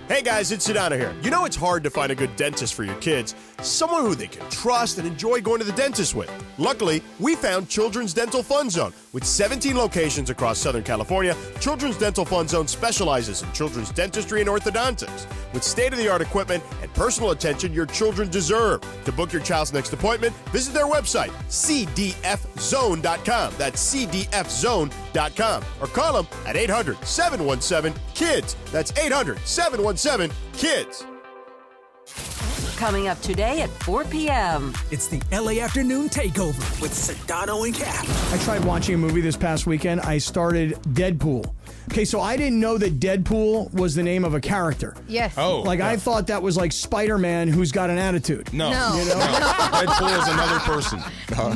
Hey guys, it's Sedano here. You know it's hard to find a good dentist for your kids, someone who they can trust and enjoy going to the dentist with. Luckily, we found Children's Dental Fun Zone. With 17 locations across Southern California, Children's Dental Fun Zone specializes in children's dentistry and orthodontics. With state-of-the-art equipment and personal attention your children deserve. To book your child's next appointment, visit their website, cdfzone.com. That's cdfzone.com. Or call them at 800-717-KIDS. That's 800-717-KIDS. Coming up today at 4 p.m. It's the LA Afternoon Takeover with Sedano and Cap. I tried watching a movie this past weekend. I started Deadpool. Okay, so I didn't know that Deadpool was the name of a character. Yes. Oh. Like, I thought that was like Spider-Man who's got an attitude. No. No. You know? Deadpool is another person.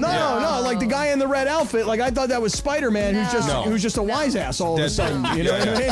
No, like the guy in the red outfit, like I thought that was Spider-Man who's just a wise ass all of a sudden. You know what I mean?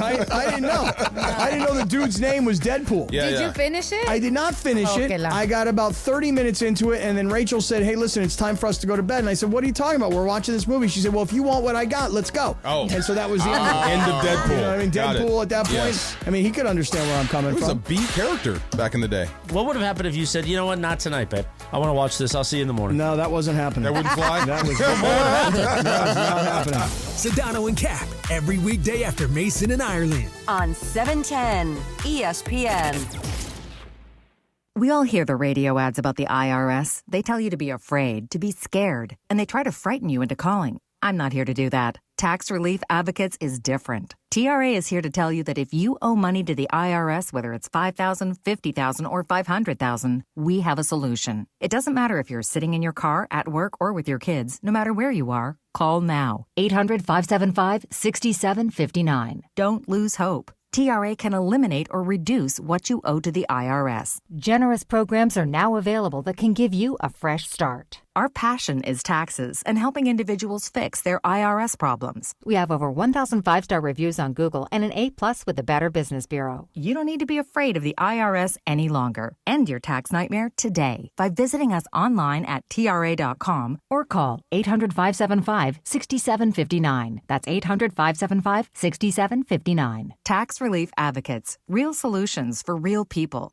Right? I didn't know. I didn't know the dude's name was Deadpool. Did you finish it? I did not finish it. I got about 30 minutes into it, and then Rachel said, hey, listen, it's time for us to go to bed. And I said, what are you talking about? We're watching this movie. She said, well, if you want what I got, let's go. Oh. And so that was the end of it. End of Deadpool. You know what I mean? Deadpool at that point. Yes. I mean, he could understand where I'm coming He was a from. B character back in the day. What would have happened if you said, you know what, not tonight, babe. I want to watch this. I'll see you in the morning. No, that wasn't happening. That wouldn't fly? That was not happening. Sedano and Cap every weekday after Mason and Ireland. On 710 ESPN. We all hear the radio ads about the IRS. They tell you to be afraid, to be scared, and they try to frighten you into calling. I'm not here to do that. Tax Relief Advocates is different. TRA is here to tell you that if you owe money to the IRS, whether it's $5,000, $50,000, or $500,000, we have a solution. It doesn't matter if you're sitting in your car, at work, or with your kids. No matter where you are, call now. 800-575-6759. Don't lose hope. TRA can eliminate or reduce what you owe to the IRS. Generous programs are now available that can give you a fresh start. Our passion is taxes and helping individuals fix their IRS problems. We have over 1,000 5-star reviews on Google and an A+ with the Better Business Bureau. You don't need to be afraid of the IRS any longer. End your tax nightmare today by visiting us online at TRA.com or call 800-575-6759. That's 800-575-6759. Tax Relief Advocates. Real solutions for real people.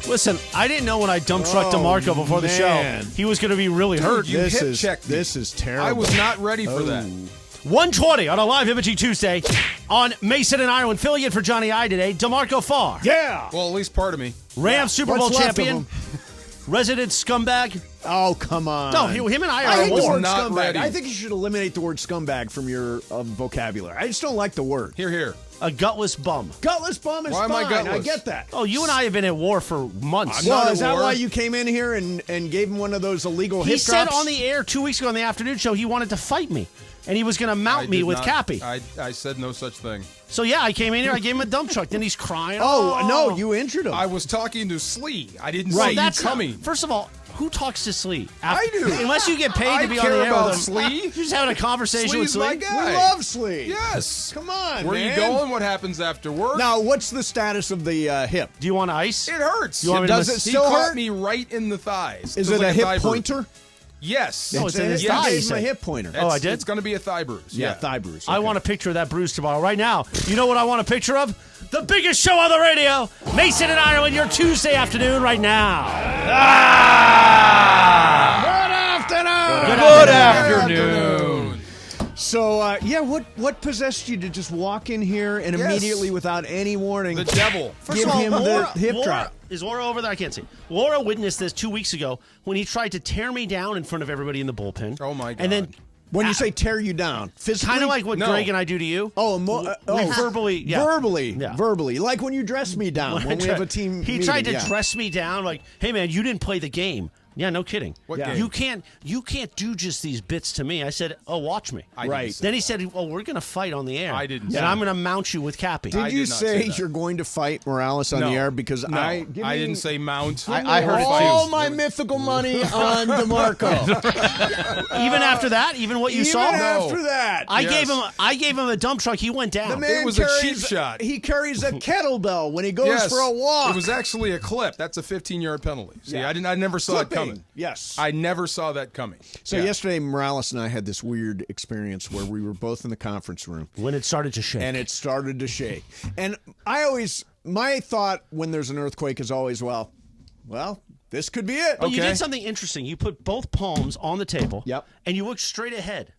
Listen, I didn't know when I dump trucked DeMarco before the show, he was going to be really hurt. You hip-checked me. This is terrible. I was not ready for that. 1:20 on a live Imaging Tuesday on Mason and Ireland. Filling in for Johnny I today, DeMarco Farr. Yeah. Well, at least part of me. Rams Super Bowl What's left of champion. Resident scumbag. Oh, come on. No, him and I I are hate the war. word not scumbag. ready. I think you should eliminate the word scumbag from your vocabulary. I just don't like the word. Here. A gutless bum. Gutless bum is Why am fine. I gutless? I get that. Oh, you and I have been at war for months. I'm not Well, at is that war. why you came in here and gave him one of those illegal He hip said drops? on the air 2 weeks ago on the afternoon show he wanted to fight me. And he was going to mount me with Cappy. I said no such thing. So, yeah, I came in here. I gave him a dump truck. Then he's crying. Oh, no, you injured him. I was talking to Slee. I didn't Well, see you that's coming. First of all, who talks to Slee? I do. Unless you get paid I to be on care the air about with him. Slee. You're just having a conversation with Slee's my Slee. guy. We love Slee. Yes. Come on, Where man. you going? What happens after work? Now, what's the status of the hip? Do you want ice? It hurts. You want me to Does miss- it He still caught hurt? me right in the thighs. Is Feels it like a hip thigh bruise. pointer? Yes. No, it's in his You thigh. gave him a hip pointer. Oh, I did? It's going to be a thigh bruise. Yeah, thigh bruise. I want a picture of that bruise tomorrow. Right now, you know what I want a picture of? The biggest show on the radio, Mason and Ireland, your Tuesday afternoon right now. Good afternoon. So, what possessed you to just walk in here and immediately, without any warning, The devil. give him the hip drop? Is Laura over there? I can't see. Laura witnessed this 2 weeks ago when he tried to tear me down in front of everybody in the bullpen. Oh, my God. And then When you say tear you down, physically? kind of like what No. Greg and I do to you. Verbally, yeah. Verbally, like when you dress me down when we have a team. He meeting, tried to yeah. dress me down like, "Hey man, you didn't play the game." Yeah, no kidding. What Yeah. game? You can't do just these bits to me. I said, "Oh, watch me." I didn't Right. say Then he said, "Well, we're going to fight on the air." I didn't And say I'm that. going to mount you with Cappy. Did I you did not say say that. you're going to fight Morales on No. the air? Because No, I didn't say mount. I heard all my mythical money on DeMarco. Even after that, even what you Even saw. after that, I Yes. gave him a dump truck. He went down. the man It was a carries, cheap shot. He carries a kettlebell when he goes Yes. for a walk. It was actually a clip. That's a 15-yard penalty. See, I never saw it Clipping. coming. Yes. I never saw that coming. So yesterday, Morales and I had this weird experience where we were both in the conference room. When it started to shake. And it started to shake. And my thought when there's an earthquake is always, well, this could be it. But you did something interesting. You put both palms on the table. Yep. And you looked straight ahead.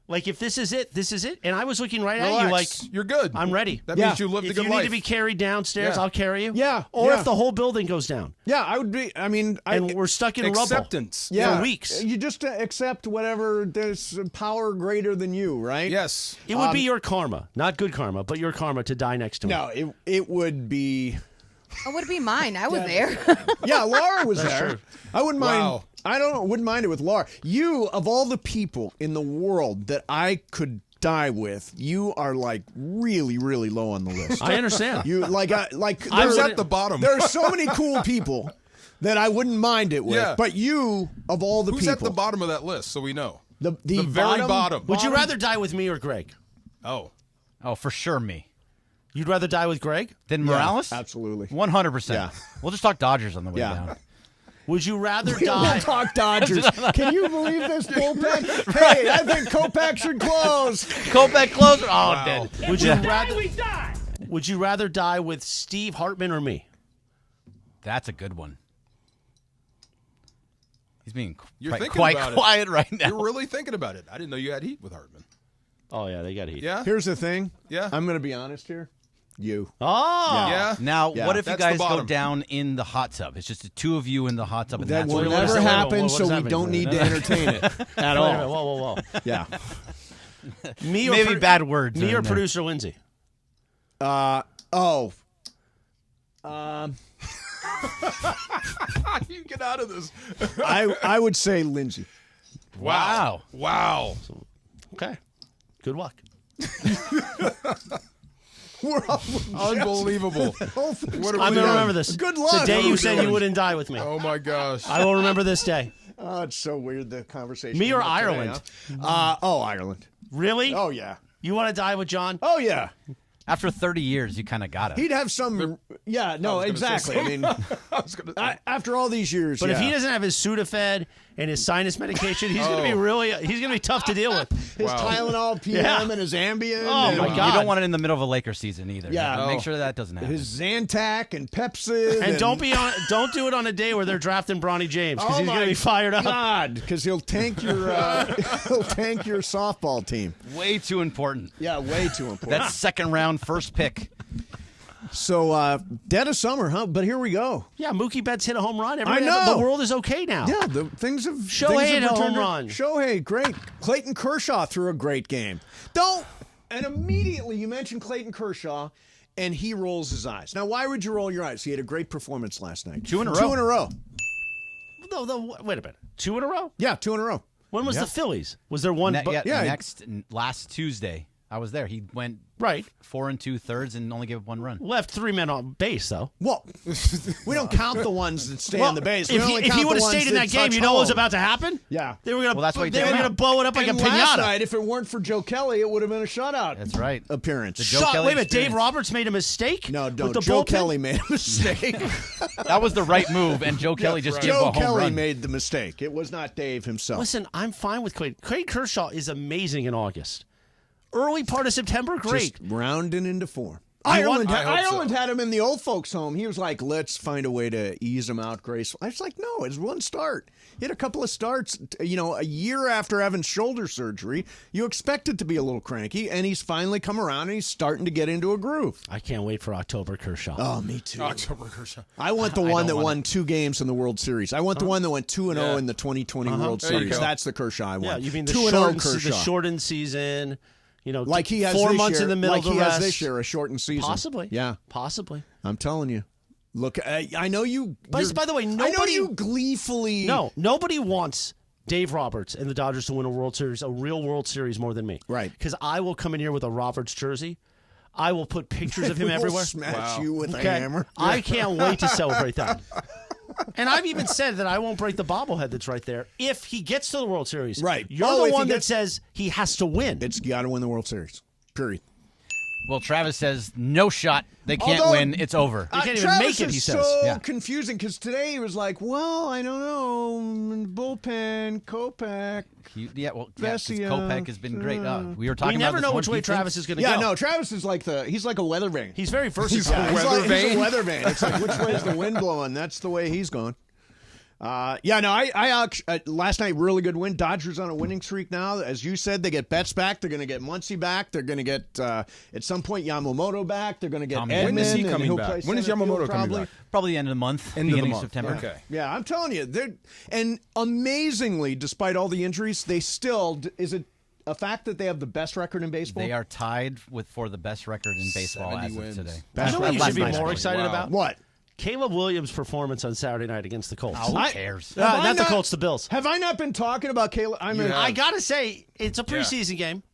Like, if this is it, this is it. And I was looking right Relax. at you like, you're good. I'm ready. That means you lived a if good you life. need to be carried downstairs, I'll carry you. Yeah. Or if the whole building goes down. Yeah, I would be. I mean, And we're stuck in acceptance. rubble for weeks. You just accept whatever. There's power greater than you, right? Yes. It would be your karma. Not good karma, but your karma to die next to me. No, it would be. It would be mine. I was there. Yeah, Laura was That's there. true. I wouldn't mind. Wow. I wouldn't mind it with Laura. You, of all the people in the world that I could die with, you are like really, really low on the list. I understand. You like I was at the bottom. There are so many cool people that I wouldn't mind it with. Yeah. But you, of all the Who's people, at the bottom of that list so we know? the very bottom. Would you rather die with me or Greg? Oh, for sure me. You'd rather die with Greg? Then Morales? Absolutely. 100%. Yeah. We'll just talk Dodgers on the way Yeah. down. Would you rather We'll die? talk Dodgers. Can you believe this bullpen? Hey, I think Kopech should close. Kopech closer. Oh, dead. Would you rather die? Would you rather die with Steve Hartman or me? That's a good one. He's being you're thinking quite about quiet right now. You're really thinking about it. I didn't know you had heat with Hartman. Oh yeah, they got heat. Yeah. Here's the thing. Yeah. I'm going to be honest here. You. Oh. Yeah. Now, Yeah. what if That's you guys the go bottom. down in the hot tub? It's just the two of you in the hot tub. And That that's will what what is never that? happen, What so does that we mean? don't need to entertain it at Wait a all. minute. Whoa, whoa, whoa. Yeah. Me or Maybe bad words. Me in or there. producer Lindsay? You get out of this. I would say Lindsay. Wow. Okay. Good luck. We're all Unbelievable. What are I'm we going to doing? remember this. Good luck. The day What are you we said doing? you wouldn't die with me. Oh my gosh. I will remember this day. Oh, it's so weird, the conversation. Me or we had today, Ireland? huh? Ireland. Really? Oh, yeah. You want to die with John? Oh, yeah. After 30 years, you kind of got it. He'd have some. Yeah, no, I was gonna say exactly. I mean, I was gonna. after all these years. But if he yeah. doesn't have his Sudafed and his sinus medication, he's going to be he's going to be tough to deal with. His Tylenol PM Yeah. and his Ambien. Oh, and my You God. don't want it in the middle of a Lakers season either. Yeah. You Make sure that doesn't happen. His Zantac and Pepsi. And don't do it on a day where they're drafting Bronny James because Oh he's going to my be fired up. God, because he'll tank your softball team. Way too important. Yeah, way too important. That second round first pick. So, dead of summer, huh? But here we go. Yeah, Mookie Betts hit a home run. I know. The world is okay now. Yeah, things have. Shohei hit a home run. Shohei, great. Clayton Kershaw threw a great game. And immediately you mentioned Clayton Kershaw, and he rolls his eyes. Now, why would you roll your eyes? He had a great performance last night. 2 in a row. 2 in a row. No, wait a minute. 2 in a row? Yeah, 2 in a row. When was the Phillies? Was there one? Last Tuesday, I was there. He went 4 2/3 and only gave up 1 run. Left 3 men on base, though. Well, we don't count the ones that stay on the base. We If only he count would the have ones stayed in that game, touch you know what was home. about to happen? Yeah. They were going that's why he to blow it up like a And last piñata. night, if it weren't for Joe Kelly, it would have been a shutout. That's right. Appearance. The Joe Kelly Wait a minute, Dave experience. Roberts made a mistake? No, with don't. the Joe bullpen? Kelly made a mistake. That was the right move, and Joe Kelly just gave a Joe home Kelly run. made the mistake. It was not Dave himself. Listen, I'm fine with Clayton. Clayton Kershaw is amazing in August. Early part of September, great. Just rounding into form. I Ireland hope so. had him in the old folks' home. He was like, let's find a way to ease him out gracefully. I was like, no, it's one start. He had a couple of starts, a year after having shoulder surgery. You expect it to be a little cranky, and he's finally come around, and he's starting to get into a groove. I can't wait for October Kershaw. Oh, me too. October Kershaw. I want the one that won 2 games in the World Series. I want the one that went 2-0 in the 2020 World There you Series. go. That's the Kershaw I want. Yeah, you mean the 2-0 Kershaw. shortened season, like he has 4 this months year, in the middle like of he the has rest. this year, a shortened season. Possibly. Yeah. Possibly. I'm telling you. Look, I know you. By the way, I know nobody you gleefully. No, nobody wants Dave Roberts and the Dodgers to win a World Series, a real World Series, more than me. Right. Because I will come in here with a Roberts jersey. I will put pictures of him We'll everywhere. Smash you with a Okay? hammer. I can't wait to celebrate that. And I've even said that I won't break the bobblehead that's right there if he gets to the World Series. Right. You're Oh, the if one he that gets- says he has to win. It's got to win the World Series. Period. Well, Travis says no shot. They can't win. It's over. They can't even Travis make it, he is says. so confusing because today he was like, well, I don't know. Bullpen, Kopech. Vesia, Kopech has been great. We were talking We never about know this which way Travis is going to go. Yeah, no, Travis is like he's like a weather vane. He's very versatile. He's a weather vane. It's like, which way is the wind blowing? That's the way he's going. I last night, really good win. Dodgers on a winning streak now. As you said, they get Betts back. They're going to get Muncy back. They're going to get, at some point, Yamamoto back. They're going to get Edman. When is he coming back? When is Yamamoto coming back? Probably the end of the month. Beginning of September. Okay. Yeah, I'm telling you. And amazingly, despite all the injuries, they still, is it a fact that they have the best record in baseball? They are tied for the best record in baseball as of today. You know what you should be more excited about? What? Caleb Williams' performance on Saturday night against the Colts. Who cares? Not the Colts, the Bills. Have I not been talking about Caleb? I got to say, it's a preseason game,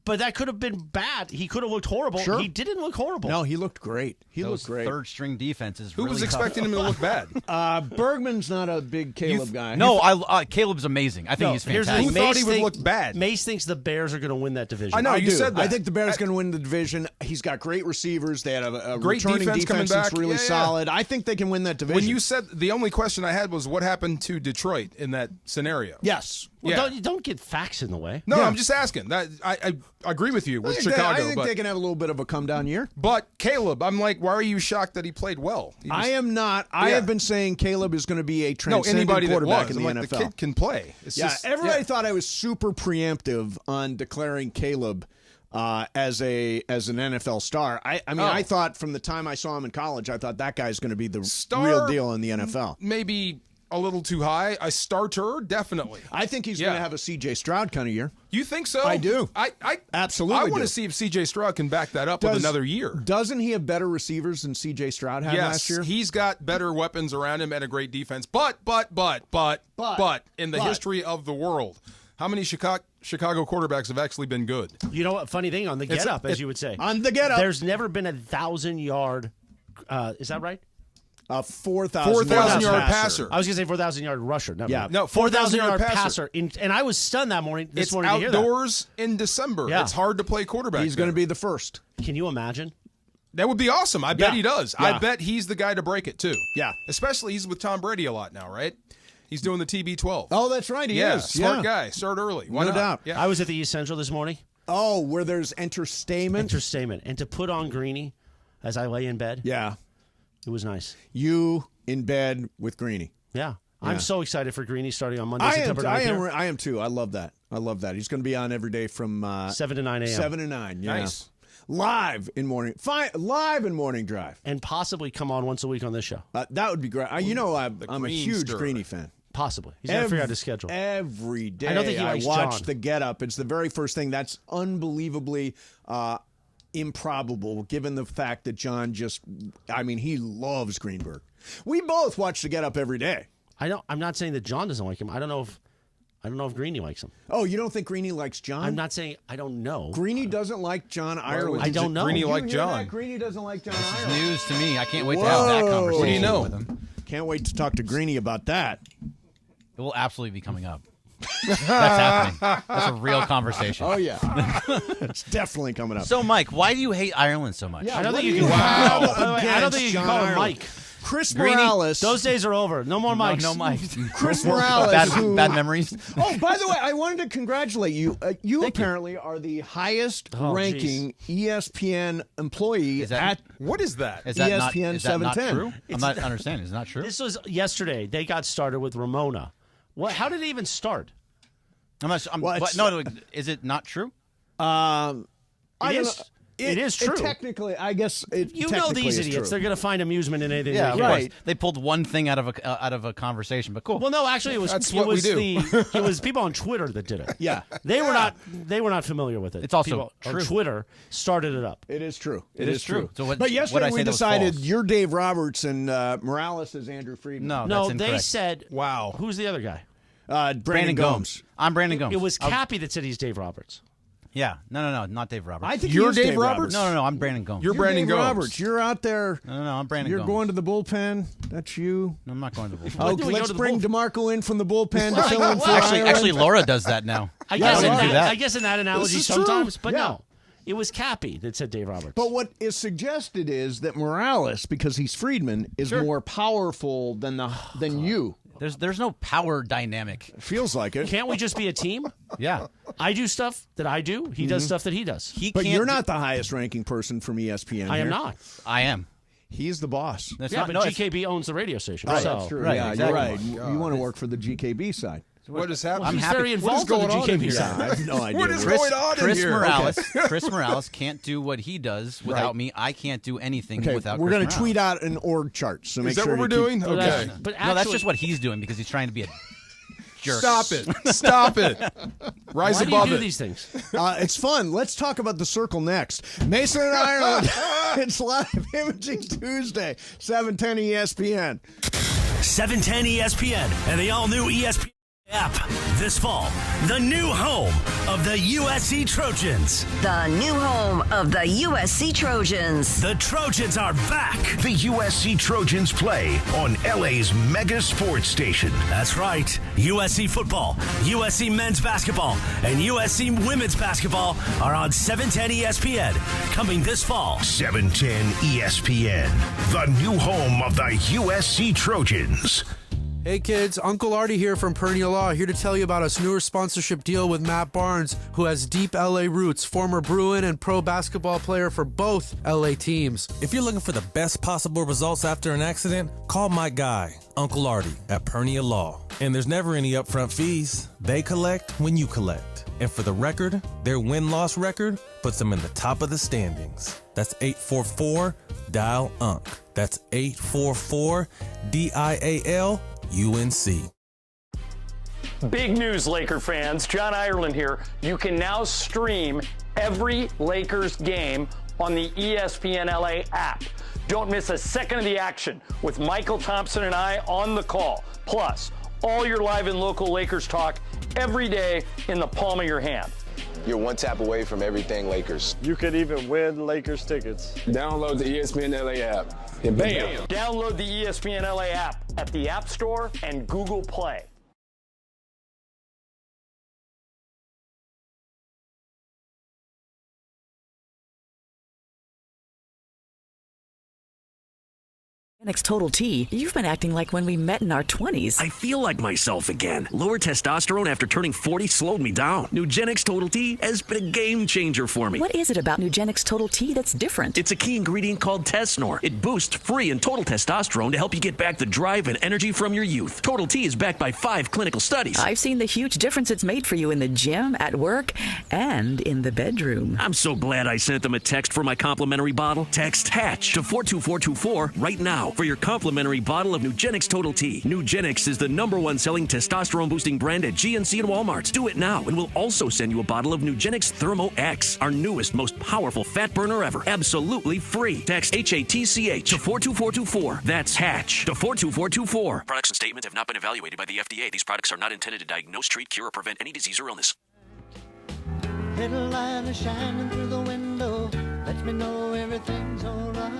but that could have been bad. He could have looked horrible. Sure. He didn't look horrible. No, he looked great. Those third-string defenses. Who really was tough. expecting him to look bad? Bergman's not a big Caleb guy. No, Caleb's amazing. I think he's fantastic. Who thought he would look bad? Mace thinks the Bears are going to win that division. I know, you said that. I think the Bears are going to win the division. He's got great receivers. They had a great returning defense coming that's back. really solid. I think they can win that division. When you said the only question I had was what happened to Detroit in that scenario? Yes. Well, don't get facts in the way. No, I'm just asking. That I agree with you with Chicago. I think they can have a little bit of a come-down year. But Caleb, I'm like, why are you shocked that he played well? I am not. I have been saying Caleb is going to be a transcendent quarterback in the NFL. The kid can play. Everybody thought I was super preemptive on declaring Caleb as an NFL star. I thought from the time I saw him in college, I thought that guy's going to be the real deal in the NFL. Maybe a little too high. A starter, definitely. I think he's going to have a C.J. Stroud kind of year. You think so? I do. I absolutely. I want to see if C.J. Stroud can back that up with another year. Doesn't he have better receivers than C.J. Stroud had last year? He's got better weapons around him and a great defense. But in the history of the world, how many Chicago quarterbacks have actually been good? You know what? Funny thing on the get-up, as you would say. On the get-up. There's never been 1,000-yard, is that right? 4,000-yard passer. I was going to say 4,000-yard rusher. Never mind. No, 4,000-yard passer. And I was stunned that morning. It's morning to hear that. outdoors in December. Yeah. It's hard to play quarterback. He's going to be the first. Can you imagine? That would be awesome. I bet he does. Yeah. I bet he's the guy to break it, too. Yeah. Especially he's with Tom Brady a lot now, right? He's doing the TB12. Oh, that's right. He is. Smart guy. Start early. Why no not? doubt. Yeah. I was at the East Central this morning. Oh, where there's entertainment? Entertainment. And to put on Greenie as I lay in bed. Yeah. It was nice. You in bed with Greenie. Yeah. I'm so excited for Greenie starting on Monday, September 9th. I am too. I love that. He's going to be on every day from 7 to 9 a.m. 7 to 9. Yeah. Nice. Live in morning drive. And possibly come on once a week on this show. That would be great. I'm a huge Greenie fan. Possibly. He's got to figure out his schedule. Every day I don't think he likes watch John. the Get Up. It's the very first thing. That's unbelievably improbable, given the fact that John he loves Greenberg. We both watch the Get Up every day. I'm not saying that John doesn't like him. I don't know if Greenie likes him. Oh, you don't think Greenie likes John? I'm not saying I don't know. Greenie doesn't like John Ireland. I don't know. Greenie like John. Greenie doesn't like John This Ireland. is news to me. I can't wait to have that conversation. What do you know? With him. Can't wait to talk to Greenie about that. It will absolutely be coming up. That's happening. That's a real conversation. Oh, yeah. It's definitely coming up. So, Mike, why do you hate Ireland so much? I don't think you can. I don't think you can call him Mike. Chris Greenie, Morales. Those days are over. No more Mikes. No Mike. Chris Morales. Bad memories. Oh, by the way, I wanted to congratulate you. You apparently are the highest ranking ESPN employee at what is that? Is that ESPN is that 710. Not true? I'm not understanding. Is it not true? This was yesterday. They got started with Ramona. What? How did it even start? I'm not. No. Is it not true? It is true. Technically, I guess you know these idiots. They're going to find amusement in anything. Yeah, they of can. course. They pulled one thing out of a conversation, but cool. Well, no, actually, it was we do. It was people on Twitter that did it. Yeah, they were not familiar with it. It's also people true. On Twitter started it up. It is true. It is true. So but yesterday we decided false? you're Dave Roberts and Morales is Andrew Friedman. No, that's they incorrect. said, Wow. Who's the other guy? Brandon Gomes. I'm Brandon Gomes. It was Cappy that said he's Dave Roberts. Yeah. No, not Dave Roberts. I think You're he is Dave Roberts? No, I'm Brandon Gomes. You're Brandon Dave Gomes. Roberts. You're out there. No, I'm Brandon You're Gomes. going to the bullpen. That's you. No, I'm not going to the bullpen. Oh, do we let's go to the bring bullpen? DeMarco in from the bullpen to fill in for Actually, Ireland. Laura does that now. I guess didn't do that. I guess in that analogy is true. sometimes, but Yeah. no. It was Cappy that said Dave Roberts. But what is suggested is that Morales, because he's Friedman, is more powerful than you. There's no power dynamic. Feels like it. Can't we just be a team? Yeah. I do stuff that I do. He does stuff that he does. But you're not the highest ranking person from ESPN. I am not. I am. He's the boss. But GKB owns the radio station. Right, so. that's true. Right, Yeah, exactly. you're right. You want to work for the GKB side. What is happening? He's very involved on the GKB Yeah, I side. have no idea. What is going on in Chris here? Morales. Chris Morales can't do what he does without me. I can't do anything without. We're going to tweet out an org chart. So make Is that sure what we're you doing? Okay. But no, that's actually- just what he's doing because he's trying to be a jerk. Stop it. Stop it. Rise Why do above you do it. these things? It's fun. Let's talk about the circle next. Mason and Ireland. It's Live Imaging Tuesday, 710 ESPN. 710 ESPN and the all-new ESPN app. This fall, the new home of the USC Trojans. The new home of the USC Trojans. The Trojans are back. The USC Trojans play on LA's mega sports station. That's right. USC football, USC men's basketball, and USC women's basketball are on 710 ESPN. Coming this fall. 710 ESPN, the new home of the USC Trojans. Hey kids, Uncle Artie here from Perennial Law, here to tell you about a newer sponsorship deal with Matt Barnes, who has deep LA roots, former Bruin and pro basketball player for both LA teams. If you're looking for the best possible results after an accident, call my guy, Uncle Artie, at Perennial Law. And there's never any upfront fees. They collect when you collect. And for the record, their win-loss record puts them in the top of the standings. That's 844-DIAL-UNC. That's 844-DIAL-UNC. Big news, Laker fans. John Ireland here. You can now stream every Lakers game on the ESPN LA app. Don't miss a second of the action with Michael Thompson and I on the call. Plus, all your live and local Lakers talk every day in the palm of your hand. You're one tap away from everything Lakers. You could even win Lakers tickets. Download the ESPN LA app. And bam! Download the ESPN LA app at the App Store and Google Play. Nugenix Total T, you've been acting like when we met in our 20s. I feel like myself again. Lower testosterone after turning 40 slowed me down. Nugenix Total T has been a game changer for me. What is it about Nugenix Total T that's different? It's a key ingredient called Tesnor. It boosts free and total testosterone to help you get back the drive and energy from your youth. Total T is backed by 5 clinical studies. I've seen the huge difference it's made for you in the gym, at work, and in the bedroom. I'm so glad I sent them a text for my complimentary bottle. Text HATCH to 42424 right now for your complimentary bottle of Nugenix Total T. Nugenix is the #1 selling testosterone boosting brand at GNC and Walmart. Do it now and we'll also send you a bottle of Nugenix Thermo X, our newest, most powerful fat burner ever. Absolutely free. Text HATCH to 42424. That's HATCH to 42424. Products and statements have not been evaluated by the FDA. These products are not intended to diagnose, treat, cure, or prevent any disease or illness. Little light is shining through the window. Lets me know everything's alright.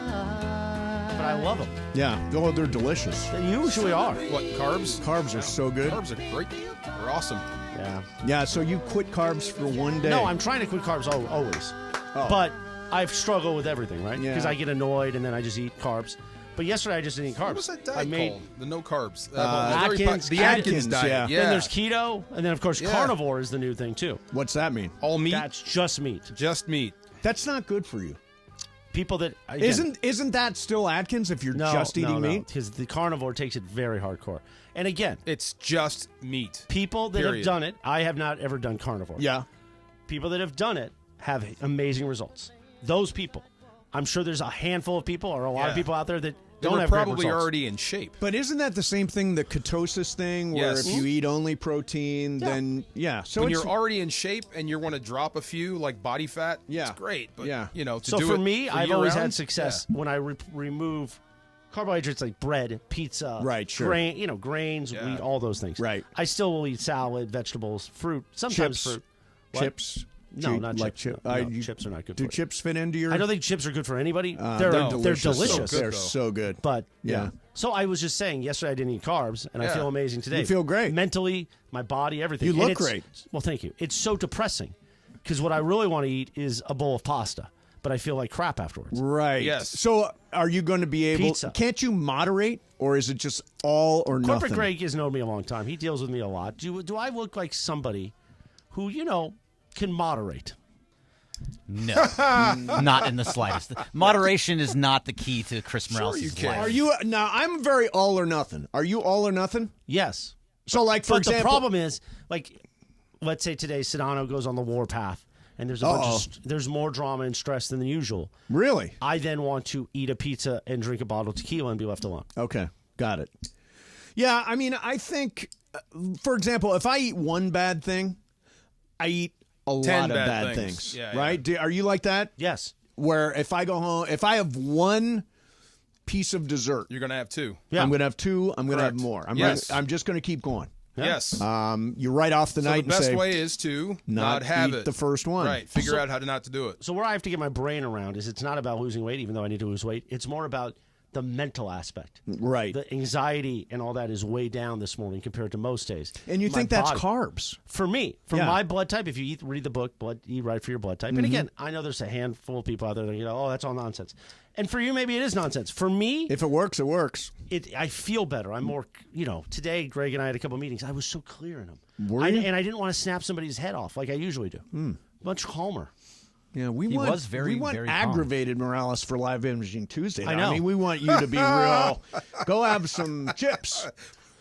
But I love them. Yeah. Oh, they're delicious. They usually are. What, carbs? Carbs are so good. Carbs are great. They're awesome. Yeah. Yeah, so you quit carbs for one day. No, I'm trying to quit carbs always. Oh. But I've struggled with everything, right? Yeah. Because I get annoyed and then I just eat carbs. But yesterday I just didn't eat carbs. What was that diet I made called? The no carbs. Atkins, the Atkins diet. Then there's keto, and then of course Yeah. carnivore is the new thing too. What's that mean? All meat? That's just meat. Just meat. That's not good for you. People that again, Isn't that still Atkins if you're just eating meat? because the carnivore takes it very hardcore. And again, It's just meat. people that have Period. done it, I have not ever done carnivore. Yeah. People that have done it have amazing results. Those people, I'm sure there's a handful of people or a lot of Yeah. people out there that They don't were have great probably results. already in shape. But isn't that the same thing, the ketosis thing, where Yes. if you eat only protein, then, yeah. So when it's, you're already in shape and you want to drop a few, like body fat, Yeah. it's great. But, Yeah. you know, to So do for it me, for I've always year-round, had success when I remove carbohydrates like bread, pizza, Right, sure. grains, Yeah. wheat, all those things. Right. I still will eat salad, vegetables, fruit, sometimes chips, fruit. What? chips. No, Cheap, not like chips. chip. No, chips are not good Do for you. chips fit into your? I don't think chips are good for anybody. They're They're delicious. delicious. So good, They're though. so good. But Yeah. So I was just saying, yesterday I didn't eat carbs, and I Yeah. feel amazing today. You feel great. Mentally, my body, everything. You And look it's- great. Well, thank you. It's so depressing Because what I really want to eat is a bowl of pasta, but I feel like crap afterwards. Right. Yes. So are you going to be able? Pizza. Can't you moderate, or is it just all or nothing? Corporate Greg has known me a long time. He deals with me a lot. Do I look like somebody who, can moderate? No, not in the slightest. Moderation is not the key to Chris Morales' life. Are you now? I'm very all or nothing. Are you all or nothing? Yes. So, like, for example, the problem is, like, let's say today Sedano goes on the warpath, and there's more drama and stress than usual. Really? I then want to eat a pizza and drink a bottle of tequila and be left alone. Okay, got it. Yeah, I mean, I think, for example, if I eat one bad thing, I eat a lot of bad things. Yeah, right? Are you like that? Yes. Where if I go home, if I have one piece of dessert, You're going to have two. Yeah. I'm going to have two. I'm going to have more. I'm just going to keep going. Yes. You write off the night the and say, best way is to not have eat it. the first one. Right. Figure out how to not to do it. So where I have to get my brain around is it's not about losing weight, even though I need to lose weight. It's more about the mental aspect. Right. The anxiety and all that is way down this morning compared to most days. And you think that's carbs. For me, my blood type, if you read the book, Eat Right for Your Blood Type. And again, I know there's a handful of people out there that oh, that's all nonsense. And for you, maybe it is nonsense. For me, if it works, it works. I feel better. I'm more, today Greg and I had a couple of meetings. I was so clear in them. Were you? And I didn't want to snap somebody's head off like I usually do. Much calmer. Yeah, we was very aggravated Morales for Live Imaging Tuesday. I know. I mean, we want you to be real. Go have some chips.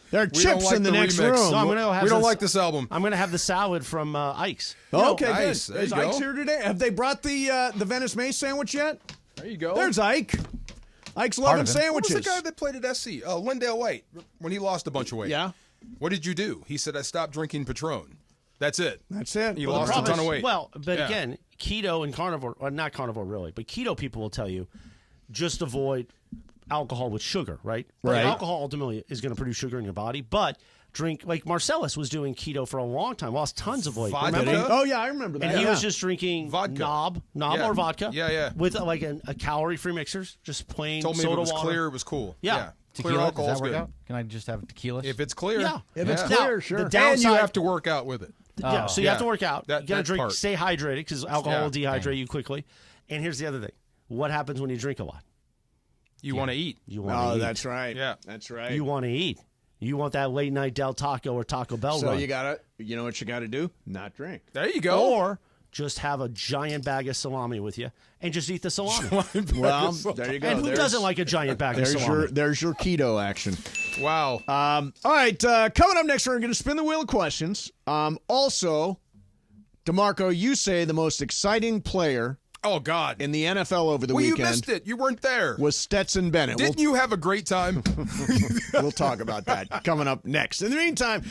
There are chips in the next room. So I'm going to have we don't like this album. I'm going to have the salad from Ike's. Okay, nice. good. Is Ike's here today? Have they brought the Venice Mace sandwich yet? There you go. There's Ike. Ike's loving sandwiches. What was the guy that played at SC? Oh, Lindale White, when he lost a bunch of weight. Yeah. What did you do? He said, I stopped drinking Patron. That's it. That's it. He lost a ton of weight. Well, but again, keto and carnivore, or not carnivore really, but keto people will tell you just avoid alcohol with sugar, right? Right. Alcohol ultimately is going to produce sugar in your body, but drink, like Marcellus was doing keto for a long time, lost tons of weight. Vodka? Remember? Oh, yeah, I remember that. And he was just drinking vodka. knob or vodka. Yeah. With like a calorie-free mixers, just plain Told me soda if it was water. clear, it was cool. Yeah. Clear Tequila, alcohol does is that work good. out? Can I just have tequila? If it's clear. Yeah. If it's Yeah. clear, sure. The downside, And you have to work out with it. Yeah, so you have to work out. That You got to drink, part. stay hydrated because alcohol will Yeah. dehydrate you quickly. And here's the other thing: what happens when you drink a lot? You want to eat. You want to eat. That's right. Yeah. That's right. You want to eat. You want that late night Del Taco or Taco Bell So run. you know what you got to do? Not drink. There you go. Or just have a giant bag of salami with you and just eat the salami. Well, there you go. And who doesn't like a giant bag of salami? There's your keto action. Wow. All right, coming up next, we're going to spin the wheel of questions. Also, DeMarco, you say the most exciting player Oh, God. in the NFL over the Well, weekend you missed it. You weren't there. was Stetson Bennett. Didn't you have a great time? We'll talk about that coming up next. In the meantime,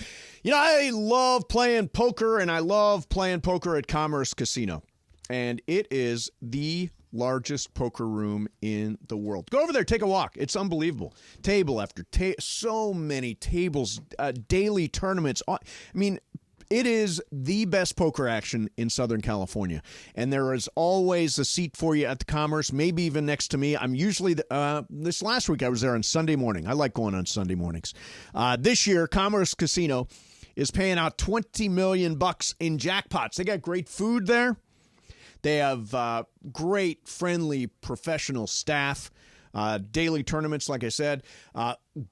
I love playing poker, and I love playing poker at Commerce Casino. And it is the largest poker room in the world. Go over there, take a walk. It's unbelievable. Table after so many tables, daily tournaments. I mean, it is the best poker action in Southern California. And there is always a seat for you at the Commerce, maybe even next to me. I'm usually, this last week I was there on Sunday morning. I like going on Sunday mornings. This year, Commerce Casino is paying out $20 million in jackpots. They got great food there. They have great, friendly, professional staff. Daily tournaments, like I said,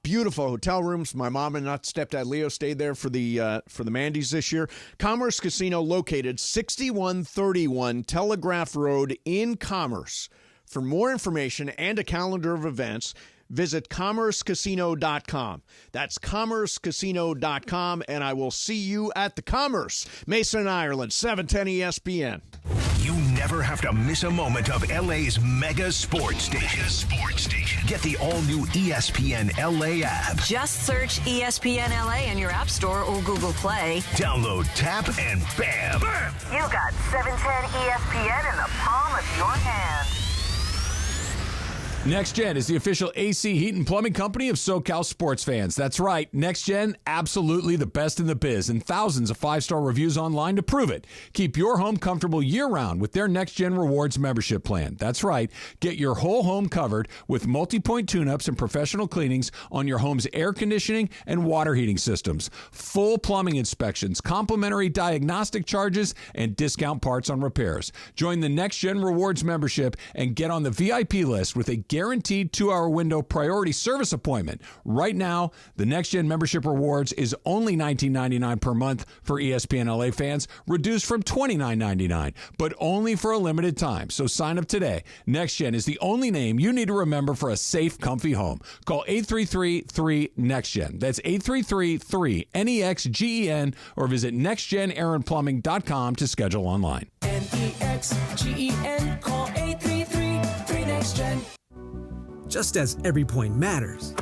beautiful hotel rooms. My mom and stepdad Leo stayed there for the Mandy's this year. Commerce Casino, located 6131 Telegraph Road in Commerce. For more information and a calendar of events, visit commercecasino.com. That's commercecasino.com, and I will see you at the Commerce. Mason, Ireland, 710 ESPN. You never have to miss a moment of LA's mega sports station. Get the all-new ESPN LA app. Just search ESPN LA in your App Store or Google Play. Download, tap, and bam! You got 710 ESPN in the palm of your hand. NextGen is the official AC heat and plumbing company of SoCal sports fans. That's right. NextGen, absolutely the best in the biz, and thousands of 5-star reviews online to prove it. Keep your home comfortable year-round with their NextGen Rewards membership plan. That's right. Get your whole home covered with multi-point tune-ups and professional cleanings on your home's air conditioning and water heating systems. Full plumbing inspections, complimentary diagnostic charges, and discount parts on repairs. Join the NextGen Rewards membership and get on the VIP list with a guaranteed 2-hour window priority service appointment. Right now, the NextGen membership rewards is only $19.99 per month for ESPN LA fans, reduced from $29.99, but only for a limited time. So sign up today. NextGen is the only name you need to remember for a safe, comfy home. Call 833-3-NEXTGEN. That's 833-3-NEXGEN or visit nextgenaaronplumbing.com to schedule online. NEXGEN. Call 833-3-NEXTGEN. Just as every point matters,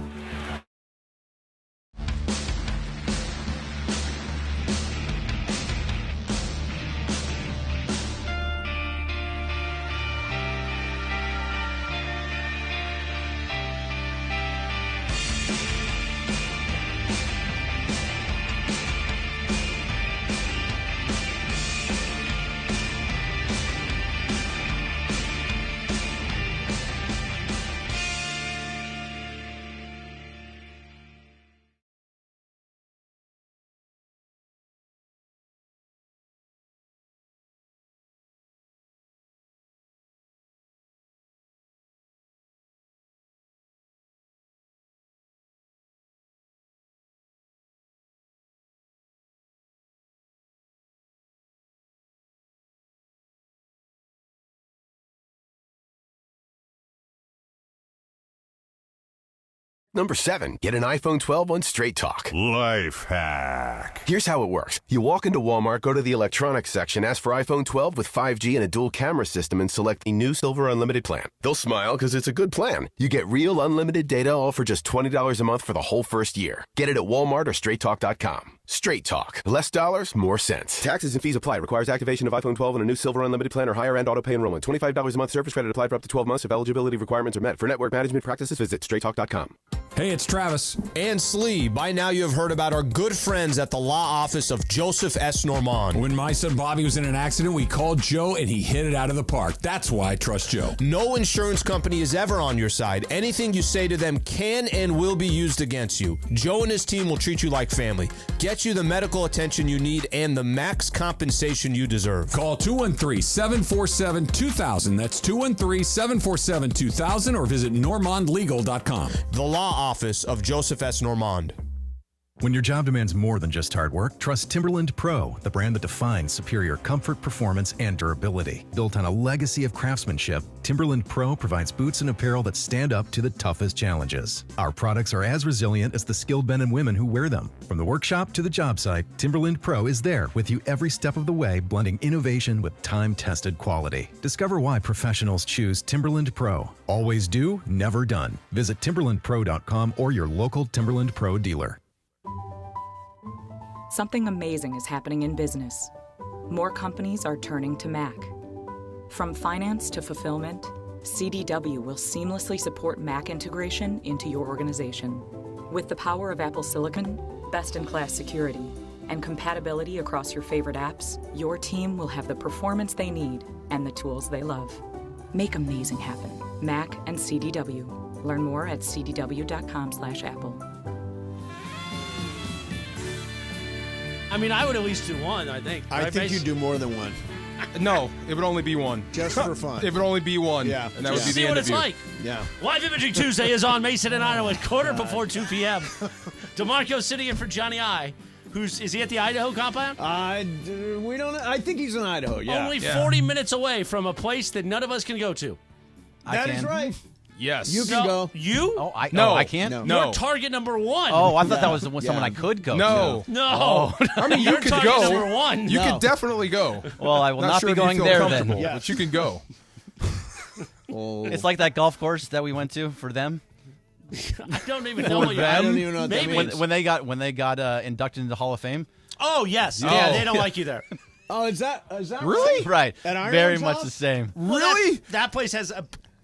Number 7, get an iPhone 12 on Straight Talk. Life hack. Here's how it works. You walk into Walmart, go to the electronics section, ask for iPhone 12 with 5G and a dual camera system, and select the new Silver Unlimited plan. They'll smile because it's a good plan. You get real unlimited data all for just $20 a month for the whole first year. Get it at Walmart or StraightTalk.com. Straight Talk. Less dollars, more sense. Taxes and fees apply. Requires activation of iPhone 12 and a new Silver Unlimited plan or higher end auto pay enrollment. $25 a month service credit applied for up to 12 months if eligibility requirements are met. For network management practices, visit StraightTalk.com. Hey, it's Travis. And Slee. By now you have heard about our good friends at the law office of Joseph S. Normand. When my son Bobby was in an accident, we called Joe and he hit it out of the park. That's why I trust Joe. No insurance company is ever on your side. Anything you say to them can and will be used against you. Joe and his team will treat you like family, get you the medical attention you need, and the max compensation you deserve. Call 213-747-2000. That's 213-747-2000 or visit normandlegal.com. The law office of Joseph S. Normand. When your job demands more than just hard work, trust Timberland PRO, the brand that defines superior comfort, performance, and durability. Built on a legacy of craftsmanship, Timberland PRO provides boots and apparel that stand up to the toughest challenges. Our products are as resilient as the skilled men and women who wear them. From the workshop to the job site, Timberland PRO is there with you every step of the way, blending innovation with time-tested quality. Discover why professionals choose Timberland PRO. Always do, never done. Visit timberlandpro.com or your local Timberland PRO dealer. Something amazing is happening in business. More companies are turning to Mac. From finance to fulfillment, CDW will seamlessly support Mac integration into your organization. With the power of Apple Silicon, best-in-class security, and compatibility across your favorite apps, your team will have the performance they need and the tools they love. Make amazing happen. Mac and CDW. Learn more at cdw.com/Apple. I mean, I would at least do one, I think. I think you'd do more than one. No, it would only be one. Just for fun. It would only be one. Yeah. And that would be See the what interview. it's like. Yeah. Live Imaging Tuesday is on Mason and Idaho at quarter before 2 p.m. DeMarco sitting in for Johnny I. Is he at the Idaho compound? We don't. I think he's in Idaho. Yeah. Only 40 minutes away from a place that none of us can go to. That is right. Yes. You can go. You? Oh, I can't? No. You're target number one. Oh, I thought that was someone I could go No. to. No. Oh. I mean, you You're could target go. number one. You could definitely go. Well, I will not sure be if you going feel there comfortable, then. Yeah. But you can go. It's like that golf course that we went to for them. I don't even know what I don't even know what that Maybe. means. When they got inducted into the Hall of Fame. Oh, yes. Yeah, they don't like you there. Oh, is that Really? Right. At Iron Very Man's much house? the same. Well, Really? That place has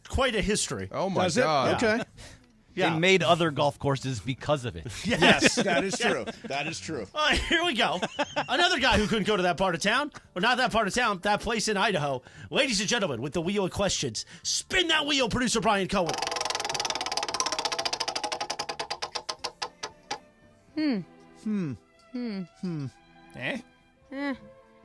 quite a history. Oh, my Does it? God. Okay. Yeah. They made other golf courses because of it. Yes, that is true. That is true. All right, here we go. Another guy who couldn't go to that part of town, or not that part of town, that place in Idaho. Ladies and gentlemen, with the wheel of questions, spin that wheel, producer Brian Cohen.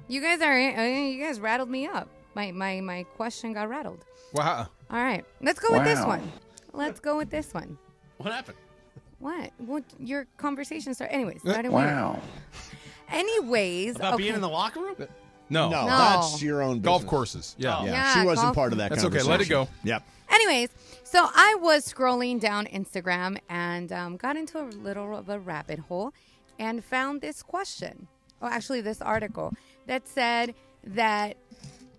You guys rattled me up. My question got rattled. Wow. All right, let's go with this one. Let's go with this one. What happened? What your conversation started? Anyways, started weird. Anyways, About being in the locker room? No, that's your own business. Golf courses. Yeah. Yeah, she wasn't golf- part of that That's conversation. okay. Let it go. Yep. Anyways, so I was scrolling down Instagram and got into a little of a rabbit hole and found this question. Oh, actually, this article that said that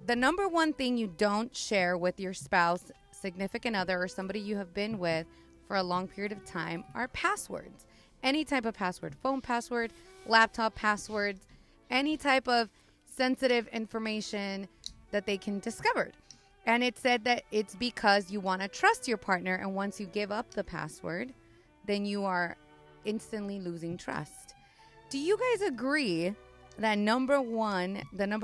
the number one thing you don't share with your spouse, significant other, or somebody you have been with for a long period of time are passwords. Any type of password, phone password, laptop passwords, any type of sensitive information that they can discover. And it said that it's because you want to trust your partner, and once you give up the password, then you are instantly losing trust. Do you guys agree that the number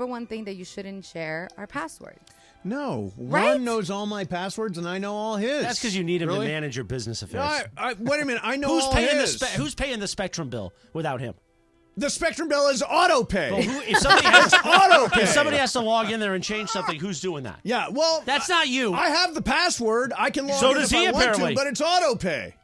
one thing that you shouldn't share are passwords? No. Right? Ron knows all my passwords, and I know all his. That's because you need him to manage your business affairs. No, wait a minute. I know Who's all paying his. Who's paying the Spectrum bill without him? The Spectrum bill is auto pay. Well, if somebody has auto pay. If somebody has to log in there and change something, who's doing that? Yeah, well, that's not you. I have the password. I can log So in does if he, I want apparently. to, but it's auto pay.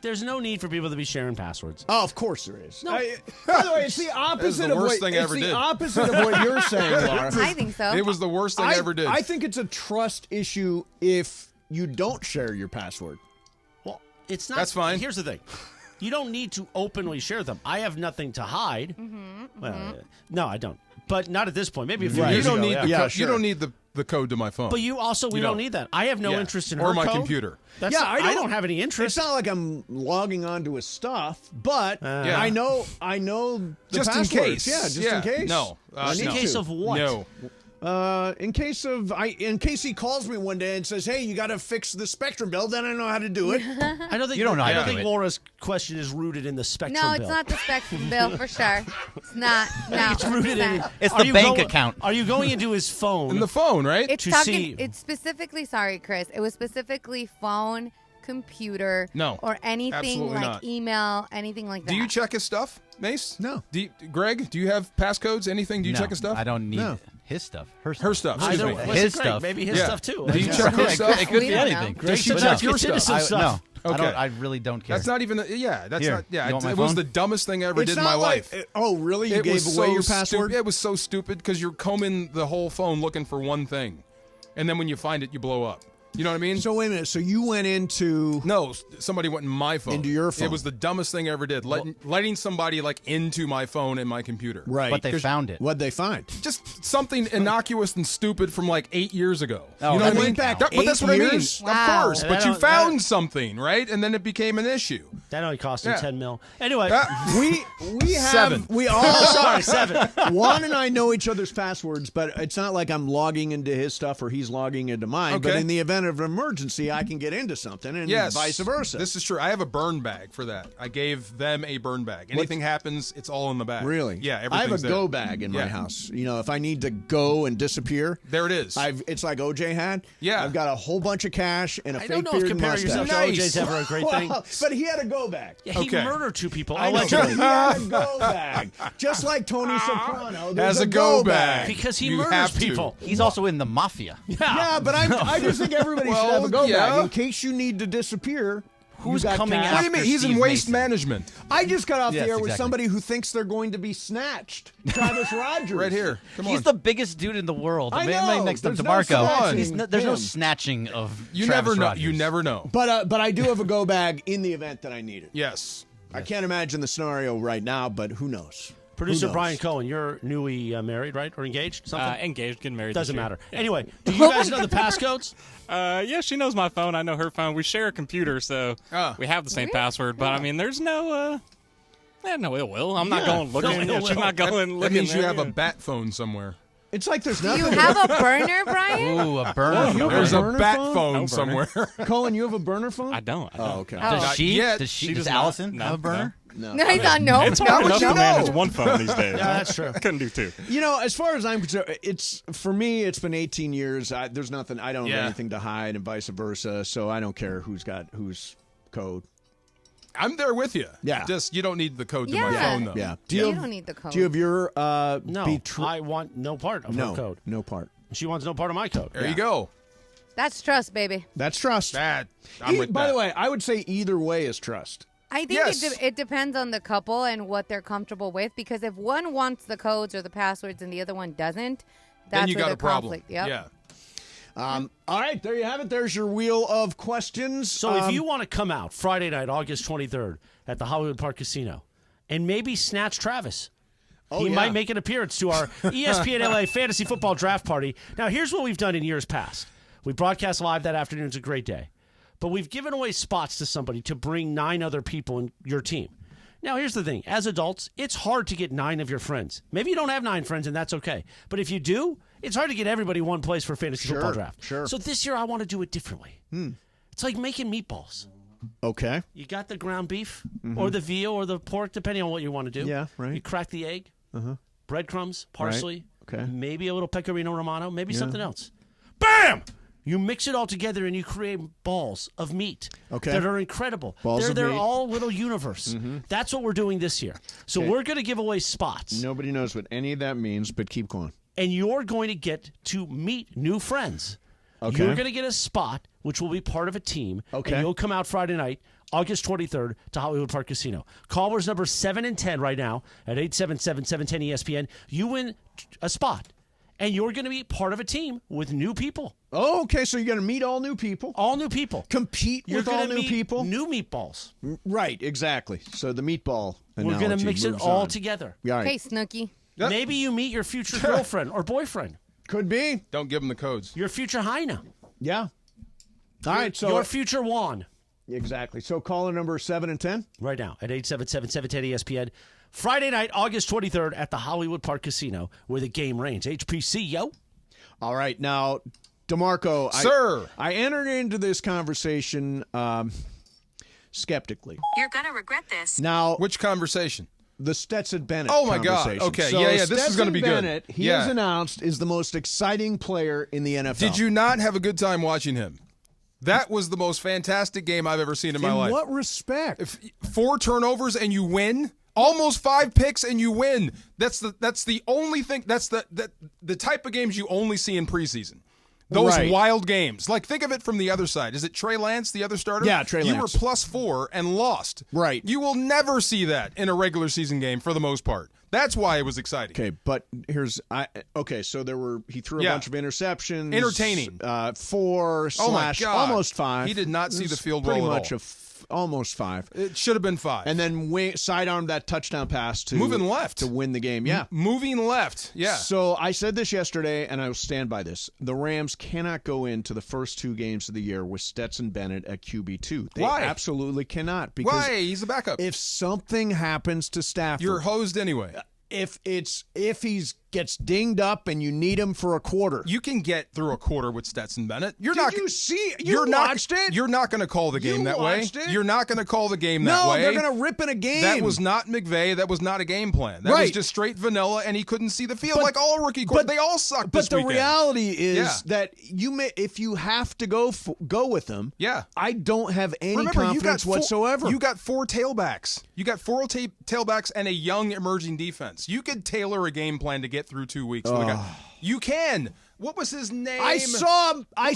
There's no need for people to be sharing passwords. Oh, of course there is. No. By the way, it's the opposite the of worst what thing I ever it's the did. opposite of what you're saying, Laura. I think so. It was the worst thing I ever did. I think it's a trust issue if you don't share your password. Well, it's not. That's fine. Here's the thing. You don't need to openly share them. I have nothing to hide. Well, no, I don't. But not at this point. Maybe a few You years don't ago. need yeah. you don't need the code to my phone. But you also, we don't need that. I have no interest in or her my code. computer. That's not- I don't have any interest. It's not like I'm logging onto his stuff, but Yeah. I know the Just in passwords. case. Yeah, just Yeah. in case. No. I need in case to. of what? No. In case he calls me one day and says, "Hey, you got to fix the Spectrum bill," then I know how to do it. I don't think You don't know how I to don't do think it. Laura's question is rooted in the Spectrum No, bill. it's not the Spectrum bill for sure. It's not. No, It's rooted in. It's Are the you bank going- account. Are you going into his phone? In the phone, right? It's to talking. see- It's specifically. Sorry, Chris. It was specifically phone, computer, No, or anything absolutely like not. email, anything like that. Do you check his stuff, Mace? No. Greg, do you have passcodes? Anything? Do you No, check his stuff? I don't need No. his stuff. Her stuff. Her stuff. I Excuse don't. me. Listen, His Greg, stuff. Maybe his Yeah. stuff too. Do you Yeah. check his It stuff? could be We don't anything. know. Greg Does she should check check your your stuff? stuff. No. Okay. I really don't care. That's not even. That's Here, not. Yeah, you want my it was phone? the dumbest thing I ever It's did in not my like- life. Oh, really? You It gave was away so your password? It was so stupid because you're combing the whole phone looking for one thing, and then when you find it, you blow up. You know what I mean? So wait a minute. So you went into No, somebody went in my phone. Into your phone. It was the dumbest thing I ever did. Letting somebody like into my phone and my computer. right? But they found it. What'd they find? Just something innocuous and stupid from like 8 years ago. Oh, you know that what I mean? went back But that's 8 what years? I mean. Wow. Of course. And But that you don't- found something, right? And then it became an issue. That only cost him Yeah. $10 million. Anyway, We have 7. we all sorry, 7. Juan and I know each other's passwords, but it's not like I'm logging into his stuff or he's logging into mine. But Okay. in the event of an emergency, I can get into something, and Yes. vice versa. This is true. I have a burn bag for that. I gave them a burn bag. Anything happens, it's all in the bag. Really? Yeah, I have a everything's there. go bag in my Yeah. house. You know, if I need to go and disappear, There it is. it's like OJ had. Yeah. I've got a whole bunch of cash and a I fake don't know beard if and comparing mustache. yourself to Nice. OJ's ever a great thing. Well, but he had a go bag. Yeah, he Okay. murdered 2 people. I know, Allegedly. but he had a go bag. Just like Tony Soprano. There's Has a go bag. Because he You murders have to. people. He's also in the mafia. Yeah, but I just think everybody should Well, have a go yeah. bag in case you need to disappear. Who's you got coming cash. after What do you mean? He's in Steve waste Mason? management. I just got off Yes, the air with exactly. somebody who thinks they're going to be snatched. Travis Rogers. Right here. Come He's on. the biggest dude in the world. I The man know. next to There's no DeMarco. snatching There's no him. snatching of You Travis never know. Rogers. You never know. But I do have a go bag in the event that I need it. Yes. I can't imagine the scenario right now, but who knows? Producer Who knows? Brian Cohen, you're newly married, right? Or engaged? Something? Engaged, getting married. Doesn't this year. matter. Anyway, do you guys know the passcodes? Yeah, she knows my phone. I know her phone. We share a computer, so we have the same password. But I mean, there's no ill will. I'm not going looking. No ill She's will. not going That looking. means you there. have a bat phone somewhere. It's like there's Do nothing. you have a burner, Brian? Ooh, a burner. You have There's a burner bat phone? phone No somewhere. Colin, you have a burner phone? I don't. Oh, okay. Does she? yet. Does Allison have a burner? No. No, he's not. No. It's no. hard enough you to manage know? one phone these days. Yeah, that's true. I couldn't do two. You know, as far as I'm concerned, it's for me. It's been 18 years. There's nothing. I don't have anything to hide, and vice versa. So I don't care who's got whose code. I'm there with you. Yeah. Just you don't need the code to Yeah. my phone though. Yeah. You don't need the code. Do you have your No, I want no part of her code. No part. She wants no part of my code. There you go. That's trust, baby. That's trust. That I'm with By that. the way, I would say either way is trust. I think Yes. it depends on the couple and what they're comfortable with. Because if one wants the codes or the passwords and the other one doesn't, that's then you where got the a problem. conflict. Yep. Yeah. All right, there you have it. There's your wheel of questions. So if you want to come out Friday night, August 23rd, at the Hollywood Park Casino, and maybe snatch Travis. He might make an appearance to our ESPN LA Fantasy Football Draft Party. Now, here's what we've done in years past. We broadcast live that afternoon. It's a great day. But we've given away spots to somebody to bring 9 other people in your team. Now, here's the thing. As adults, it's hard to get 9 of your friends. Maybe you don't have 9 friends, and that's okay. But if you do, it's hard to get everybody one place for fantasy football draft. Sure. So this year, I want to do it differently. It's like making meatballs. Okay. You got the ground beef or the veal or the pork, depending on what you want to do. Yeah, right. You crack the egg, breadcrumbs, parsley, Okay. maybe a little pecorino romano, maybe something else. Bam! You mix it all together and you create balls of meat that are incredible. Balls of they're meat. all little universe. That's what we're doing this year. So we're going to give away spots. Nobody knows what any of that means, but keep going. And you're going to get to meet new friends. Okay. You're going to get a spot, which will be part of a team. Okay. And you'll come out Friday night, August 23rd, to Hollywood Park Casino. Callers number 7 and 10 right now at 877-710-ESPN. You win a spot. And you're going to be part of a team with new people. Oh, okay. So you're going to meet all new people? All new people. Compete You're with all gonna new meet people? New meatballs. Right, exactly. So the meatball We're going to analogy mix it moves all on. together. Yeah, all right. Hey, Snooki. Maybe you meet your future girlfriend or boyfriend. Could be. Don't give them the codes. Your future Heina. Yeah. All right. So your future Juan. Exactly. So caller number 7 and 10? Right now at 877-710-ESPN. Friday night, August 23rd at the Hollywood Park Casino where the game reigns. HPC, yo. All right. Now, DeMarco. Sir. I entered into this conversation skeptically. You're going to regret this. Now, Which conversation? the Stetson Bennett Oh, my God. conversation. Okay. So Yeah, this is Stetson gonna be good. Bennett, he Yeah. is announced, is the most exciting player in the NFL. Did you not have a good time watching him? That was the most fantastic game I've ever seen in my life. In what respect? 4 turnovers and you win? Almost 5 picks and you win. That's the only thing. That's the type of games you only see in preseason. Those Right. wild games. Like, think of it from the other side. Is it Trey Lance, the other starter? Yeah, Trey You Lance. were +4 and lost. Right. You will never see that in a regular season game for the most part. That's why it was exciting. Okay, but so he threw a bunch of interceptions. Entertaining. 4 Oh my / God. almost 5. He did not see It the was field pretty goal at much all. almost 5. It should have been 5. And then sidearmed that touchdown pass to Moving left to win the game. Yeah. Moving left. Yeah. So I said this yesterday, and I will stand by this. The Rams cannot go into the first 2 games of the year with Stetson Bennett at QB2. They Why? absolutely cannot. Because Why? He's a backup. if something happens to Stafford, You're hosed anyway. if he gets dinged up and you need him for a quarter. You can get through a quarter with Stetson Bennett. You're Did not. you see? You're watched not, it? You're not going to call the game You that way. watched it? You're not going to call the game that way. No, they're going to rip in a game. That was not McVay. That was not a game plan. That was Right. just straight vanilla, and he couldn't see the field like all rookie quarterbacks. but- They all suck But this the weekend. reality is Yeah. that if you have to go with them, Yeah. I don't have any Remember, confidence whatsoever. You got 4 tailbacks. You got 4 tailbacks and a young emerging defense. You could tailor a game plan to get through 2 weeks. You can. What was his name? I saw what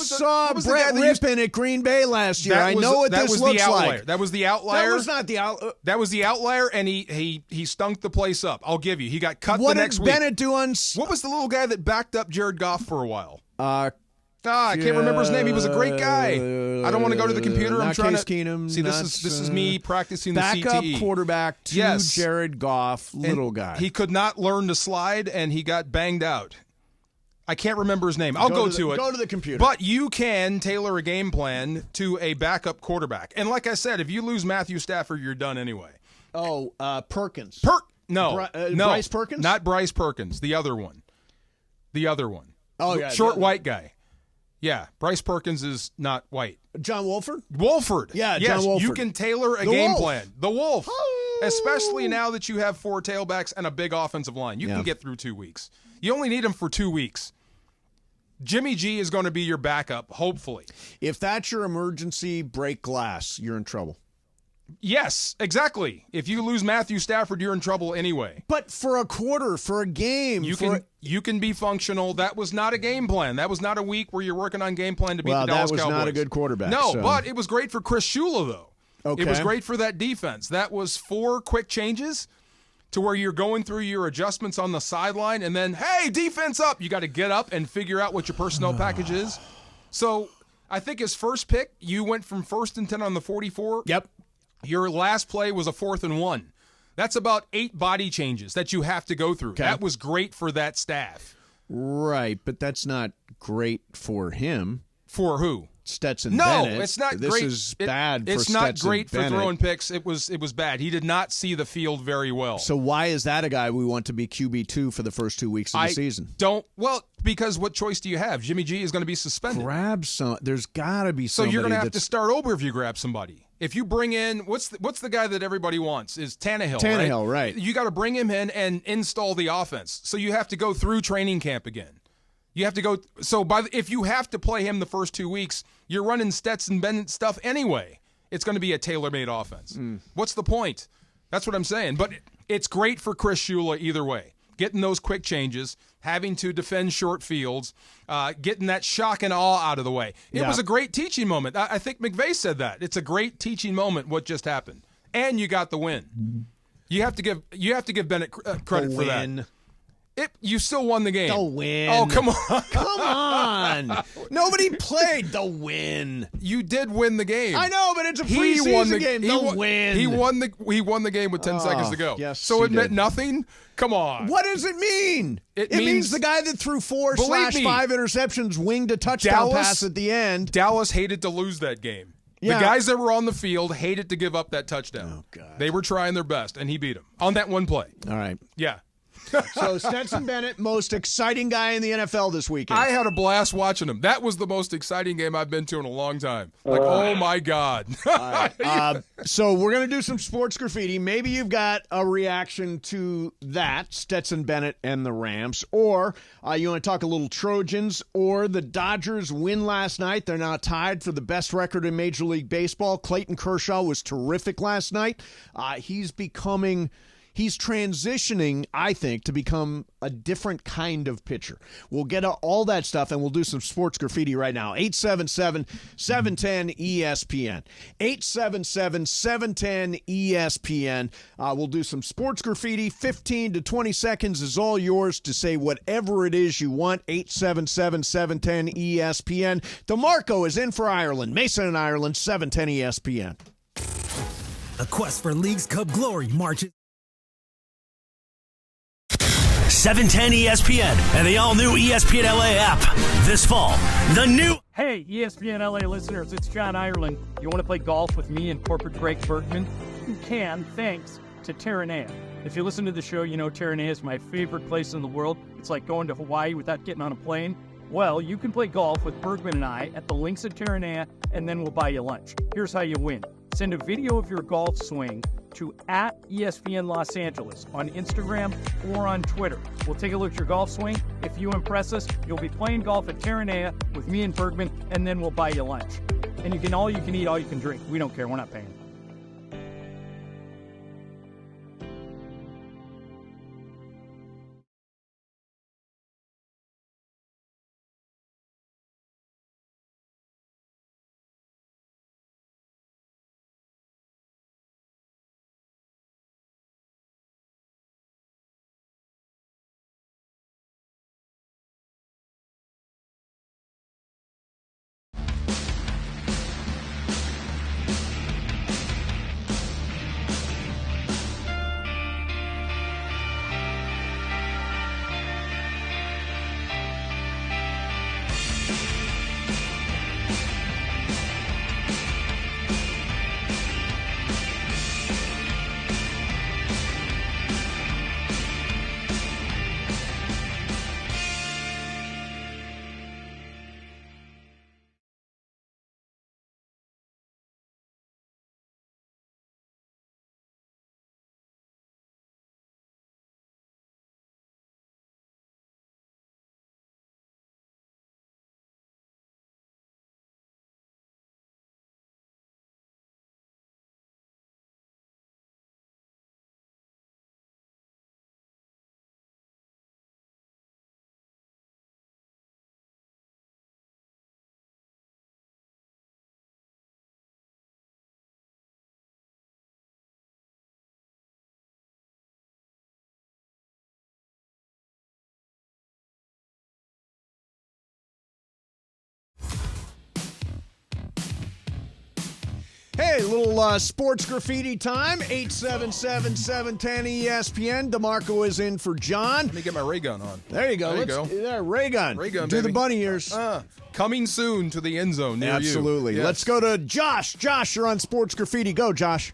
was the guy Brett that used- Rippin at Green Bay last year. I That was- know what that this was looks the outlier. like. That was the outlier. That was not the outlier. That was the outlier, and he stunk the place up. I'll give you. He got cut What the next did week. Bennett do on? What was the little guy that backed up Jared Goff for a while? I can't remember his name. He was a great guy. I don't want to go to the computer. I'm not trying Case to Keenum, see. not, This is me practicing the backup CTE. quarterback to Yes. Jared Goff, little And guy. He could not learn to slide, and he got banged out. I can't remember his name. I'll go to it. Go to the computer. But you can tailor a game plan to a backup quarterback. And like I said, if you lose Matthew Stafford, you're done anyway. Perkins. No. Bryce Perkins? Not Bryce Perkins. The other one. The other one. Oh, yeah. Short white guy. Yeah, Bryce Perkins is not white. John Wolford? Wolford. Yeah, yes, John Wolford. You can tailor a game plan. The Wolf. Especially now that you have 4 tailbacks and a big offensive line. You can get through 2 weeks. You only need him for 2 weeks. Jimmy G is going to be your backup, hopefully. If that's your emergency break glass, you're in trouble. Yes, exactly. If you lose Matthew Stafford, you're in trouble anyway. But for a quarter, for a game, you can be functional. That was not a game plan. That was not a week where you're working on game plan to beat the Dallas Cowboys. That was not a good quarterback. No, but it was great for Chris Shula, though. Okay. It was great for that defense. That was 4 quick changes to where you're going through your adjustments on the sideline, and then, hey, defense up. You got to get up and figure out what your personnel package is. So I think his first pick, you went from 1st and 10 on the 44. Yep. Your last play was a 4th and 1. That's about 8 body changes that you have to go through. Okay. That was great for that staff. Right, but that's not great for him. For who? Stetson Bennett. No, it's not this great. This is bad for It's Stetson not great Bennett. for throwing picks. It was bad. He did not see the field very well. So why is that a guy we want to be QB2 for the first 2 weeks of the season? Because what choice do you have? Jimmy G is going to be suspended. Grab some. There's got to be somebody. So you're going to have to start over if you grab somebody. If you bring in, what's the guy that everybody wants? Is Tannehill. Tannehill, right. You got to bring him in and install the offense. So you have to go through training camp again. You have to go. So if you have to play him the first 2 weeks, you're running Stetson Bennett stuff anyway. It's going to be a tailor-made offense. What's the point? That's what I'm saying. But it's great for Chris Shula either way. Getting those quick changes, having to defend short fields, getting that shock and awe out of the way. It was a great teaching moment. I think McVay said that. It's a great teaching moment what just happened. And you got the win. You have to give Bennett credit for that. You still won the game. The win. Oh, come on. Come on. Nobody played the win. You did win the game. I know, but it's a preseason game. The win. He won the game with 10 seconds to go. Yes, so it meant nothing? Come on. What does it mean? It means the guy that threw 4/5 interceptions winged a touchdown pass at the end. Dallas hated to lose that game. Yeah. The guys that were on the field hated to give up that touchdown. Oh, God. They were trying their best, and he beat them on that one play. All right. Yeah. So Stetson Bennett, most exciting guy in the NFL this weekend. I had a blast watching him. That was the most exciting game I've been to in a long time. Oh, my God. So we're going to do some sports graffiti. Maybe you've got a reaction to that, Stetson Bennett and the Rams, or you want to talk a little Trojans, or the Dodgers win last night. They're now tied for the best record in Major League Baseball. Clayton Kershaw was terrific last night. He's transitioning, I think, to become a different kind of pitcher. We'll get all that stuff, and we'll do some sports graffiti right now. 877-710-ESPN. 877-710-ESPN. We'll do some sports graffiti. 15 to 20 seconds is all yours to say whatever it is you want. 877-710-ESPN. DeMarco is in for Ireland. Mason and Ireland, 710 ESPN. The quest for League's Cup glory marches. 710 ESPN and the all-new ESPN LA app. This fall, the new... Hey, ESPN LA listeners, it's John Ireland. You want to play golf with me and corporate Greg Bergman? You can, thanks to Terranea. If you listen to the show, you know Terranea is my favorite place in the world. It's like going to Hawaii without getting on a plane. Well, you can play golf with Bergman and I at the links at Terranea, and then we'll buy you lunch. Here's how you win. Send a video of your golf swing to @ESPN Los Angeles on Instagram or on Twitter. We'll take a look at your golf swing. If you impress us, you'll be playing golf at Terranea with me and Bergman, and then we'll buy you lunch. And you can eat, all you can drink. We don't care. We're not paying. Hey, little sports graffiti time. 877-710-ESPN. DeMarco is in for John. Let me get my ray gun on. There you go. There you go. There, ray gun. Ray gun, Do baby. the bunny ears. Coming soon to the end zone near Absolutely. you. Yes. Let's go to Josh. Josh, you're on sports graffiti. Go, Josh.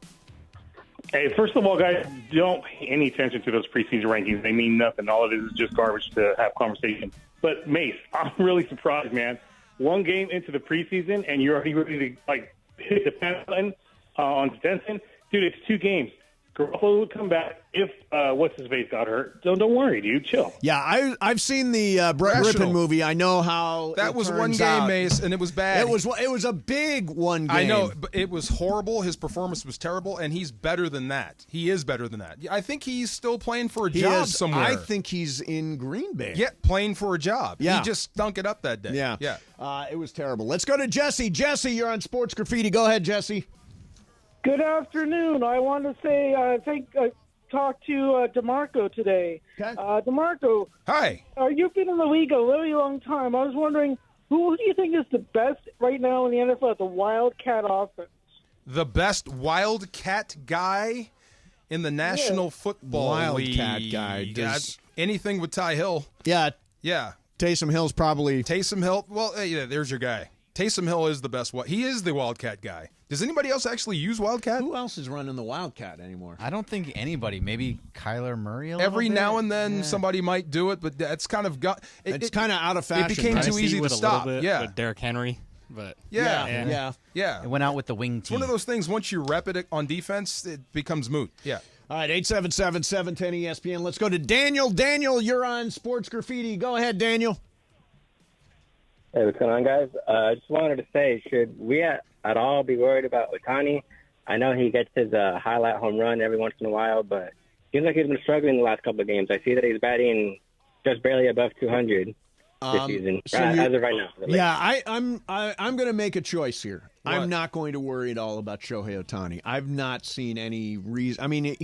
Hey, first of all, guys, don't pay any attention to those preseason rankings. They mean nothing. All it is just garbage to have conversation. But, Mace, I'm really surprised, man. One game into the preseason, and you're already ready to, hit the pen button on Stetson. Dude, it's 2 games. Garoppolo would come back if what's-his-face got hurt. Don't worry, dude. Chill. Yeah, I've seen the Brett Rippon movie. I know how that was one game, Mace, and it was bad. It was a big one game. I know, but it was horrible. His performance was terrible, and he's better than that. He is better than that. I think he's still playing for a job somewhere. I think he's in Green Bay. Yeah, playing for a job. Yeah. He just stunk it up that day. Yeah. Yeah. It was terrible. Let's go to Jesse. Jesse, you're on Sports Graffiti. Go ahead, Jesse. Good afternoon. I want to say talk to DeMarco today. Okay. DeMarco. Hi. You've been in the league a very long time. I was wondering, who do you think is the best right now in the NFL at the Wildcat offense? The best Wildcat guy in the National Football League. Wildcat guy. Anything with Ty Hill. Yeah. Yeah. Taysom Hill's probably. Taysom Hill. Well, yeah, there's your guy. Taysom Hill is the best. He is the Wildcat guy. Does anybody else actually use Wildcat? Who else is running the Wildcat anymore? I don't think anybody. Maybe Kyler Murray a little Every bit? now and then somebody might do it, but that's kind of it's kind of out of fashion. It became too easy to stop. With Derrick Henry. But yeah. It went out with the wing It's one of those things, once you rep it on defense, it becomes moot. Yeah. All right, 877-710-ESPN. Let's go to Daniel. Daniel, you're on Sports Graffiti. Go ahead, Daniel. Hey, what's going on, guys? I just wanted to say, should we at all be worried about Ohtani? I know he gets his highlight home run every once in a while, but it seems like he's been struggling the last couple of games. I see that he's batting just barely above 200 this season, as of right now. Yeah, I'm going to make a choice here. What? I'm not going to worry at all about Shohei Ohtani. I've not seen any reason. I mean,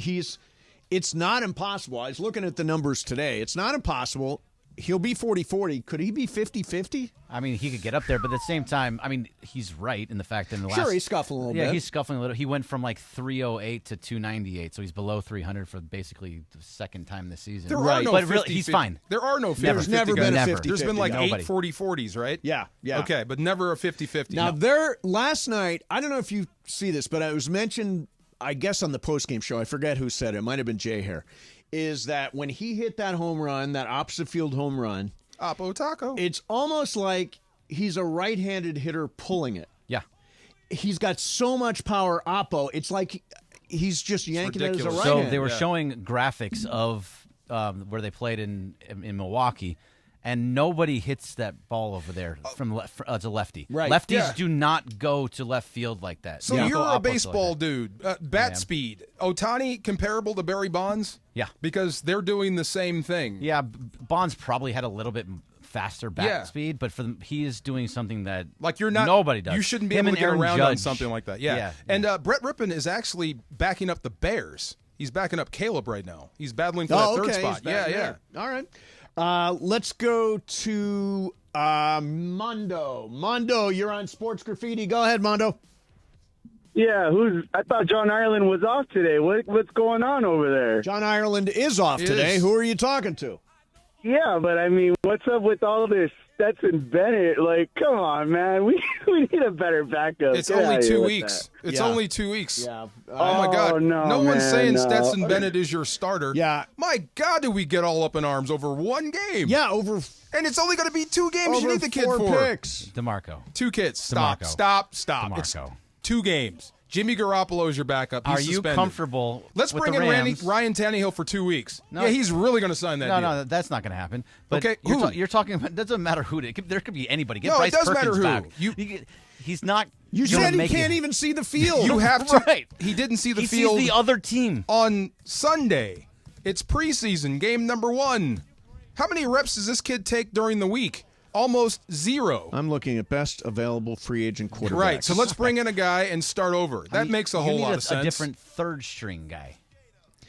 it's not impossible. I was looking at the numbers today. It's not impossible. He'll be 40-40. Could he be 50-50? I mean, he could get up there, but at the same time, I mean, he's right in the fact that in the last... Sure, he's scuffling a little bit. Yeah, he's scuffling a little. He went from 308 to 298, so he's below 300 for basically the second time this season. There are no but 50, really, he's fine. There are no 50-50 There's never been a 50-50. There's been like Nobody. 8 40-40s, right? Yeah. Okay, but never a 50-50. Now, last night, I don't know if you see this, but it was mentioned, I guess, on the postgame show. I forget who said it. It might have been Jay Hare. Is that when he hit that home run, that opposite field home run... Oppo Taco. It's almost like he's a right-handed hitter pulling it. Yeah. He's got so much power, Oppo. It's like he's just yanking it as a right hand. So they were showing graphics of where they played in Milwaukee, and nobody hits that ball over there as a lefty. Right. Lefties do not go to left field like that. So you're a baseball dude. Bat speed. Ohtani comparable to Barry Bonds? Yeah. Because they're doing the same thing. Yeah, Bonds probably had a little bit faster bat speed, but he is doing something that nobody does. You shouldn't be able to get around on something like that. Yeah. And Brett Rippon is actually backing up the Bears. He's backing up Caleb right now. He's battling for that third spot. Yeah. All right. Let's go to Mondo. Mondo, you're on Sports Graffiti. Go ahead, Mondo. Yeah, I thought John Ireland was off today. What's going on over there? John Ireland is off today. Who are you talking to? Yeah, but I mean, what's up with all this Stetson Bennett? Like, come on, man. We need a better backup. It's only 2 weeks. It's only 2 weeks. Yeah. Oh, my God. No one's man, saying no. Stetson Bennett is your starter. Yeah. My God, do we get all up in arms over one game? Yeah, over. And it's only going to be 2 games you need the kid 4 for. picks. DeMarco. 2 kids. Stop. DeMarco. It's 2 games. Jimmy Garoppolo is your backup. He's Are you suspended. comfortable Let's with bring the in Rams? Ryan Tannehill for 2 weeks. No. Yeah, he's really going to sign that deal. No, that's not going to happen. But Okay, you're talking about. It doesn't matter who. There could be anybody. Get No, Bryce it does Perkins matter who. back. He's not. You gonna said he make can't it. even see the field. You have to. Right. He didn't see the He field. sees the other team on Sunday. It's preseason, game number 1. How many reps does this kid take during the week? Almost 0. I'm looking at best available free agent quarterbacks. Right, so let's bring in a guy and start over. That makes a whole lot of sense. A different third string guy.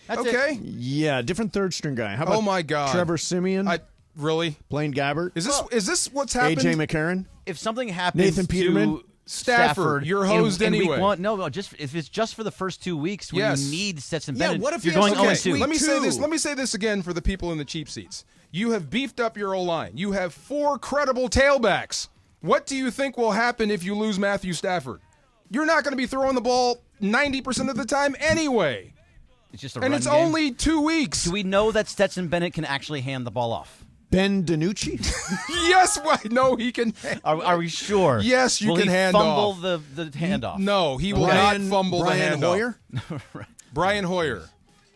That's okay. it. Yeah, different third string guy. How about Oh my God. Trevor Siemian? Really? Blaine Gabbert? Is this what's happened? AJ McCarron? If something happens Nathan Peterman? to Stafford, you're hosed in anyway. Week 1. No, just if it's just for the first 2 weeks when you need Stetson Bennett, what if you're going 0-2. Let me say this again for the people in the cheap seats. You have beefed up your O-line. You have 4 credible tailbacks. What do you think will happen if you lose Matthew Stafford? You're not going to be throwing the ball 90% of the time anyway. It's just a and run it's game. only 2 weeks. Do we know that Stetson Bennett can actually hand the ball off? Ben DiNucci? Yes, no, he can. Are we sure? Yes, you will can he hand fumble off. the handoff? No, he will not fumble Brian the handoff. Hoyer? Brian Hoyer.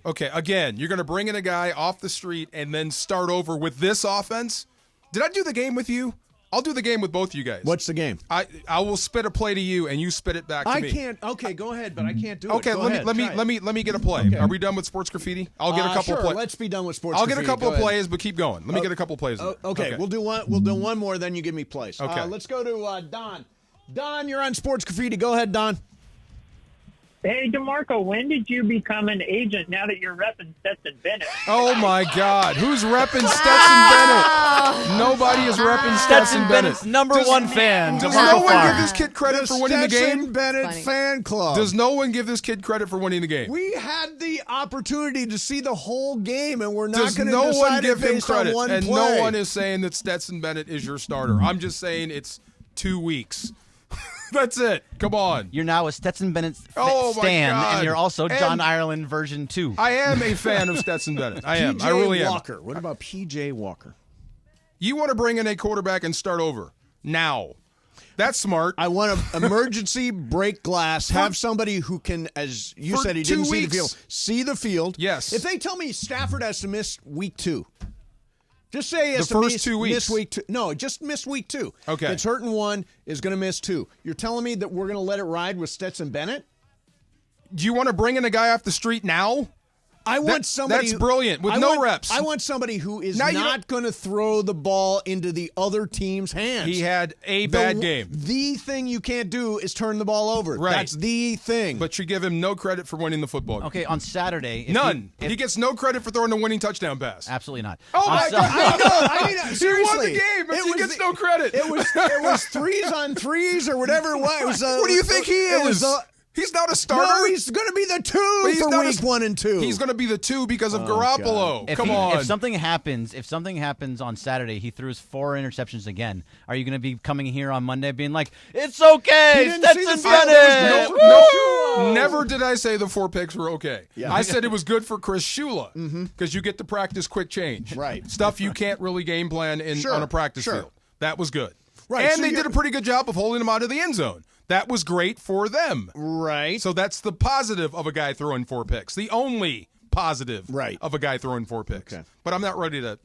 Okay, again, you're going to bring in a guy off the street and then start over with this offense? Did I do the game with you? I'll do the game with both of you guys. What's the game? I will spit a play to you and you spit it back to me. I can't. Okay, go ahead, but I can't do it. Okay, Go let ahead, me get a play. Okay. Are we done with sports graffiti? I'll get a couple sure, plays. let's be done with sports I'll graffiti. get a couple Go of ahead. plays, but keep going. Let me get a couple plays. Okay, we'll do one more, then you give me plays. Okay. Let's go to Don. Don, you're on sports graffiti. Go ahead, Don. Hey, DeMarco, when did you become an agent now that you're repping Stetson Bennett? Oh, my God. Who's repping Stetson Bennett? Nobody is repping Stetson Bennett. Bennett's number one fan. Does DeMarco no one Farr. give this kid credit for winning the Stetson game? Bennett fan club. Does no one give this kid credit for winning the game? We had the opportunity to see the whole game, and we're not Does going to no one decide give it him based credit? on one And play. no one is saying that Stetson Bennett is your starter. I'm just saying it's 2 weeks. That's it. Come on. You're now a Stetson Bennett Oh, my stan, God. and you're also John And- Ireland version 2. I am a fan of Stetson Bennett. I am. I really am. Walker. What about P.J. Walker? You want to bring in a quarterback and start over now. That's smart. I want an emergency break glass. Have somebody who can, as you For said, he 2 didn't see the weeks. field. See the field. Yes. If they tell me Stafford has to miss week 2, just say he has The to first miss, 2 weeks. miss week 2. No, just miss week 2. Okay. It's hurting 1, is going to miss 2. You're telling me that we're going to let it ride with Stetson Bennett? Do you want to bring in a guy off the street now? I want somebody. That's brilliant with no reps. I want somebody who is Now you not going to throw the ball into the other team's hands. He had a bad game. The thing you can't do is turn the ball over. Right. That's the thing. But you give him no credit for winning the football game. Okay, on Saturday. None. He gets no credit for throwing a winning touchdown pass. Absolutely not. Oh, my God. I know. I mean, seriously, He won the game, but he gets no credit. It was 3s on 3s or whatever it was. It was What do you think he is? He's not a starter. No, he's going to be the 2 for week 1 and 2. He's going to be the 2 because of Garoppolo. If Come on. If something happens on Saturday, he threw his 4 interceptions again. Are you going to be coming here on Monday being like, "It's okay, Stetson Bennett"? No, never did I say the 4 picks were okay. Yeah. I said it was good for Chris Shula because you get to practice quick change. Right. Stuff you can't really game plan on a practice field. That was good. Right. And So they you're- did a pretty good job of holding him out of the end zone. That was great for them. Right. So that's the positive of a guy throwing 4 picks. The only positive of a guy throwing 4 picks. Okay. But I'm not ready to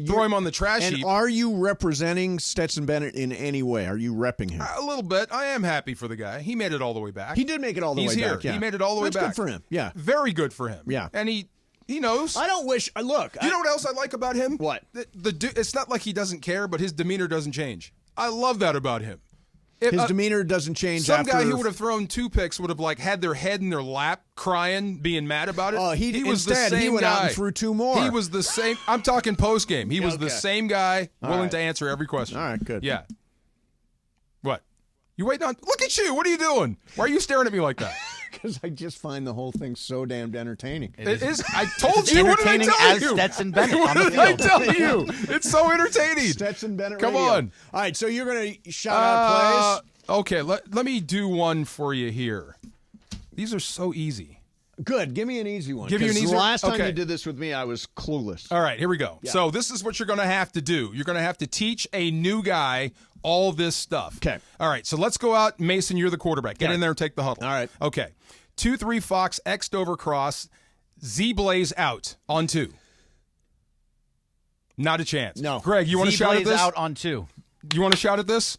throw him on the trash And heap. are you representing Stetson Bennett in any way? Are you repping him? A little bit. I am happy for the guy. He made it all the way back. He did make it all the He's way here. back. Yeah. He made it all the way That's back. good for him. Yeah. Very good for him. Yeah. And he knows. I don't wish. Look. You know what else I like about him? What? It's not like he doesn't care, but his demeanor doesn't change. I love that about him. His demeanor doesn't change. Some after guy who would have thrown 2 picks would have had their head in their lap, crying, being mad about it. Oh, he was instead, the same he went guy. out and threw 2 more. He was the same. I'm talking post game. He was Okay. the same guy, All willing right. to answer every question. All right, good. Yeah. What? You waiting on? Look at you. What are you doing? Why are you staring at me like that? Because I just find the whole thing so damned entertaining. It is. I told It's you. What did I entertaining tell as you? Stetson Bennett What on the did I field. tell you? It's so entertaining. Stetson Bennett Come Radio. on. All right, so you're going to shout out plays? Okay, let me do one for you here. These are so easy. Good. Give me an easy one. Give you an 'cause easy the one? last time Okay. you did this with me, I was clueless. All right, here we go. Yeah. So this is what you're going to have to do. You're going to have to teach a new guy all this stuff. Okay. All right, so let's go out. Mason, you're the quarterback. Get Okay. in there and take the huddle. All right. Okay. 2-3 Fox, X'd over cross, Z-Blaze out on 2. Not a chance. No. Greg, you want to shout at Z-Blaze this? out on 2. You want to shout at this?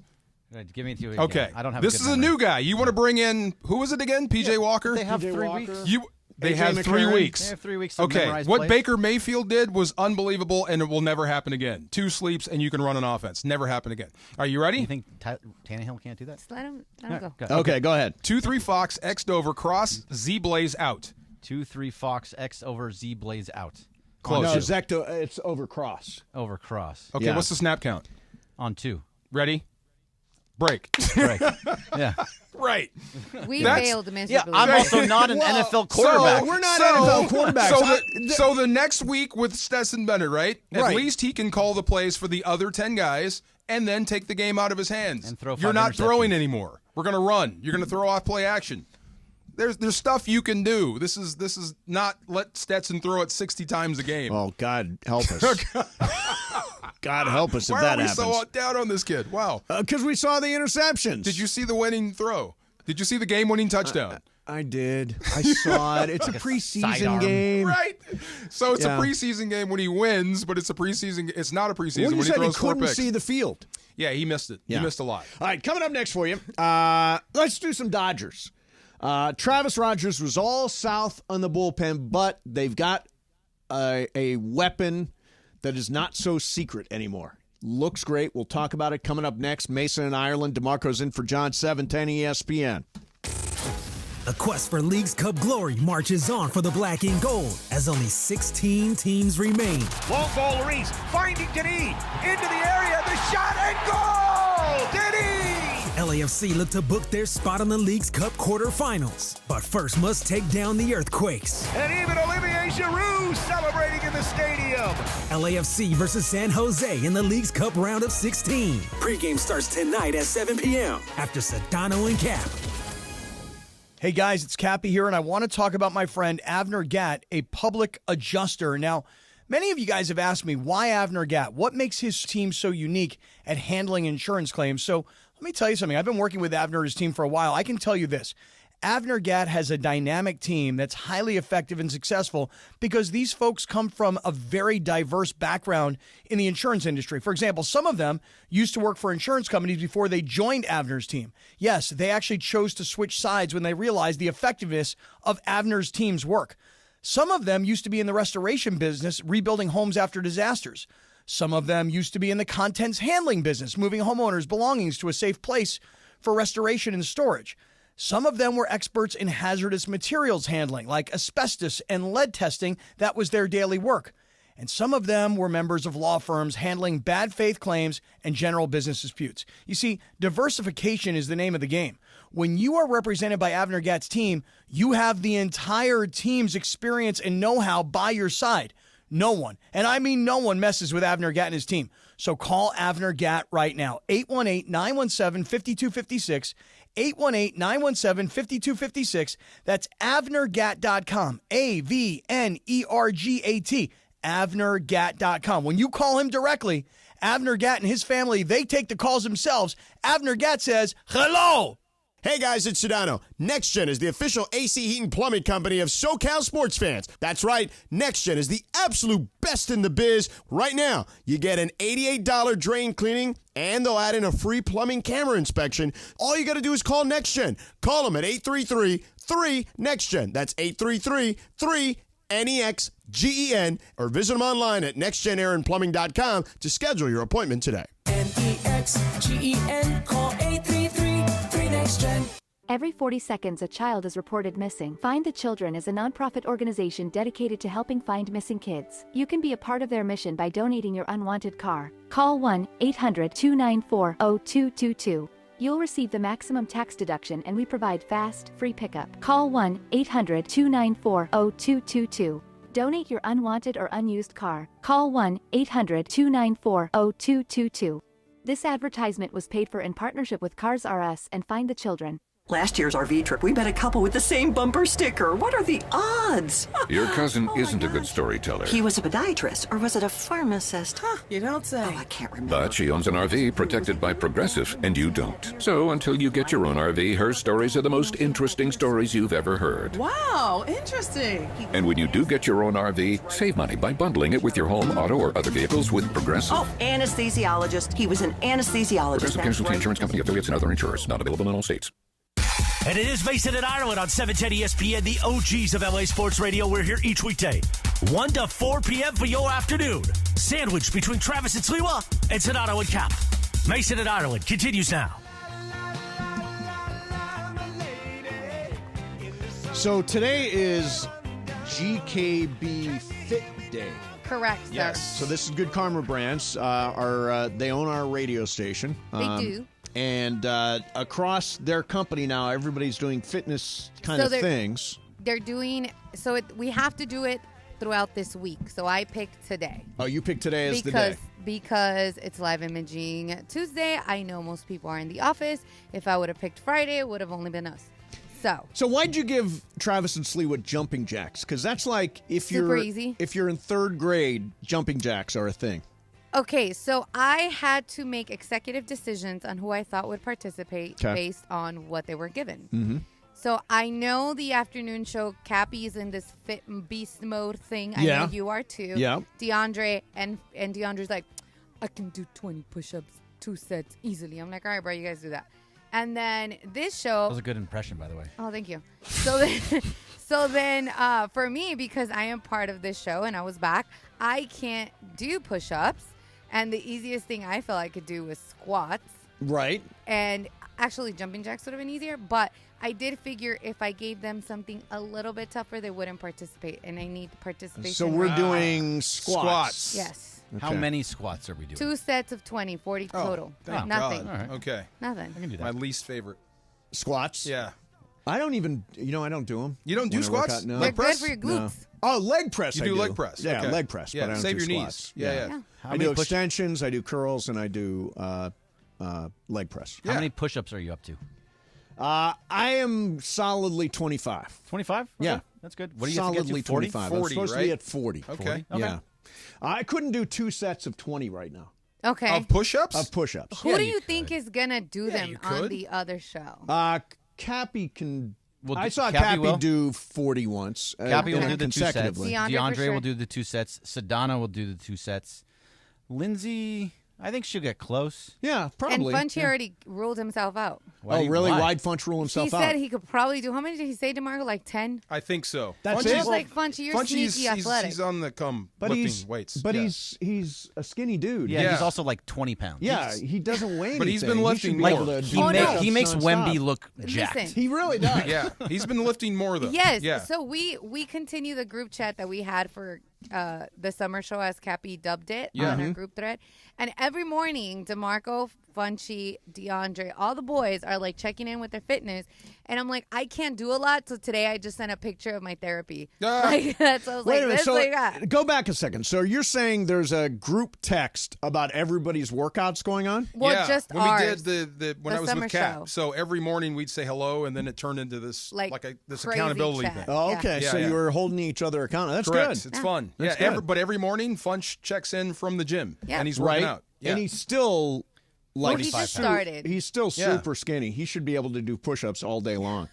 Give me 2 again. Okay. I don't have. This a good is a memory. new guy. You want to bring in, who is it again? PJ Walker? They have PJ 3 Walker. weeks. They AJ have 3 McCarron. weeks. They have 3 weeks to Okay, memorize what plays. Baker Mayfield did was unbelievable, and it will never happen again. 2 sleeps, and you can run an offense. Never happen again. Are you ready? You think Tannehill can't do that? Just let him go. Okay, go ahead. 2-3 Fox, X'd over, cross, Z-Blaze out. 2-3 Fox X over Z Blaze out. Close. No, Zecto, it's over cross. Over cross. Okay, Yeah. what's the snap count? On 2. Ready? Break. Yeah. Right. We failed miserably. Yeah, I'm also not an NFL quarterback. We're not NFL quarterbacks. So the next week with Stetson Bennett, right? At least he can call the plays for the other 10 guys and then take the game out of his hands. And throw 5 You're not throwing interceptions. anymore. We're going to run. You're going to throw off play action. There's stuff you can do. This is not let Stetson throw it 60 times a game. Oh, God help us. God help us if that happens. Why are we so down on this kid? Wow. Because we saw the interceptions. Did you see the winning throw? Did you see the game-winning touchdown? I did. I saw it. It's a preseason game. Right. So it's a preseason game when he wins, but it's a preseason. It's not a preseason Well, you when said he throws 4 couldn't picks. see the field. Yeah, he missed it. Yeah. He missed a lot. All right, coming up next for you, let's do some Dodgers. Travis Rogers was all south on the bullpen, but they've got a weapon that is not so secret anymore. Looks great. We'll talk about it coming up next. Mason in Ireland. DeMarco's in for John, 710 ESPN. The quest for League's Cup glory marches on for the black and gold as only 16 teams remain. Long ball, Reese finding Denis into the area. The shot and goal! Denis! LAFC look to book their spot on the League's Cup quarterfinals, but first must take down the Earthquakes. And even Olivier Giroud celebrating in the stadium. LAFC versus San Jose in the League's Cup round of 16. Pre-game starts tonight at 7 p.m. after Sedano and Cap. Hey guys, it's Cappy here, and I want to talk about my friend Avner Gatt, a public adjuster. Now, many of you guys have asked me, why Avner Gatt? What makes his team so unique at handling insurance claims? So let me tell you something. I've been working with Avner and his team for a while. I can tell you this. Avner Gatt has a dynamic team that's highly effective and successful because these folks come from a very diverse background in the insurance industry. For example, some of them used to work for insurance companies before they joined Avner's team. Yes, they actually chose to switch sides when they realized the effectiveness of Avner's team's work. Some of them used to be in the restoration business, rebuilding homes after disasters. Some of them used to be in the contents handling business, moving homeowners' belongings to a safe place for restoration and storage. Some of them were experts in hazardous materials handling, like asbestos and lead testing. That was their daily work. And some of them were members of law firms handling bad faith claims and general business disputes. You see, diversification is the name of the game. When you are represented by Avner Gatt's team, you have the entire team's experience and know-how by your side. No one, and I mean no one, messes with Avner Gatt and his team. So call Avner Gatt right now, 818-917-5256, 818-917-5256. That's AvnerGatt.com, AVNERGAT, AvnerGatt.com. When you call him directly, Avner Gatt and his family, they take the calls themselves. Avner Gatt says, hello. Hey guys, it's Sedano. NextGen is the official AC Heat and Plumbing company of SoCal sports fans. That's right, NextGen is the absolute best in the biz. Right now, you get an $88 drain cleaning, and they'll add in a free plumbing camera inspection. All you got to do is call NextGen. Call them at 833-3-NEXTGEN. That's 833-3-NEXGEN, or visit them online at nextgenairandplumbing.com to schedule your appointment today. NEXGEN, call 833-3-NEXTGEN. Every 40 seconds, a child is reported missing. Find the Children is a nonprofit organization dedicated to helping find missing kids. You can be a part of their mission by donating your unwanted car. Call 1-800-294-0222. You'll receive the maximum tax deduction, and we provide fast, free pickup. Call 1-800-294-0222. Donate your unwanted or unused car. Call 1-800-294-0222. This advertisement was paid for in partnership with Cars R Us and Find the Children. Last year's RV trip, we met a couple with the same bumper sticker. What are the odds? Your cousin isn't a good storyteller. He was a podiatrist, or was it a pharmacist? You don't say. Oh, I can't remember. But she owns an RV protected by Progressive, and you don't. So until you get your own RV, her stories are the most interesting stories you've ever heard. Wow, interesting. And when you do get your own RV, save money by bundling it with your home, auto, or other vehicles with Progressive. Oh, anesthesiologist. He was an anesthesiologist. Progressive Casualty Insurance Company, affiliates, and other insurers. Not available in all states. And it is Mason and Ireland on 710 ESPN, the OGs of LA Sports Radio. We're here each weekday, 1 to 4 p.m. for your afternoon. Sandwiched between Travis and Sliwa and Sedano and Cap. Mason and Ireland continues now. So today is GKB Fit Day. Correct, sir. Yes. So this is Good Karma Brands. They own our radio station. They do. And across their company now, everybody's doing fitness kind of things. They're doing we have to do it throughout this week. So I picked today. Oh, you picked today as the day. Because it's live imaging Tuesday. I know most people are in the office. If I would have picked Friday, it would have only been us. So why'd you give Travis and Sleewood jumping jacks? Because that's like if super easy. If you're in third grade, jumping jacks are a thing. Okay, so I had to make executive decisions on who I thought would participate based on what they were given. Mm-hmm. So I know the afternoon show, Cappy's in this fit and beast mode thing. I know you are too. Yeah. DeAndre and DeAndre's like, I can do 20 push-ups, 2 sets easily. I'm like, all right, bro, you guys do that. And then this show. That was a good impression, by the way. Oh, thank you. So then, for me, because I am part of this show and I was back, I can't do push-ups. And the easiest thing I felt I could do was squats. Right. And actually, jumping jacks would have been easier. But I did figure if I gave them something a little bit tougher, they wouldn't participate. And I need participation. So we're doing squats. Yes. Okay. How many squats are we doing? 2 sets of 20, 40 total. Thank Nothing. God. Right. Okay. Nothing. I can do that. My least favorite. Squats? Yeah. I don't even, I don't do them. You don't do squats? No. They're good for your glutes. No. Oh, leg press. You do leg press. Yeah, okay. leg press. Yeah, but I don't save do your squats. knees. Yeah. I do extensions, I do curls, and I do leg press. How many push-ups are you up to? I am solidly 25. 25? Okay. Yeah. That's good. What do you solidly have to get to? 40? 25. 40, I'm supposed to be at 40. Okay. Yeah. I couldn't do 2 sets of 20 right now. Okay. Of push-ups? Of push-ups. Who do you think is going to do them you on could. the other show? Cappy can... I saw Cappy do 40 once. Cappy will do the 2 sets. consecutively. DeAndre will do the 2 sets. Sedana will do the 2 sets. Lindsay, I think she'll get close. Yeah, probably. And Funchy already ruled himself out. Really? Why'd Funch rule himself He out? said he could probably do, how many did he say, DeMarco? Like 10? I think so. That's Funchy's- it? I was like, Funchy, you're sneaky athletic. He's on the But lifting weights. But yeah. he's a skinny dude. Yeah, he's also like 20 pounds. Yeah, he doesn't weigh anything. But he's been lifting should be more. able to He, do he makes nonstop. Wemby look jacked. Listen. He really does. Yeah, he's been lifting more though. Yes. Yeah. So we continue the group chat that we had for the summer show, as Cappy dubbed it, on our group thread. And every morning, DeMarco, Funchy, DeAndre, all the boys are like checking in with their fitness. And I'm like, I can't do a lot. So today I just sent a picture of my therapy. Like, so I was Wait like, a minute. this So like that. go back a second. So you're saying there's a group text about everybody's workouts going on? Well, yeah. just when ours. we did when The I was summer with Kat. show. So every morning we'd say hello, and then it turned into this this crazy accountability chat. thing. Oh, okay. Yeah, so yeah. you were holding each other accountable. That's Correct. good. It's fun. That's yeah. good. But every morning, Funch checks in from the gym, Yeah. and he's working Right? out. Yeah. And he's still like he just started. He's still super skinny. He should be able to do push-ups all day long.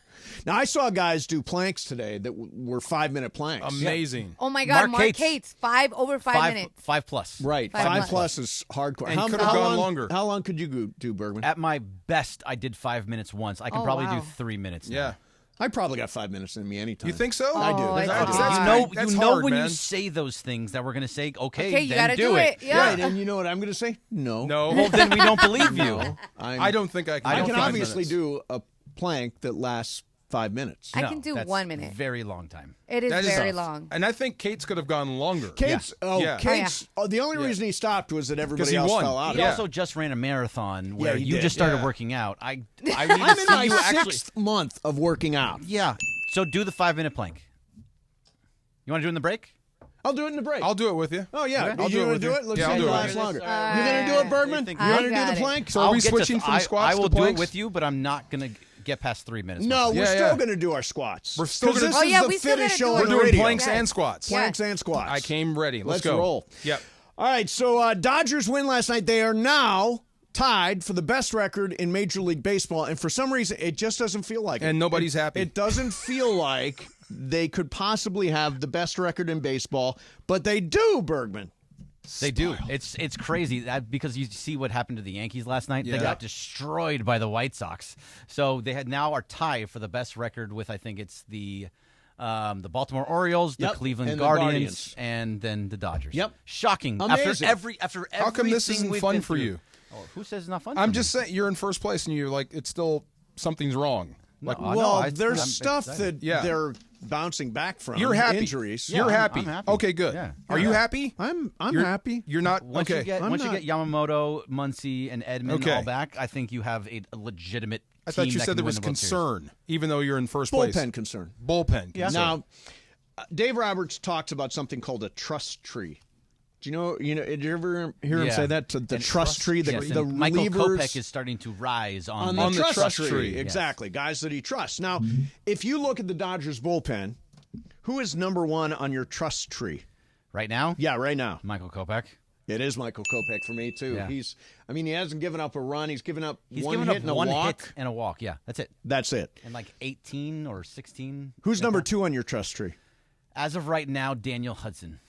Now, I saw guys do planks today that were 5-minute planks. Amazing. Oh my God, Mark Cates, over 5 minutes. 5 plus. Right. 5 plus is hardcore. And could have gone long, longer. How long could you do, Bergman? At my best, I did 5 minutes once. I can probably do 3 minutes now. Yeah. I probably got 5 minutes in me anytime. You think so? I do. You know when you say those things that we're going to say, okay, you then gotta do it. Yeah. Right, and you know what I'm going to say? No. Well, then we don't believe you. I don't think I can. I do can 5 obviously minutes. do a plank that lasts 5 minutes. I can do that's 1 minute. Very long time. It is That very tough. long. And I think Kate's could have gone longer. Kate's, Yeah. Kate's. Oh, the only reason he stopped was that everybody he else won. fell out. He of it. also just ran a marathon where he you did. just started Yeah. working out. I need to I'm in see my you actually. 6th month of working out. Yeah. So do the 5-minute plank. You want to do it in the break? I'll do it in the break. I'll do it with you. Oh, yeah. I'll you do it want with to do you. it? Let's Yeah, see I'll who do it lasts with you. longer. You going to do it, Bergman? You I want to do got the it. plank? So are we I'll get to- switching from squats I will to do it planks? with you, but I'm not going to get past 3 minutes. No, we're Yeah, still yeah. going to do our squats. We're still 'Cause gonna- this Oh, is yeah, the we still fittest gotta show do on it. We're the doing radio. planks Yeah. and squats. Planks and squats. I came ready. Let's Let's go. roll. Yep. All right, so Dodgers win last night. They are now tied for the best record in Major League Baseball, and for some reason, it just doesn't feel like it. And nobody's happy. It doesn't feel like they could possibly have the best record in baseball, but they do, Bergman. They do. It's crazy because you see what happened to the Yankees last night. They got destroyed by the White Sox. So they now are tied for the best record with, I think it's the Baltimore Orioles, the Cleveland and the Guardians, and then the Dodgers. Yep. Shocking. Amazing. After How come this everything isn't we've fun been for through. you? Oh, who says it's not fun? I'm for just me? saying you're in first place and you're like it's still something's wrong. Like No, Well, I'm there's stuff excited. that bouncing back from. You're happy. Injuries. You're happy. I'm happy. Okay, good. Yeah. Are you happy? I'm You're happy. You're not. Once okay. you get Yamamoto, Muncy, and Edmund all back, I think you have a legitimate. I thought you that said can there win was the World Series. concern, even though you're in first place. Bullpen concern. Bullpen. Yeah. Concern. Now, Dave Roberts talks about something called a trust tree. Do you know? Did you ever hear him say that? The trust tree. The Michael relievers Kopech is starting to rise on the the trust tree. Yes. Exactly, guys that he trusts. Now, if you look at the Dodgers bullpen, who is number one on your trust tree right now? Yeah, right now, Michael Kopech. It is Michael Kopech for me too. Yeah. He hasn't given up a run. He's given up one given hit up and a one walk. hit and a walk. Yeah, that's it. That's it. And like 18 or 16. Who's number two on your trust tree? As of right now, Daniel Hudson.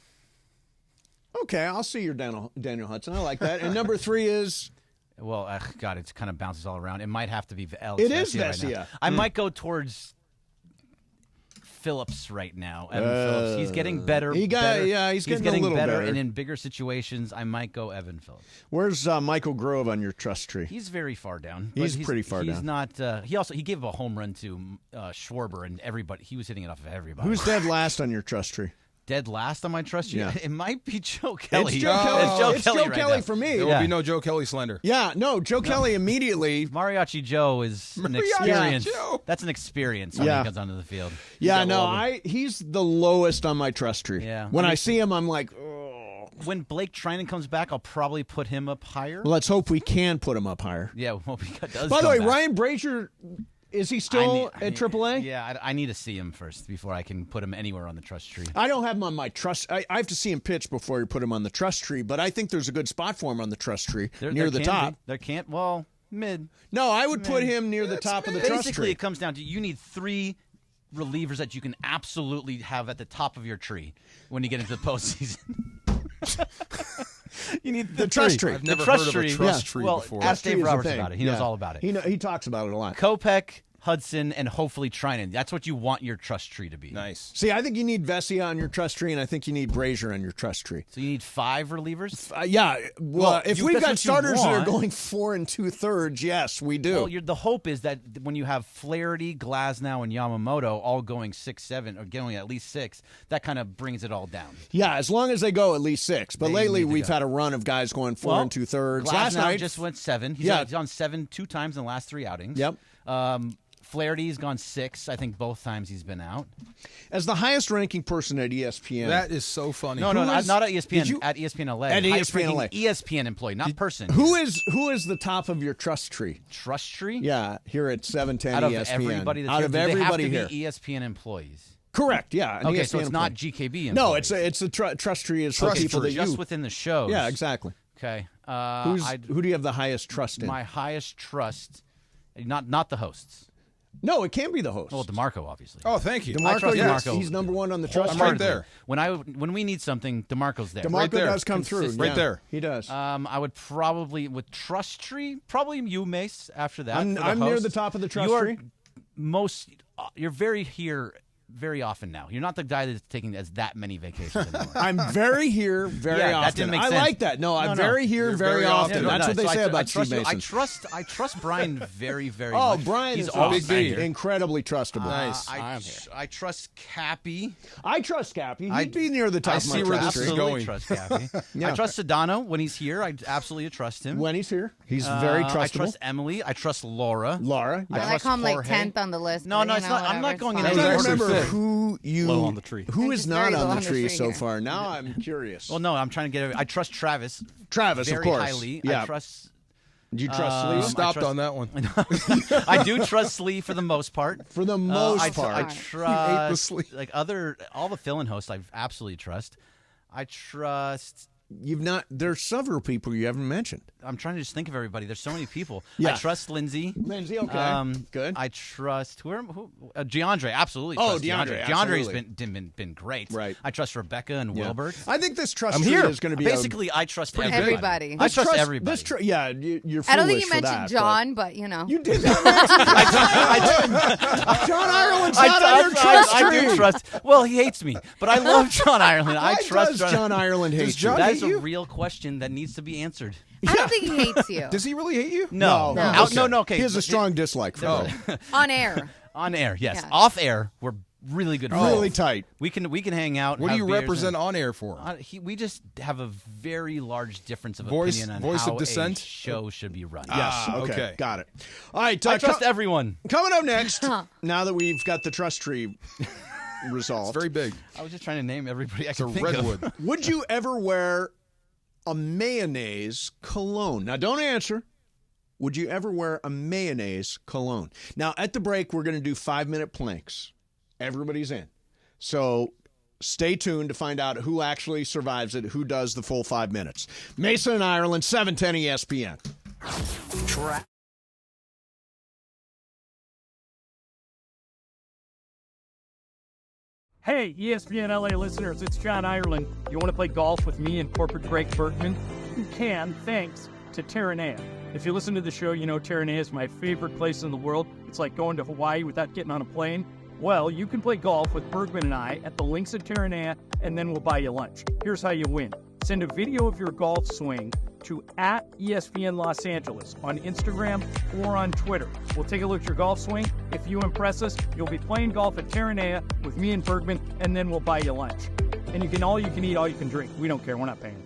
Okay, I'll see your Daniel Hudson. I like that. And number three is? Well, God, it kind of bounces all around. It might have to be Alex It is Vesia. Right now. I might go towards Phillips right now. Evan Phillips. He's getting better. He's getting a little better. And in bigger situations, I might go Evan Phillips. Where's Michael Grove on your trust tree? He's very far down. He's pretty far down. He's not. He gave up a home run to Schwarber and everybody. He was hitting it off of everybody. Who's dead last on your trust tree? Dead last on my trust tree? Yeah. It might be Joe Kelly. It's Joe Kelly. It's Joe Kelly for me. There will be no Joe Kelly slander. Yeah, no, Joe Kelly immediately. Mariachi Joe is an experience. That's an experience when he comes onto the field. Yeah, no, he's the lowest on my trust tree. Yeah. When I see him, I'm like, oh. When Blake Trinan comes back, I'll probably put him up higher. Well, let's hope we can put him up higher. Yeah, well, he does. By the way, come back. Ryan Brazier, is he still at AAA? Yeah, I need to see him first before I can put him anywhere on the trust tree. I don't have him on my trust. I have to see him pitch before you put him on the trust tree, but I think there's a good spot for him on the trust tree near the top. There can't, mid. No, I would put him near the top of the trust tree. Basically, it comes down to you need three relievers that you can absolutely have at the top of your tree when you get into the postseason. You need the trust tree. I've never heard of a trust tree before. Ask Dave Roberts about it. He knows all about it. He talks about it a lot. Kopech, Hudson, and hopefully Trinan. That's what you want your trust tree to be. Nice. See, I think you need Vesia on your trust tree, and I think you need Brazier on your trust tree. So you need 5 relievers? Yeah. Well, if we've got starters that are want. going 4 2/3, yes, we do. Well, the hope is that when you have Flaherty, Glasnow, and Yamamoto all going 6, 7, or going at least 6, that kind of brings it all down. Yeah, as long as they go at least 6. But lately, we've had a run of guys going 4 2/3. Last night just went 7. He's on 7 2 times in the last 3 outings. Yep. Flaherty's gone 6. I think both times he's been out. As the highest ranking person at ESPN. That is so funny. No, not at ESPN. At ESPN LA. At ESPN LA. ESPN employee, not person. Who is the top of your trust tree? Trust tree? Yeah, here at 710 out of ESPN. Everybody that's out here, of everybody they here. have to be ESPN employees. Correct. Yeah. Okay, ESPN so it's not employee. GKB employees. No, it's a trust tree is for people that just you within the shows. Yeah, exactly. Okay. Who do you have the highest trust in? My highest trust, not the hosts. No, it can't be the host. Well, DeMarco, obviously. Oh, thank you. DeMarco, he's number one on the trust. I'm right there. When we need something, DeMarco's there. DeMarco right there. does come through. Right there. He does. I would probably, with trust tree, probably you, Mace, after that. I'm near the top of the trust tree. You're very often now. You're not the guy that's taking that many vacations anymore. I'm very here very often. That didn't make sense. I like that. No, I'm very here very often. That's what they say about Steve Mason. I trust Brian very, very much. much. Brian He's is awesome. incredibly trustable. Nice. I trust Cappy. I trust Cappy. He'd be near the top I of my see where trust this tree. is going. Trust Cappy. I trust Sedano when he's here. I absolutely trust him. When he's here, he's very trustable. I trust Emily. I trust Laura. Laura. I like him like 10th on the list. No, but, it's not. I'm not going in I any don't order. remember who you low on the tree. Who is not very low on the tree so here. far? Now I'm curious. Well, no, I'm trying to get. I trust Travis. Travis, very of course. highly. Yeah. I trust. Do you trust Lee? Stopped on that one. I do trust Lee for the most part. For the most part. I trust Lee. like all the fill-in hosts. I absolutely trust. I trust. You've not. There's several people you haven't mentioned. I'm trying to just think of everybody. There's so many people. Yeah. I trust Lindsay. Lindsay, okay, good. I trust DeAndre. Absolutely. Oh, Trust DeAndre. DeAndre's Absolutely. been great. Right. I trust Rebecca and Wilbert. I think this trust I'm tree here. is going to be Basically, I trust everybody. I trust everybody. Yeah, you're foolish I don't think you for mentioned that, John, but you know. You did that. John Ireland's not on your trust tree. I do trust. Well, he hates me, but I love John Ireland. I Why trust does John Ireland hate you? John That hate is a you? real question that needs to be answered. I don't think he hates you. Does he really hate you? No. No. No. Okay. He has a strong dislike for you. On air. On air, yes. Yeah. Off air, we're really good Really friends. tight. We can hang out. What do have you beers represent and- on air for? We just have a very large difference of Voice opinion on of how dissent? a show should be run. Yes. Okay. Got it. All right. I trust everyone. Coming up next, now that we've got the trust tree resolved. It's very big. I was just trying to name everybody I It's can a think redwood. of. Would you ever wear a mayonnaise cologne? Now, don't answer. Would you ever wear a mayonnaise cologne? Now, at the break, we're going to do 5-minute planks. Everybody's in. So stay tuned to find out who actually survives it, who does the full 5 minutes. Mason and Ireland, 710 ESPN. Hey, ESPN LA listeners, it's John Ireland. You want to play golf with me and corporate Greg Bergman? You can, thanks to Terranea. If you listen to the show, you know Terranea is my favorite place in the world. It's like going to Hawaii without getting on a plane. Well, you can play golf with Bergman and I at the links at Terranea, and then we'll buy you lunch. Here's how you win. Send a video of your golf swing to @ESPN Los Angeles on Instagram or on Twitter. We'll take a look at your golf swing. If you impress us, you'll be playing golf at Terranea with me and Bergman, and then we'll buy you lunch. And you can eat, all you can drink. We don't care. We're not paying.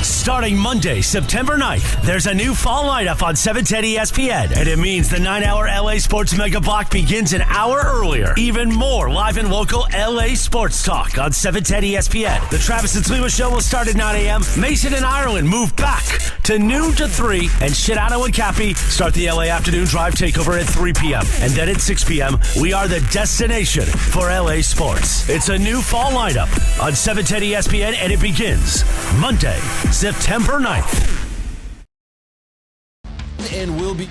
Starting Monday, September 9th, there's a new fall lineup on 710 ESPN, and it means the 9-hour LA Sports Mega Block begins an hour earlier. Even more live and local LA sports talk on 710 ESPN. The Travis and Sliwa Show will start at 9 a.m. Mason and Ireland move back to noon to 3, and Shidano and Cappy start the LA Afternoon Drive Takeover at 3 p.m. And then at 6 p.m., we are the destination for LA sports. It's a new fall lineup on 710 ESPN, and it begins Monday, September 9th. And we'll be...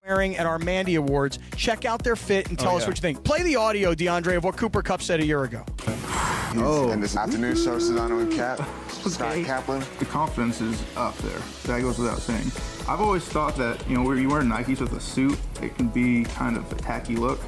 Wearing at our Mandy Awards. Check out their fit and tell us what you think. Play the audio, DeAndre, of what Cooper Kupp said a year ago. And this afternoon show, Sedano and Cap. Scott Kaplan. The confidence is up there. That goes without saying. I've always thought that, where you wear Nikes with a suit, it can be kind of a tacky look.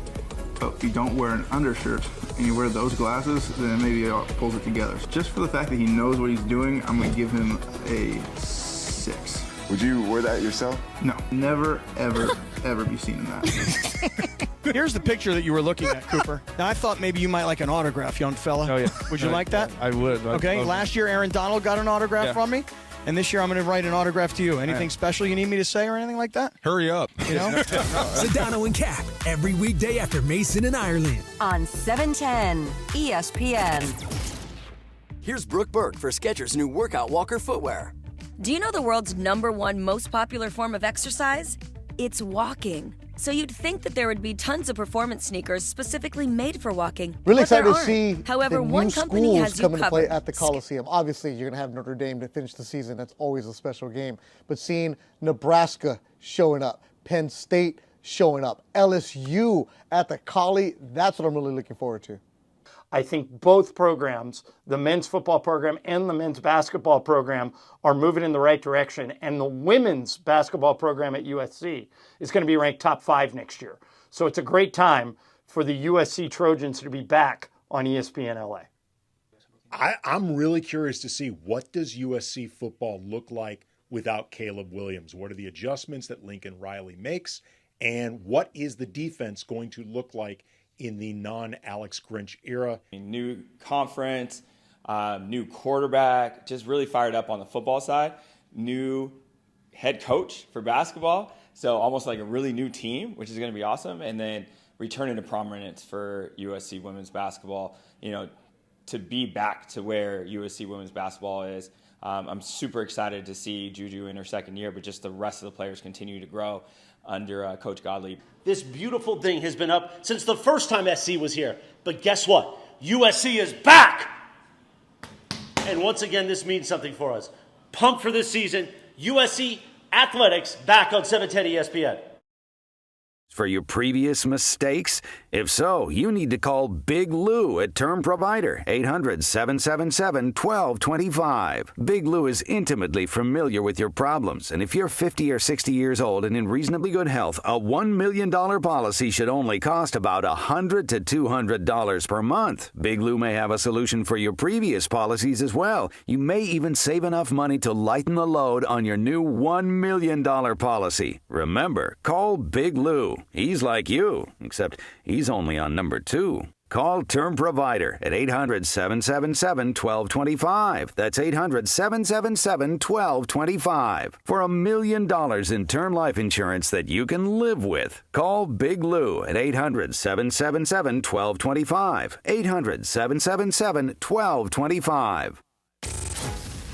But if you don't wear an undershirt and you wear those glasses, then maybe it pulls it together. Just for the fact that he knows what he's doing, I'm going to give him a 6. Would you wear that yourself? No. Never, ever, ever be seen in that. Here's the picture that you were looking at, Cooper. Now, I thought maybe you might like an autograph, young fella. Oh, yeah. Would you like that? I would. Okay, last year Aaron Donald got an autograph from me, and this year I'm going to write an autograph to you. Anything special you need me to say or anything like that? Hurry up. You know? Sedano and Cap, every weekday after Mason and Ireland. On 710 ESPN. Here's Brooke Burke for Skechers' new Workout Walker footwear. Do you know the world's #1 most popular form of exercise? It's walking. So you'd think that there would be tons of performance sneakers specifically made for walking. Really but there excited to aren't. see However, the one new company schools has you come into play covered. at the Coliseum. Obviously, you're going to have Notre Dame to finish the season. That's always a special game. But seeing Nebraska showing up, Penn State showing up, LSU at the Collie, that's what I'm really looking forward to. I think both programs, the men's football program and the men's basketball program, are moving in the right direction. And the women's basketball program at USC is going to be ranked top 5 next year. So it's a great time for the USC Trojans to be back on ESPN LA. I'm really curious to see, what does USC football look like without Caleb Williams? What are the adjustments that Lincoln Riley makes? And what is the defense going to look like in the non-Alex Grinch era? New conference, new quarterback, just really fired up on the football side. New head coach for basketball, so almost like a really new team, which is going to be awesome. And then returning to prominence for USC women's basketball, to be back to where USC women's basketball is. I'm super excited to see Juju in her second year, but just the rest of the players continue to grow under Coach Godley. This beautiful thing has been up since the first time SC was here. But guess what? USC is back! And once again, this means something for us. Pumped for this season. USC Athletics back on 710 ESPN. For your previous mistakes? If so, you need to call Big Lou at Term Provider, 800-777-1225. Big Lou is intimately familiar with your problems, and if you're 50 or 60 years old and in reasonably good health, a $1 million policy should only cost about $100 to $200 per month. Big Lou may have a solution for your previous policies as well. You may even save enough money to lighten the load on your new $1 million policy. Remember, call Big Lou. He's like you, except he's only on number 2. Call Term Provider at 800-777-1225. That's 800-777-1225. For $1 million in term life insurance that you can live with. Call Big Lou at 800-777-1225. 800-777-1225.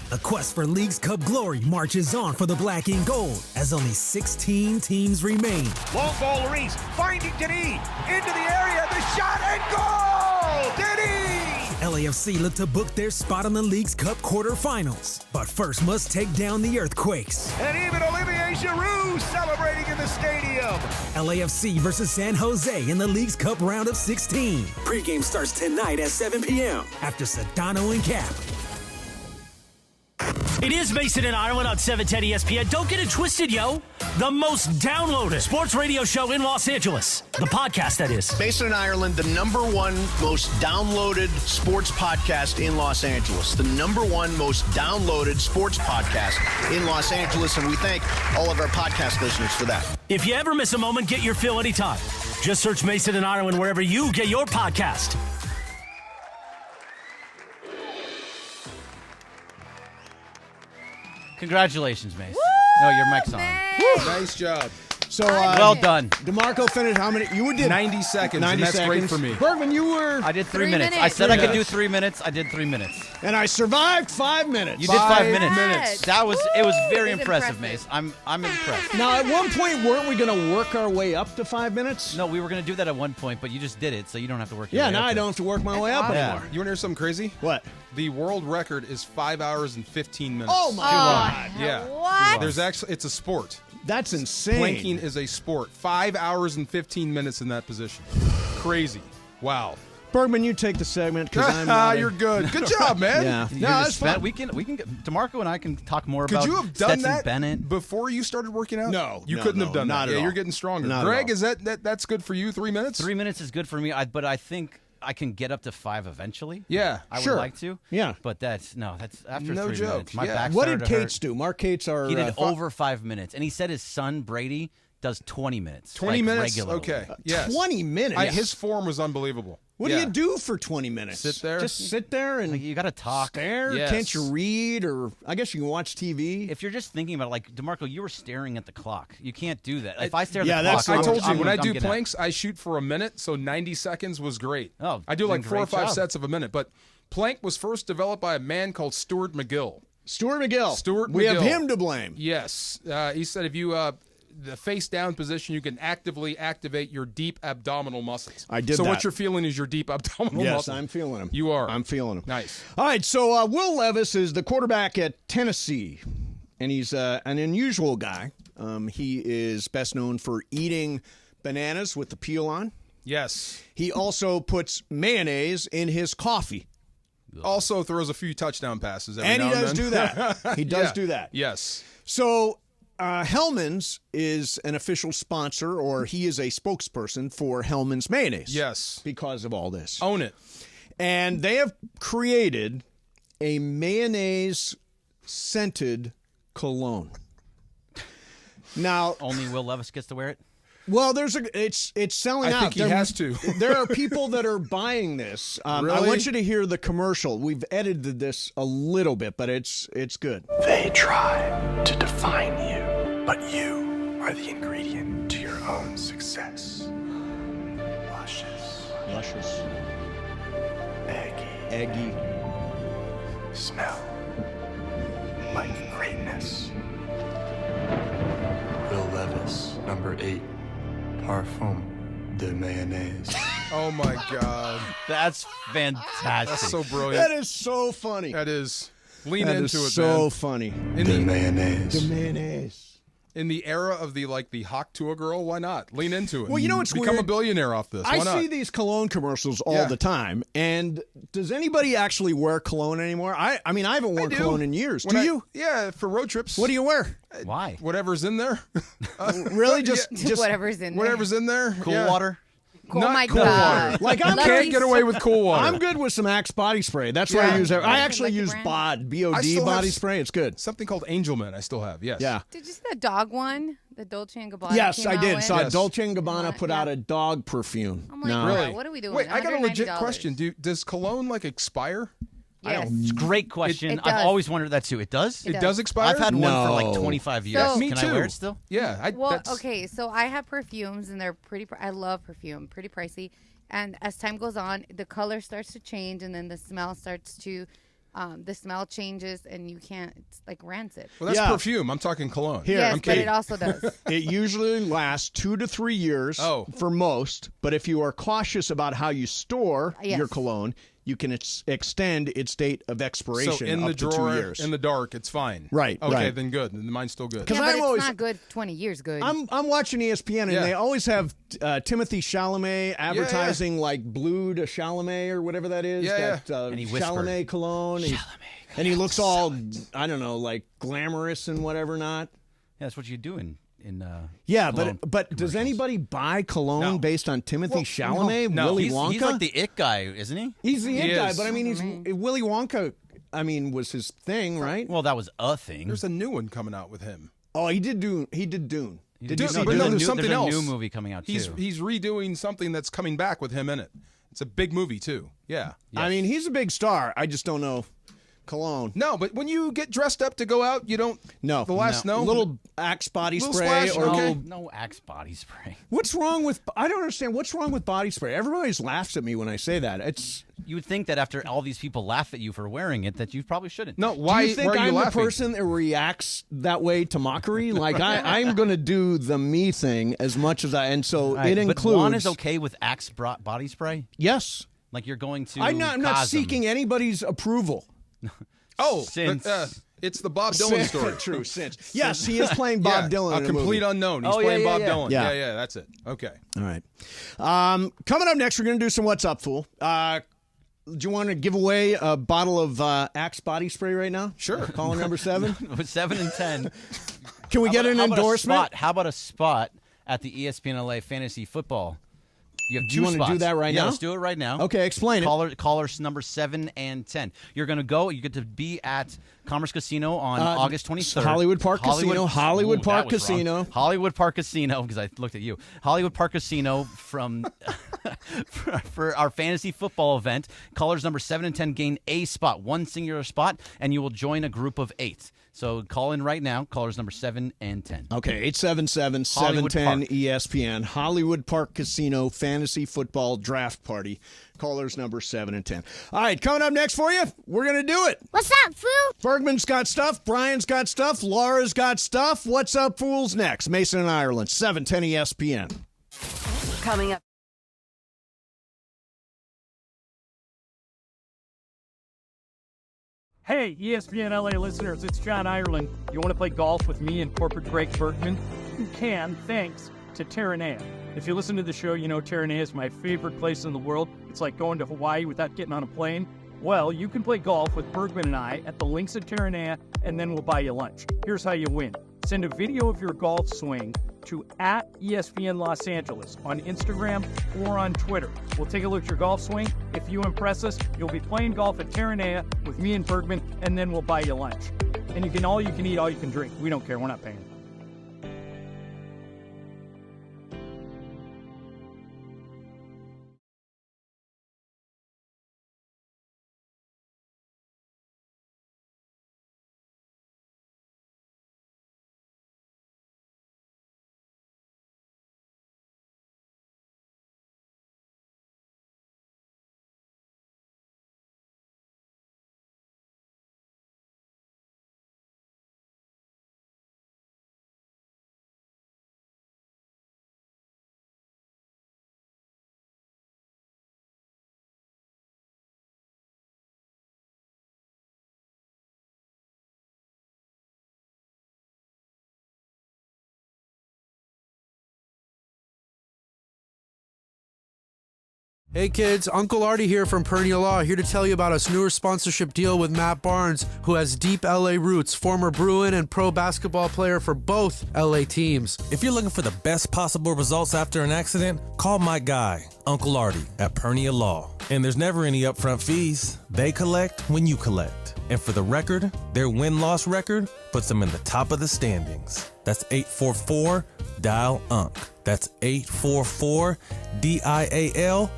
The quest for League's Cup glory marches on for the black and gold as only 16 teams remain. Long ball, Reese finding Denis into the area, the shot and goal! Denis! LAFC look to book their spot on the League's Cup quarterfinals, but first must take down the Earthquakes. And even Olivier Giroud celebrating in the stadium. LAFC versus San Jose in the League's Cup round of 16. Pre-game starts tonight at 7 p.m. after Sedano and Cap. It is Mason and Ireland on 710 ESPN. Don't get it twisted, yo. The most downloaded sports radio show in Los Angeles. The podcast, that is. Mason and Ireland, the #1 most downloaded sports podcast in Los Angeles. The #1 most downloaded sports podcast in Los Angeles. And we thank all of our podcast listeners for that. If you ever miss a moment, get your fill anytime. Just search Mason and Ireland wherever you get your podcast. Congratulations, Mace. No, your mic's on. Nice job. So well done. DeMarco finished how many? You did 90 seconds. 90 and that's seconds. Great for me. Bergman, you were. I did 3 minutes. I said I could do 3 minutes. I did 3 minutes. And I survived 5 minutes. You did 5 minutes. minutes. That was it. Was very impressive, Mace. I'm impressed. Now, at one point, weren't we going to work our way up to 5 minutes? No, we were going to do that at one point, but you just did it, so you don't have to work. Your way now up I don't have to work my way up anymore. You want to hear something crazy? What? The world record is 5 hours and 15 minutes. Oh my God! Yeah. What? There's actually it's a sport. That's insane. Planking is a sport. 5 hours and 15 minutes in that position. Crazy. Wow. Bergman, you take the segment because I'm. You're good. Good job, man. Yeah. No, that's fun. We can get DeMarco and I can talk more about. Could you have done Stetson that Bennett before you started working out? No, you couldn't have done that. Yeah, you're getting stronger. Not Greg, is that's good for you? 3 minutes? 3 minutes is good for me, but I think I can get up to 5 eventually. Yeah, I sure. would like to. Yeah, but that's after no 3 joke. minutes. My Yeah. back What started did to hurt. Cates do? Mark Cates are. He did over 5 minutes, and he said his son Brady does 20 minutes. 20 like, minutes. regularly. Okay. Yes. 20 minutes. His form was unbelievable. What do you do for 20 minutes? Sit there. Just sit there and you got to talk. Stare. Yes. Can't you read? Or I guess you can watch TV. If you're just thinking about it, like DeMarco, you were staring at the clock. You can't do that. If I stare at the that's. clock, I told you I'm when I do getting planks, I shoot for a minute, so 90 seconds was great. Oh, I do like doing 4 or great 5 job. sets of a minute. But plank was first developed by a man called Stuart McGill. Stuart McGill. Stuart We have McGill. him to blame. Yes. He said if you the face down position, you can actively activate your deep abdominal muscles. I did so that. what you're feeling is your deep abdominal muscles. Yes, I'm feeling them. You are. I'm feeling them. Nice. All right, so Will Levis is the quarterback at Tennessee, and he's an unusual guy. He is best known for eating bananas with the peel on. Yes. He also puts mayonnaise in his coffee. Also throws a few touchdown passes every And now he does then. do that. He does do that. Yes. So Hellman's is an official sponsor, or he is a spokesperson for Hellman's mayonnaise. Yes. Because of all this. Own it. And they have created a mayonnaise-scented cologne. Now, only Will Levis gets to wear it? Well, it's selling out. I think he has to. There are people that are buying this. Really? I want you to hear the commercial. We've edited this a little bit, but it's good. They try to define you, but you are the ingredient to your own success. cautious. Eggy. Smell like greatness. Will Levis, number 8, Parfum de Mayonnaise. Oh my God. That's fantastic. That's so brilliant. That is so funny. That is. Lean That into is it, so man. funny. De mayonnaise. The mayonnaise. In the era of the hawk to a girl, why not? Lean into it. Well, you know what's Become weird? a billionaire off this. Why I not? see these cologne commercials all Yeah. the time, and does anybody actually wear cologne anymore? I mean, I haven't worn do. cologne in years. When Do I- you? Yeah, for road trips. What do you wear? Why? Whatever's in there. Really? Just Whatever's in there. Whatever's in there. Cool yeah. water? Oh Not my cool God. water. Like, You I'm can't get away with cool water. I'm good with some Axe body spray. That's what I Yeah. use. I Like actually the use brand? BOD, I B-O-D still body have spray. It's good. Something called Angelman. I still have. Yes. Yeah. Did you see the dog one? The Dolce and Gabbana. Yes, came I out did. with? Saw Yes. Dolce & Gabbana put out a dog perfume. I'm like, No. bro, Really? what are we doing? Wait, I got a legit $190. question. Does cologne expire? Yes. It's a great question. It I've does. always wondered that too. It does? It does expire? I've had one for No. like 25 years. So- Me Can too. I wear it still? Yeah. Well, okay, so I have perfumes and they're pretty. I love perfume, pretty pricey. And as time goes on, the color starts to change, and then the smell starts to, the smell changes, and you can't. It's like rancid. Well, that's Yeah. perfume. I'm talking cologne. Here, Yes, I'm but kidding. it also does. It usually lasts 2 to 3 years for most, but if you are cautious about how you store Yes. your cologne, you can extend its date of expiration So in up the to drawer, 2 years. in the dark, it's fine. Right, Okay, right. then good. Then mine's still good. Yeah, but I'm it's always- not good. 20 years good. I'm watching ESPN, and Yeah. they always have Timothy Chalamet advertising like Blue de Chalamet or whatever that is. Yeah, that, And he whispered. Chalamet cologne. And he looks all, I don't know, like glamorous and whatever not. Yeah, that's what you do in Yeah, cologne but does anybody buy cologne No. based on Timothy Chalamet? no. Willy he's, Wonka? he's like the it guy, isn't he? He's the He it guy, is. but I mean, he's Willy Wonka. I mean, was his thing, right? Well, that was a thing. There's a new one coming out with him. Oh, he did Dune. He did Dune. Did you you see see But no, there's, there's a, something there's else. a new movie coming out He's too. redoing something that's coming back with him in it. It's a big movie too. Yeah. I mean, he's a big star. I just don't know cologne. No, but when you get dressed up to go out, you don't. No, The last no. no. Little Axe body Little spray splash, or okay. little. No Axe body spray. What's wrong with? I don't understand. What's wrong with body spray? Everybody always laughs at me when I say that. It's. You would think that after all these people laugh at you for wearing it, that you probably shouldn't. No, Do why? you think why are you I'm the laughing? person that reacts that way to mockery? Like I'm going to do the me thing as much as I, and so All right, it but includes. Juan is okay with Axe body spray. Yes, Like you're going to. I'm not Cosm. seeking anybody's approval. Oh, Since- but, it's the Bob Dylan story. True, since. Yes, he is playing Bob Yeah, Dylan. a in complete movie. unknown. He's Oh, playing yeah, Bob yeah. Dylan. Yeah. Yeah, that's it. Okay. All right. Coming up next, we're going to do some What's Up, Fool. Do you want to give away a bottle of Axe body spray right now? Sure. Caller number 7. With 7 and 10. Can we get an How about a endorsement? spot? How about a spot at the ESPN LA Fantasy Football? You have Do two you wanna do spots. that right yeah, now? Let's do it right now. Okay, explain it. Callers number 7 and 10. You're going to go. You get to be at Commerce Casino on August 23rd. Hollywood Park Casino. Hollywood Park that was wrong. Casino. Hollywood Park Casino, because I looked at you. Hollywood Park Casino from for our fantasy football event. Callers number 7 and 10 gain a spot, one singular spot, and you will join a group of 8. So call in right now. Callers number 7 and 10. Okay, 877-710 ESPN. Hollywood Park Casino Fantasy Football Draft Party. Callers number 7 and 10. All right, coming up next for you, we're going to do it. What's up, fool? Bergman's got stuff. Brian's got stuff. Laura's got stuff. What's up, fools? Next, Mason and Ireland, 710 ESPN. Coming up. Hey, ESPN LA listeners, it's John Ireland. You want to play golf with me and corporate Greg Bergman? You can, thanks to Terranea. If you listen to the show, you know Terranea is my favorite place in the world. It's like going to Hawaii without getting on a plane. Well, you can play golf with Bergman and I at the links at Terranea, and then we'll buy you lunch. Here's how you win. Send a video of your golf swing to @ESPN Los Angeles on Instagram or on Twitter. We'll take a look at your golf swing. If you impress us, you'll be playing golf at Terranea with me and Bergman, and then we'll buy you lunch. And you can all you can eat, all you can drink. We don't care. We're not paying. Hey kids, Uncle Artie here from Paranormal Law, here to tell you about a newer sponsorship deal with Matt Barnes, who has deep LA roots, former Bruin and pro basketball player for both LA teams. If you're looking for the best possible results after an accident, call my guy, Uncle Artie, at Paranormal Law. And there's never any upfront fees. They collect when you collect. And for the record, their win-loss record puts them in the top of the standings. That's 844-DIAL-UNC. That's 844-DIAL-UNC.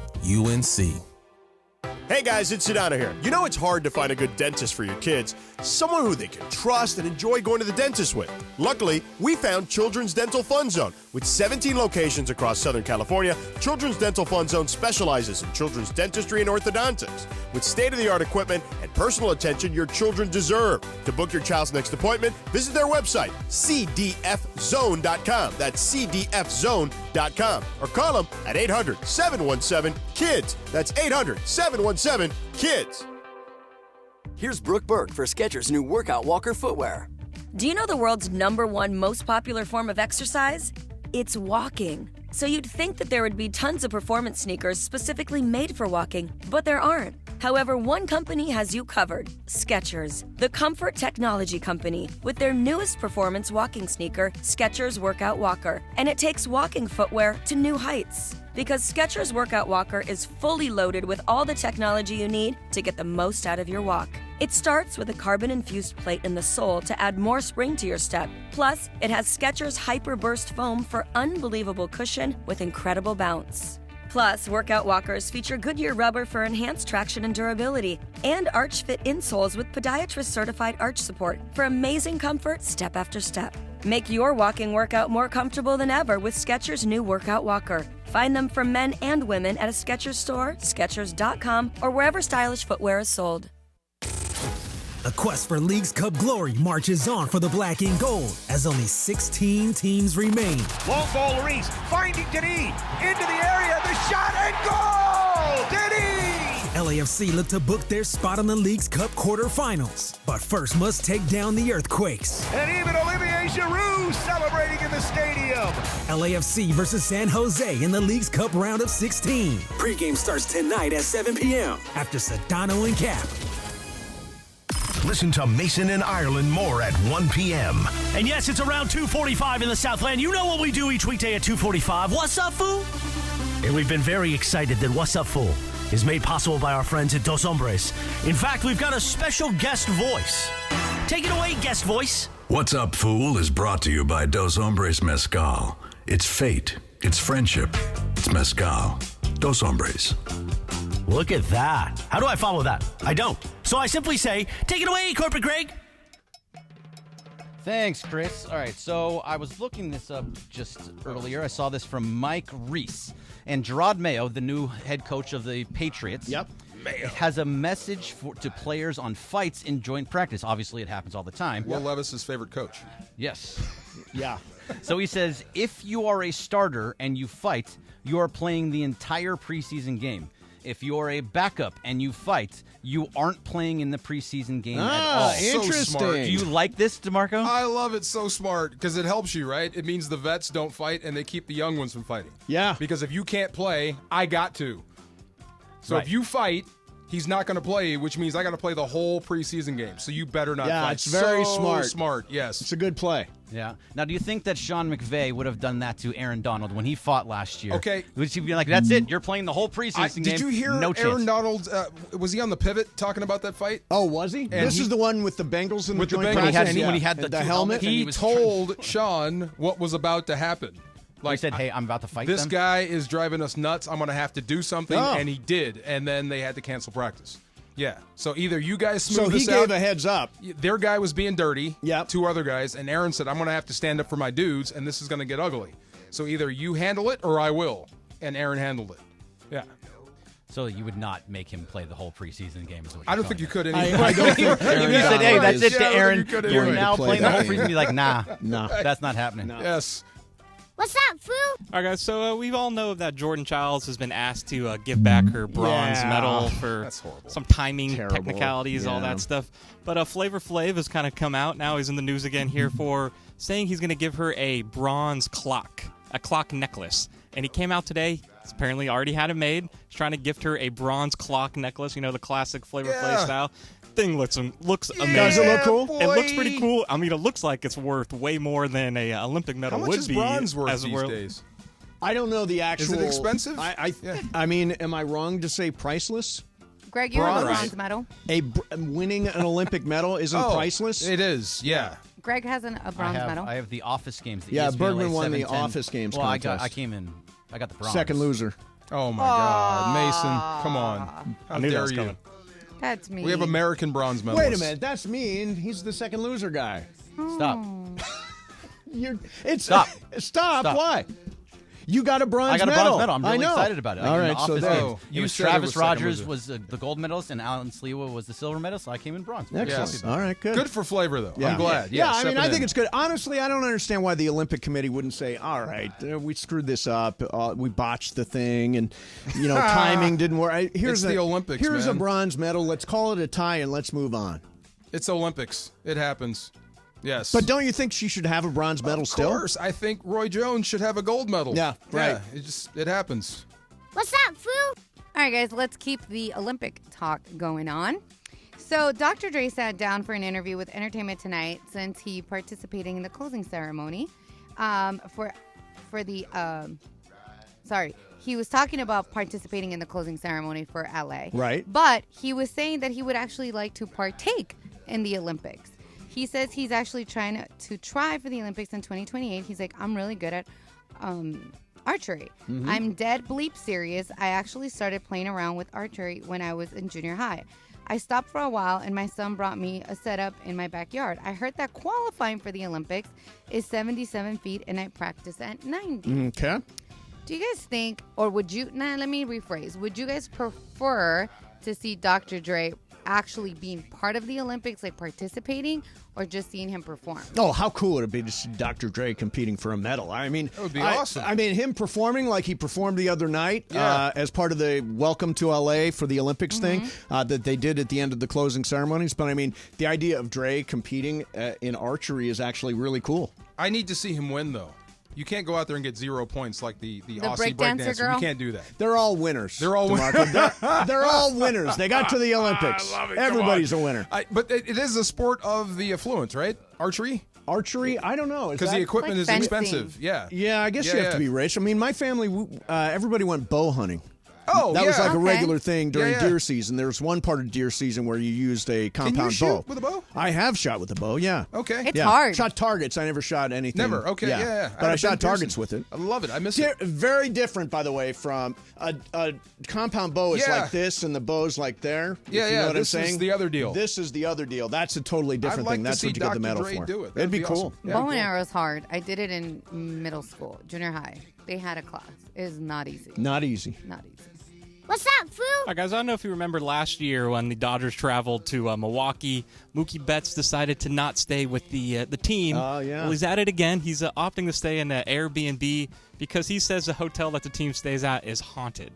Hey guys, it's Sedano here. You know it's hard to find a good dentist for your kids, someone who they can trust and enjoy going to the dentist with. Luckily, we found Children's Dental Fun Zone. With 17 locations across Southern California, Children's Dental Fun Zone specializes in children's dentistry and orthodontics. With state-of-the-art equipment and personal attention your children deserve. To book your child's next appointment, visit their website, cdfzone.com. That's cdfzone.com. Or call them at 800-717-KIDS. That's 800-717-KIDS. Here's Brooke Burke for Skechers' new workout walker footwear. Do you know the world's #1 most popular form of exercise? It's walking. So you'd think that there would be tons of performance sneakers specifically made for walking, but there aren't. However, one company has you covered, Skechers, the comfort technology company, with their newest performance walking sneaker, Skechers Workout Walker. And it takes walking footwear to new heights. Because Skechers Workout Walker is fully loaded with all the technology you need to get the most out of your walk. It starts with a carbon-infused plate in the sole to add more spring to your step. Plus, it has Skechers Hyper Burst foam for unbelievable cushion with incredible bounce. Plus, workout walkers feature Goodyear rubber for enhanced traction and durability, and Arch Fit insoles with podiatrist-certified arch support for amazing comfort step after step. Make your walking workout more comfortable than ever with Skechers' new Workout Walker. Find them for men and women at a Skechers store, Skechers.com, or wherever stylish footwear is sold. The quest for League's Cup glory marches on for the black and gold as only 16 teams remain. Long ball, Reese finding Denis into the area, the shot and goal! Denis! LAFC look to book their spot on the League's Cup quarterfinals, but first must take down the Earthquakes. And even Olivier Giroud celebrating in the stadium. LAFC versus San Jose in the League's Cup round of 16. Pre-game starts tonight at 7 p.m. after Sedano and Cap. Listen to Mason and Ireland more at 1 p.m. And yes, it's around 2:45 in the Southland. You know what we do each weekday at 2:45. What's up, fool? And we've been very excited that What's Up, Fool is made possible by our friends at Dos Hombres. In fact, we've got a special guest voice. Take it away, guest voice. What's Up, Fool is brought to you by Dos Hombres Mezcal. It's fate. It's friendship. It's mezcal. Dos Hombres. Look at that. How do I follow that? I don't. So I simply say, take it away, Corporate Greg. Thanks, Chris. All right, so I was looking this up just earlier. I saw this from Mike Reese. And Gerard Mayo, the new head coach of the Patriots, has a message to players on fights in joint practice. Obviously, it happens all the time. Will Levis's favorite coach. Yes. Yeah. So he says, if you are a starter and you fight, you are playing the entire preseason game. If you're a backup and you fight, you aren't playing in the preseason game at all. Interesting. So do you like this, DeMarco? I love it. So smart because it helps you, right? It means the vets don't fight and they keep the young ones from fighting. Yeah. Because if you can't play, I got to. So Right. if you fight, he's not going to play, which means I got to play the whole preseason game. So you better not fight. Yeah, it's very So smart. Yes. It's a good play. Yeah. Now, do you think that Sean McVay would have done that to Aaron Donald when he fought last year? Okay. Would he be like, that's it, you're playing the whole preseason game? Did you hear no Aaron chance. Donald, was he on the pivot talking about that fight? Oh, was he? This is the one with the Bengals and with the joint Bengals, practice? when he had the helmet? He told Sean what was about to happen. He said, hey, I'm about to fight This them? guy is driving us nuts. I'm going to have to do something. Oh. And he did. And then they had to cancel practice. Yeah. So either you guys So smooth he this gave out. a heads up. Their guy was being dirty. Yep. Two other guys. And Aaron said, I'm going to have to stand up for my dudes, and this is going to get ugly. So either you handle it or I will. And Aaron handled it. Yeah. So you would not make him play the whole preseason game? Is what I you're don't think you telling could me. anyway. I don't think Even you said, hey, that's it to Yeah, I don't Aaron. think you could You're anyway. now Play playing the that whole game. preseason. Be like, nah, No. that's not happening. Yes. What's up, fool? All right, guys. So we all know that Jordan Childs has been asked to give back her bronze medal for some timing technicalities, all that stuff. But Flavor Flav has kind of come out now. He's in the news again here for saying he's going to give her a bronze clock, a clock necklace. and he came out today. He's apparently already had it made. He's trying to gift her a bronze clock necklace, the classic Flavor Flav style. Thing looks amazing. Does it look cool? Boy. It looks pretty cool. I mean, it looks like it's worth way more than a Olympic medal would be. How much is bronze worth these days? I don't know the actual. Is it expensive? I mean, am I wrong to say priceless? Greg, you have a bronze medal. Winning an Olympic medal isn't priceless? It is, yeah. Greg has a bronze medal. I have the Office Games. The Yeah, ESPN Bergman won the 710. Office Games well, contest. I came in. I got the bronze. Second loser. Oh, my God. Mason, come on. How dare you? That's mean. We have American bronze medalists. Wait a minute. That's mean. He's the second loser guy. Stop. Stop. Why? You got a bronze medal. I got a bronze medal. I'm really excited about it. All right, so it was Travis Rogers was the gold medalist, and Alan Sliwa was the silver medalist, so I came in bronze. Excellent. Yes. All right, good. Good for flavor, though. Yeah. I'm glad. Yeah, I mean, I think it's good. Honestly, I don't understand why the Olympic Committee wouldn't say, all right, we screwed this up. We botched the thing, and, timing didn't work. It's the Olympics, Here's man. a bronze medal. Let's call it a tie, and let's move on. It's Olympics. It happens. Yes. But don't you think she should have a bronze medal still? Of course. I think Roy Jones should have a gold medal. Yeah, right. Yeah, it happens. What's up, Foo? All right, guys, let's keep the Olympic talk going on. So Dr. Dre sat down for an interview with Entertainment Tonight since he participating in the closing ceremony he was talking about participating in the closing ceremony for LA. Right. But he was saying that he would actually like to partake in the Olympics. He says he's actually trying to try for the Olympics in 2028. He's like, I'm really good at archery. Mhm. I'm dead bleep serious. I actually started playing around with archery when I was in junior high. I stopped for a while, and my son brought me a setup in my backyard. I heard that qualifying for the Olympics is 77 feet, and I practice at 90. Okay. Do you guys think, or would you, let me rephrase. Would you guys prefer to see Dr. Dre actually being part of the Olympics, like participating, or just seeing him perform? Oh, how cool would it be to see Dr. Dre competing for a medal? I mean, that would be awesome. I mean, him performing like he performed the other night Yeah. as part of the Welcome to LA for the Olympics thing that they did at the end of the closing ceremonies. But I mean, the idea of Dre competing in archery is actually really cool. I need to see him win, though. You can't go out there and get 0 points like the Aussie breakdancer breakdancer. girl? You can't do that. They're all winners. They're all winners. DeMarco. They're all winners. They got to the Olympics. I love it. Everybody's a winner. But it is a sport of the affluent, right? Archery? Archery? I don't know. Because the equipment is expensive. Yeah. Yeah, I guess you have to be rich. I mean, my family, everybody went bow hunting. Oh, that was yeah. like a Okay. regular thing during Yeah, yeah. deer season. There was one part of deer season where you used a compound shoot bow. with a bow? I have shot with a bow, yeah. Okay. It's hard. Shot targets. I never shot anything. Never. Okay, yeah. But I I've shot been targets piercing. with it. I love it. I miss it. Very different, by the way, from a compound bow is Yeah. like this and the bow's like there. if Yeah, you know yeah, what this I'm is saying? the other deal. This is the other deal. That's a totally different like thing. to That's see what you get the Dr. medal Dre for. do it. It'd be That'd be cool. awesome. Yeah, Bow cool. and arrow is hard. I did it in middle school, junior high. They had a class. It is not easy. Not easy. Not easy. What's up, Foo? All right, guys, I don't know if you remember last year when the Dodgers traveled to Milwaukee. Mookie Betts decided to not stay with the team. Oh, yeah. Well, he's at it again. He's opting to stay in an Airbnb because he says the hotel that the team stays at is haunted.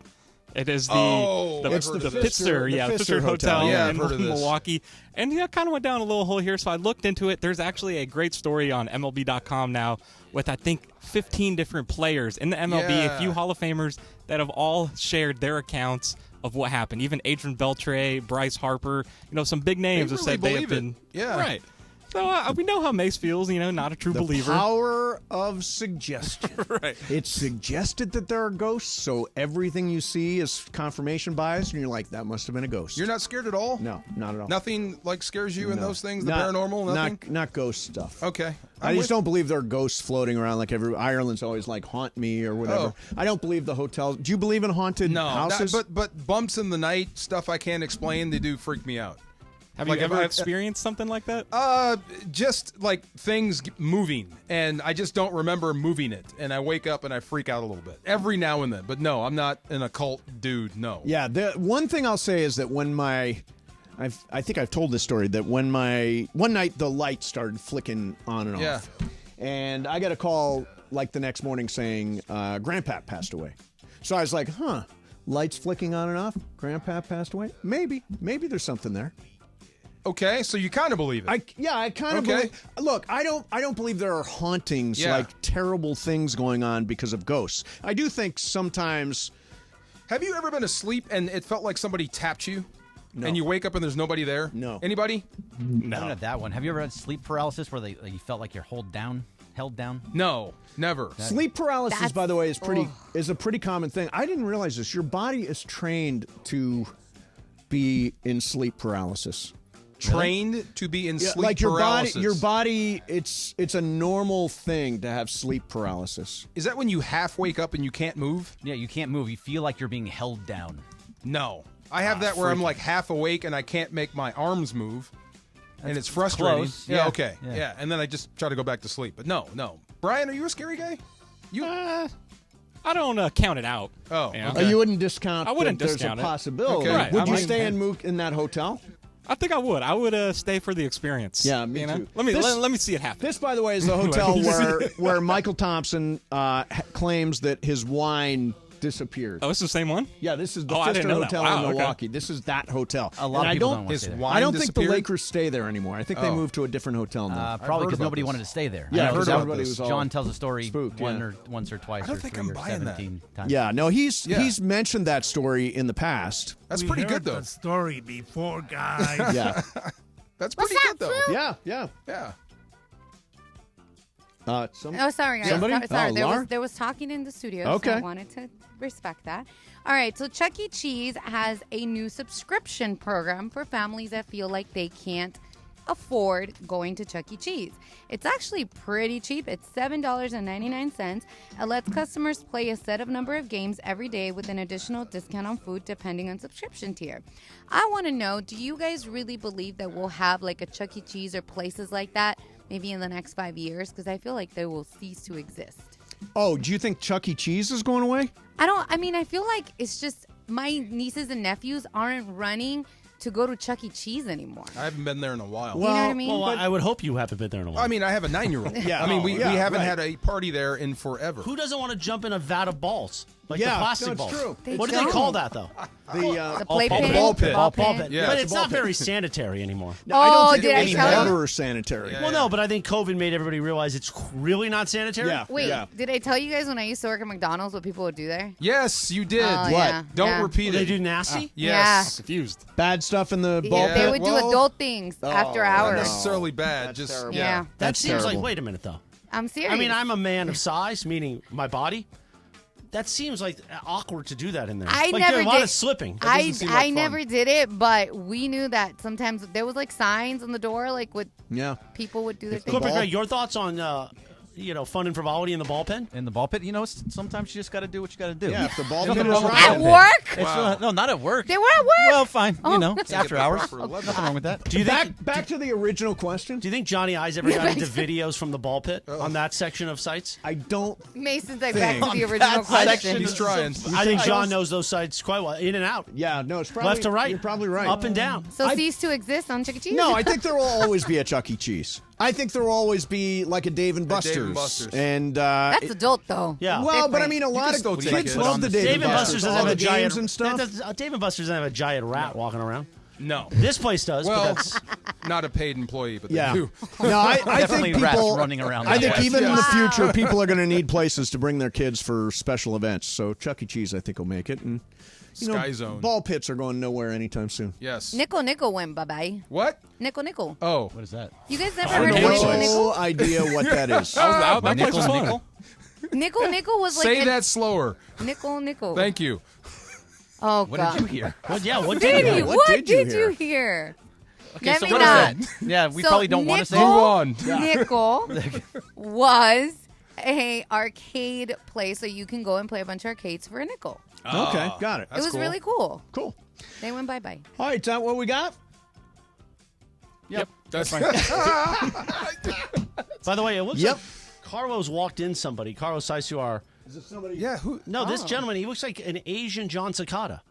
It is the Pfister Hotel Yeah, in I've heard of this. Milwaukee. And yeah, kind of went down a little hole here, so I looked into it. There's actually a great story on MLB.com now with, I think, 15 different players in the MLB, Yeah. a few Hall of Famers that have all shared their accounts of what happened. Even Adrian Beltre, Bryce Harper, some big names have really said they have believe been. it. Yeah. Right. So we know how Mace feels, not a true The believer. power of suggestion. Right. It's suggested that there are ghosts, so everything you see is confirmation bias, and you're like, that must have been a ghost. You're not scared at all? No, not at all. Nothing scares you in No. those things? The Not- paranormal? Nothing? Not ghost stuff. Okay. I just don't believe there are ghosts floating around like Ireland's always like haunt me or whatever. Oh. I don't believe the hotels. Do you believe in haunted houses? But bumps in the night, stuff I can't explain, they do freak me out. Have you ever experienced something like that? Just like things moving, and I just don't remember moving it, and I wake up and I freak out a little bit every now and then. But no, I'm not an occult dude. No. Yeah, the one thing I'll say is that when I think I've told this story, that when one night the light started flicking on and Yeah. off, and I got a call like the next morning saying Grandpa passed away. So I was like, lights flicking on and off, Grandpa passed away. Maybe there's something there. Okay, so you kind of believe it. I kind of believe. Look, I don't believe there are hauntings, like terrible things going on because of ghosts. I do think sometimes. Have you ever been asleep and it felt like somebody tapped you? No. And you wake up and there's nobody there? No. Anybody? I don't have that one. Have you ever had sleep paralysis where you felt like you're held down? No, never. Sleep paralysis, by the way, is a pretty common thing. I didn't realize this. Your body is trained to be in sleep paralysis. Trained to be in sleep like your paralysis. Your body, it's a normal thing to have sleep paralysis. Is that when you half wake up and you can't move? Yeah, you can't move. You feel like you're being held down. No. I have that where I'm like half awake and I can't make my arms move. And it's frustrating. Close. Yeah, Yeah. okay. Yeah. And then I just try to go back to sleep. But no. Brian, are you a scary guy? I don't count it out. Oh, You wouldn't discount. I wouldn't that discount there's a it. possibility. Okay. Right. Would you I'm stay like- in that hotel? I think I would. I would stay for the experience. Yeah, me too. Let me see it happen. This, by the way, is the hotel where Michael Thompson claims that his wine disappeared. Oh, it's the same one? Yeah, this is the I didn't Pfister know that. Hotel Wow, in okay. Milwaukee. This is that hotel. A lot of people don't want to stay there. I don't think the disappeared? Lakers stay there anymore. I think they moved to a different hotel now. Probably heard because about nobody this. wanted to stay there. Yeah, I know, because because everybody was all John tells a story spooked, once or twice I don't or think 3 I'm or buying that. 17 times. Yeah, no, he's mentioned that story in the past. That's pretty good, though. The story before, guys. Yeah. That's pretty good, though. Yeah. Yeah. Oh, sorry, guys. Somebody? Sorry. Lar? There was talking in the studio, Okay. so I wanted to respect that. All right, so Chuck E. Cheese has a new subscription program for families that feel like they can't afford going to Chuck E. Cheese. It's actually pretty cheap. It's $7.99. It lets customers play a set of number of games every day with an additional discount on food depending on subscription tier. I want to know, do you guys really believe that we'll have like a Chuck E. Cheese or places like that maybe in the next 5 years? Because I feel like they will cease to exist. Oh, do you think Chuck E. Cheese is going away? I feel like it's just my nieces and nephews aren't running to go to Chuck E. Cheese anymore. I haven't been there in a while. You know what I mean? Well, I would hope you haven't been there in a while. I mean, I have a 9-year-old. Yeah. I mean, we haven't right. had a party there in forever. Who doesn't want to jump in a vat of balls? Like Yeah, the plastic no, it's balls. true. What do they call that, though? The playpen? ball pit. Ball pit. Yeah. But It's it's a ball not pit. very sanitary anymore. No, I don't think did I it's tell you? ever sanitary. Well, no, but I think COVID made everybody realize it's really not sanitary. Yeah. Wait, did I tell you guys when I used to work at McDonald's what people would do there? Yes, you did. Oh, What? yeah, Don't yeah. repeat They it. do nasty? Yes. Confused. Bad stuff in the ball Yeah, pit. they would do well- adult things after Not hours. necessarily bad. That's just terrible. Yeah. That That's seems terrible. like, wait a minute, though. I'm serious. I mean, I'm a man of size, meaning my body. That seems like awkward to do that in there. I like, never there's a lot did. of slipping. That I doesn't seem like fun. never did it, but we knew that sometimes there was like signs on the door, like what Yeah. people would do their thing. Clipper, Greg, your thoughts on fun and frivolity in the ballpen? In the ball pit, sometimes you just got to do what you got to do. Yeah, if the ball Nothing pit is wrong with right. At work? It's, no, not at work. They were at work. Well, fine. Oh. It's after hours. for 11. Nothing wrong with that. Do you think? Back to the original question. Do you think Johnny I's ever got into videos from the ball pit on that section of sites? I don't. Mason's like back to the original question. He's trying. I think John knows those sites quite well, in and out, Yeah, no, it's probably left to right, You're probably right. up and down. So cease to exist on Chuck E. Cheese? No, I think there will always be a Chuck E. Cheese. I think there will always be like a Dave and Buster's. Dave and Buster's. And That's adult though. Yeah. well, but I Different. mean, a can lot still of take kids it. love the Dave Dave and Buster's doesn't all have the a giant games and stuff. Dave and Buster's doesn't have a giant rat walking around. No. This place does. Well, but that's, not a paid employee, but Yeah. they do. No, I Definitely think rats people running around. I think Yes, even in the yes. future, people are going to need places to bring their kids for special events. So Chuck E. Cheese, I think, will make it. And Sky Zone. ball pits are going nowhere anytime soon. Yes. Nickel went bye-bye. What? Nickel. Oh. What is that? You guys never I heard of have Nickel? no idea what that is. That place was fun. Nickel was like Say that slower. Nickel. Thank you. Oh What God. did you hear? what Did did you? you? What did you did you hear? Okay, Let so me what is not. that? Yeah, we So probably don't want to say. Nickel- Move on. Nickel was a arcade place, so you can go and play a bunch of arcades for a nickel. Okay, got it. It was really cool. Cool. They went bye-bye. All right, is that what we got? Yep. That's fine. By the way, it looks Yep. like Carlos walked in somebody. Carlos Saisu, our... Is it somebody? Yeah. Who? No, this gentleman, he looks like an Asian John Cicada.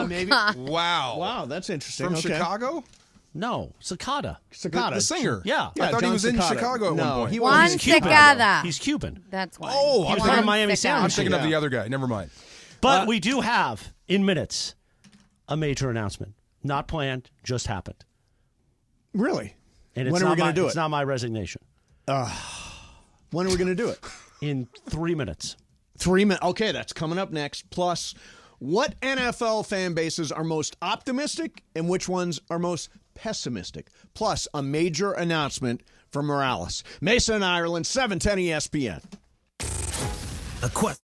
Maybe. Wow. Wow, that's interesting. From Okay. Chicago? No, Cicada. Cicada. The singer. Yeah. I thought he John was in Cicada. Chicago at No, one point. he Juan He's Cuban. Cicada. He's Cuban. That's why. Oh, He was Juan part of Miami Cicada. I'm Sound. thinking of Yeah. the other guy. Never mind. But we do have, in minutes, a major announcement. Not planned, just happened. Really? And when are we going to do it? It's not my resignation. When are we going to do it? In 3 minutes. 3 minutes. Okay, that's coming up next. Plus, what NFL fan bases are most optimistic and which ones are most pessimistic? Plus, a major announcement from Morales. Mesa and Ireland, 710 ESPN. A question.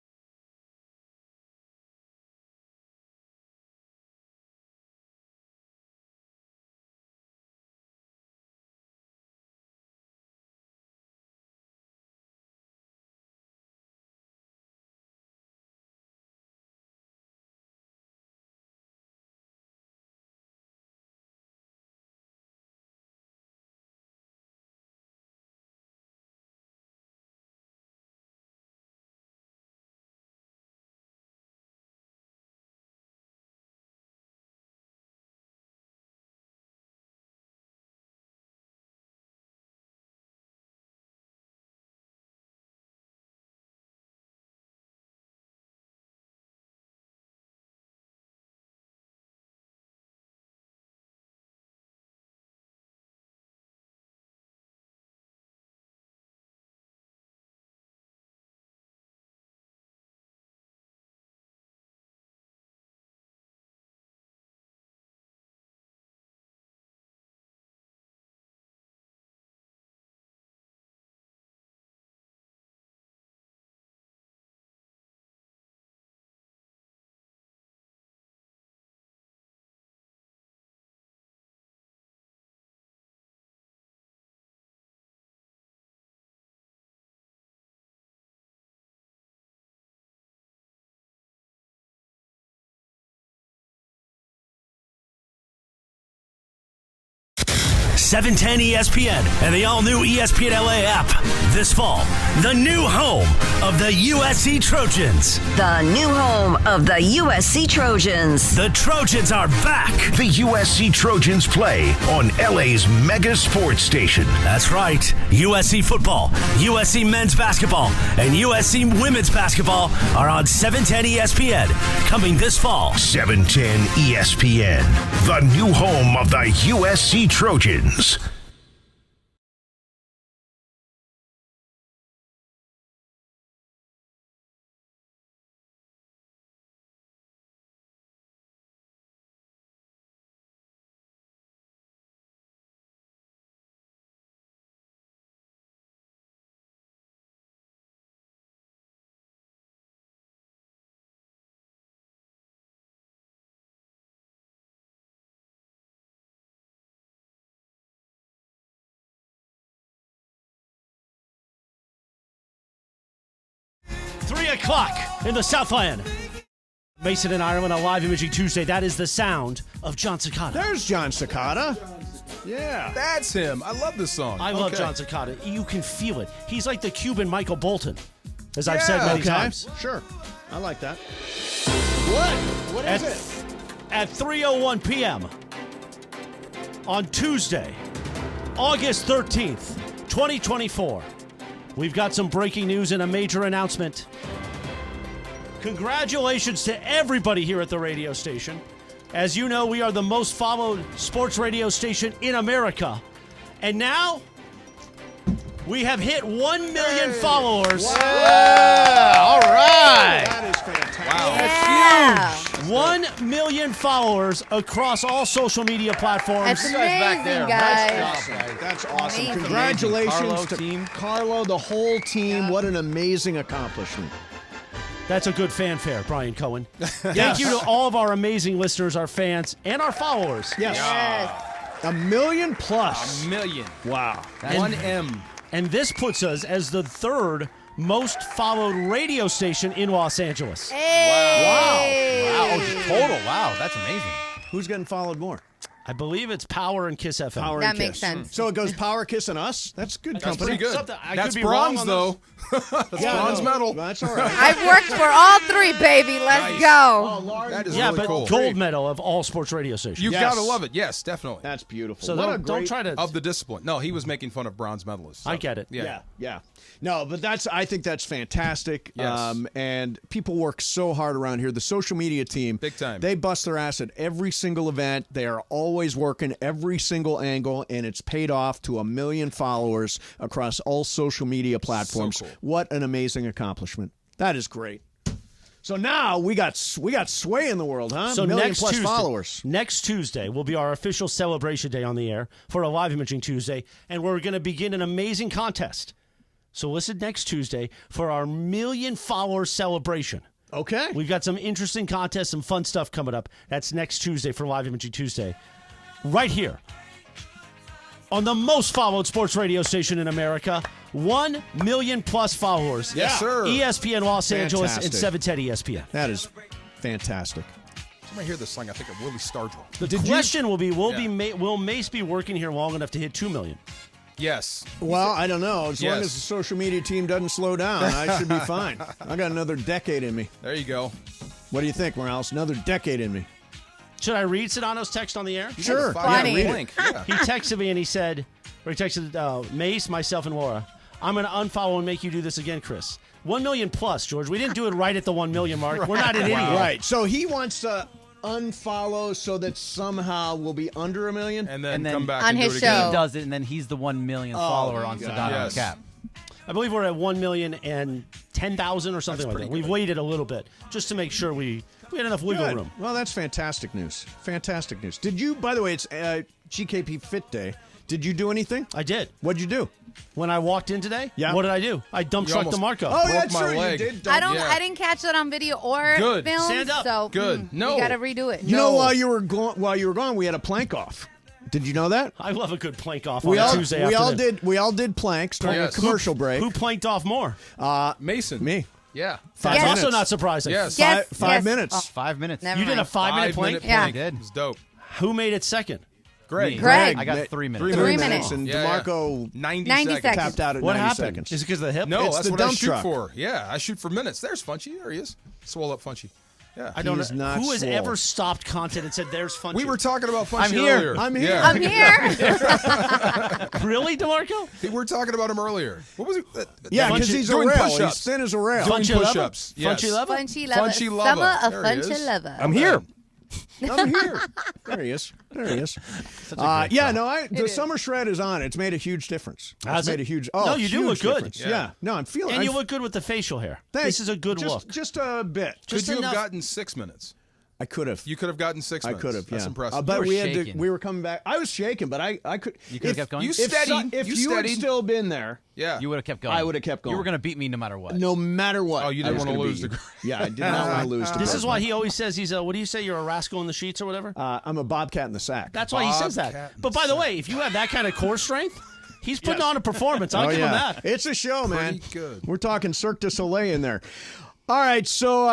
.710 ESPN and the all-new ESPN LA app. This fall, the new home of the USC Trojans. The new home of the USC Trojans. The Trojans are back. The USC Trojans play on LA's mega sports station. That's right. USC football, USC men's basketball, and USC women's basketball are on 710 ESPN coming this fall. 710 ESPN, the new home of the USC Trojans. O'clock in the Southland. Mason and Ireland, a live imaging Tuesday. That is the sound of John Cicada. There's John Cicada. Yeah. That's him. I love this song. I love John Cicada. You can feel it. He's like the Cuban Michael Bolton, as I've said many times. Sure. I like that. What is it? At 3:01 p.m. on Tuesday, August 13th, 2024, we've got some breaking news and a major announcement. Congratulations to everybody here at the radio station. As you know, we are the most followed sports radio station in America. And now, we have hit 1 million followers. Wow. All right. That is fantastic. Wow. Yeah. That's huge. 1 million followers across all social media platforms. That's amazing, guys. That's awesome. Amazing. Congratulations to Carlo, the whole team. What an amazing accomplishment. That's a good fanfare, Brian Cohen. Thank you to all of our amazing listeners, our fans, and our followers. Yes. 1 million plus. 1 million. Wow. That's 1M. And this puts us as the third most followed radio station in Los Angeles. Hey. Wow. Oh, total. Wow. That's amazing. Who's getting followed more? I believe it's Power and Kiss FM. Power That and makes Kiss. sense. So it goes Power, Kiss, and us? That's good That's company. pretty good. I That's could be wrong bronze, on though. That's bronze medal. That's all right. I've worked for all three, baby. Let's go. That is Yeah, really but cool. gold medal of all sports radio stations. You've Yes. got to love it. Yes, definitely. That's beautiful. So What a don't great- try to. Of the discipline. No, he was making fun of bronze medalists. So. I get it. Yeah. No, but I think that's fantastic. Yes. And people work so hard around here. The social media team, Big time. They bust their ass at every single event. They are always always working every single angle, and it's paid off to 1 million followers across all social media platforms. So cool. What an amazing accomplishment. That is great. So now we got sway in the world, huh? So 1 million next plus Tuesday, followers. Next Tuesday will be our official celebration day on the air for a live imaging Tuesday, and we're going to begin an amazing contest. So listen next Tuesday for our 1 million follower celebration. Okay. We've got some interesting contests, some fun stuff coming up. That's next Tuesday for Live Imaging Tuesday. Right here on the most followed sports radio station in America. 1 million plus followers. Yes, sir. ESPN Los Angeles and Fantastic. 710 ESPN. That is fantastic. Somebody hear this song, I think of Willie Stargell. The question will be, will Mace be working here long enough to hit 2 million? Yes. Well, I don't know. As long as the social media team doesn't slow down, I should be fine. I got another decade in me. There you go. What do you think, Morales? Another decade in me. Should I read Sedano's text on the air? Sure. Funny. Yeah, read it. Yeah. He texted me and he texted Mace, myself, and Laura. I'm going to unfollow and make you do this again, Chris. 1 million plus, George. We didn't do it right at the 1 million mark. We're not an idiot. Right. So he wants to unfollow so that somehow we'll be under 1 million? And then then come back on and his do it show. again. He does it, and then he's the 1 millionth follower on Sedano Yes. Cap. I believe we're at 1,010,000 or something like pretty that. We've good. waited a little bit just to make sure we had enough wiggle Good. room. Well, that's fantastic news. Fantastic news. Did you, by the way, it's GKP Fit Day. Did you do anything? I did. What'd you do? When I walked in today, Yeah. what did I do? I dump You trucked almost- DeMarco. Oh, Broke that's my true. leg. You did. I Yeah. didn't catch that on video or Good. film. Stand up. So Good. No. you got to redo it. You know, while you were gone, we had a plank off. Did you know that? I love a good plank off We on all, a Tuesday we all afternoon. did. We all did planks during Yes. a commercial break. Who planked off more? Mason. Me. Yeah. 5 That's minutes. also not surprising. Yes. Yes. 5 minutes. Oh, 5 minutes. Never You did a mind. 5-minute plank? 5-minute Yeah. plank. Did. It was dope. Who made it second? Greg. Me. Greg. I got 3 minutes. 3 minutes. And Yeah, DeMarco 90 90 seconds. seconds. tapped out at What 90 happened? seconds. Is it because of the hip? No, It's that's the what I dump shoot truck. for. Yeah, I shoot for minutes. There's Funchy. There he is. Swole up Funchy. Yeah. I don't He is know. not Who has swole. ever stopped content and said, there's Funchy? We were talking about Funchy I'm here. earlier. I'm here. Yeah. I'm here. Really, DeMarco? We were talking about him earlier. What was it? Yeah, Funchy- because he's a doing rail. push-ups. He's thin as a rail. Doing Funchy lover? push-ups. Yes. Funchy lover? Funchy lover. Funchy lover. Summer of There he Funchy is. lover. I'm here. I'm here. There he is. There he is. Yeah, no, the summer shred is on. It's made a huge difference. Has It's made it? a huge. No, you do huge look good. difference. Yeah. No, I'm feeling. And you I'm- look good with the facial hair. Thanks. This is a good look. Just a bit. Could you enough. have gotten 6 minutes? I could have. You could have gotten 6 I minutes. could have. That's yeah. impressive. But You were we had to. shaking. We were coming back. I was shaking, but I could. You could have kept going? You If, steadied. if You you had steadied. still been there, Yeah. You would have kept going. I would have kept going. You were going to beat me no matter what. no matter what. Oh, you I didn't was want to gonna lose beat to you. Yeah, I did not want to lose to This Greg. is why he always says he's a, what do you say, you're a rascal in the sheets or whatever? I'm a bobcat in the sack. That's why he says that. Bobcat But by the way, if you have that kind of core strength, he's putting on a performance. I'll give him that. It's a show, man. Pretty good. We're talking Cirque du Soleil in there. All right, so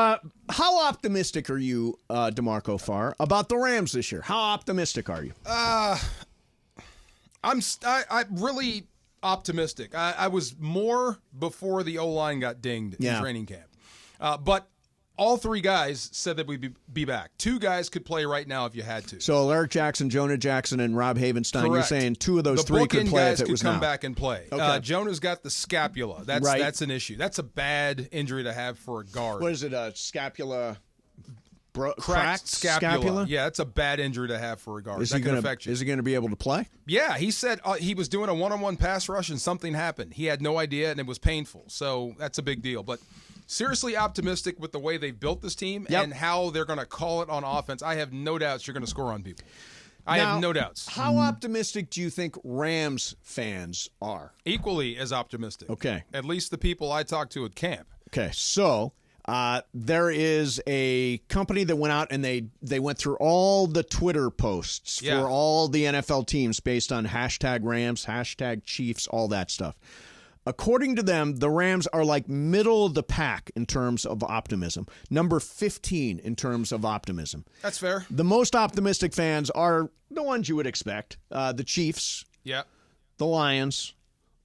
how optimistic are you, DeMarco Farr, about the Rams this year? How optimistic are you? I'm really optimistic. I was more before the O-line got dinged Yeah. in training camp. But all 3 guys said that we'd be back. 2 guys could play right now if you had to. So Eric Jackson, Jonah Jackson, and Rob Havenstein, you're Correct. saying 2 of those the 3 could bookend play guys if it could was come now. back and play. Okay. Jonah's got the scapula. That's an issue. That's a bad injury to have for a guard. What is it, a scapula? Cracked scapula. Yeah, that's a bad injury to have for a guard. Is that he can gonna affect you. Is he going to be able to play? Yeah, he said he was doing a one-on-one pass rush and something happened. He had no idea, and it was painful. So that's a big deal. But seriously optimistic with the way they've built this team and how they're going to call it on offense. I have no doubts you're going to score on people. I have no doubts. How optimistic do you think Rams fans are? Equally as optimistic. Okay. At least the people I talked to at camp. Okay, so there is a company that went out and they went through all the Twitter posts Yeah. for all the NFL teams based on hashtag Rams, hashtag Chiefs, all that stuff. According to them, the Rams are like middle of the pack in terms of optimism. Number 15 in terms of optimism. That's fair. The most optimistic fans are the ones you would expect. The Chiefs, Yeah. the Lions,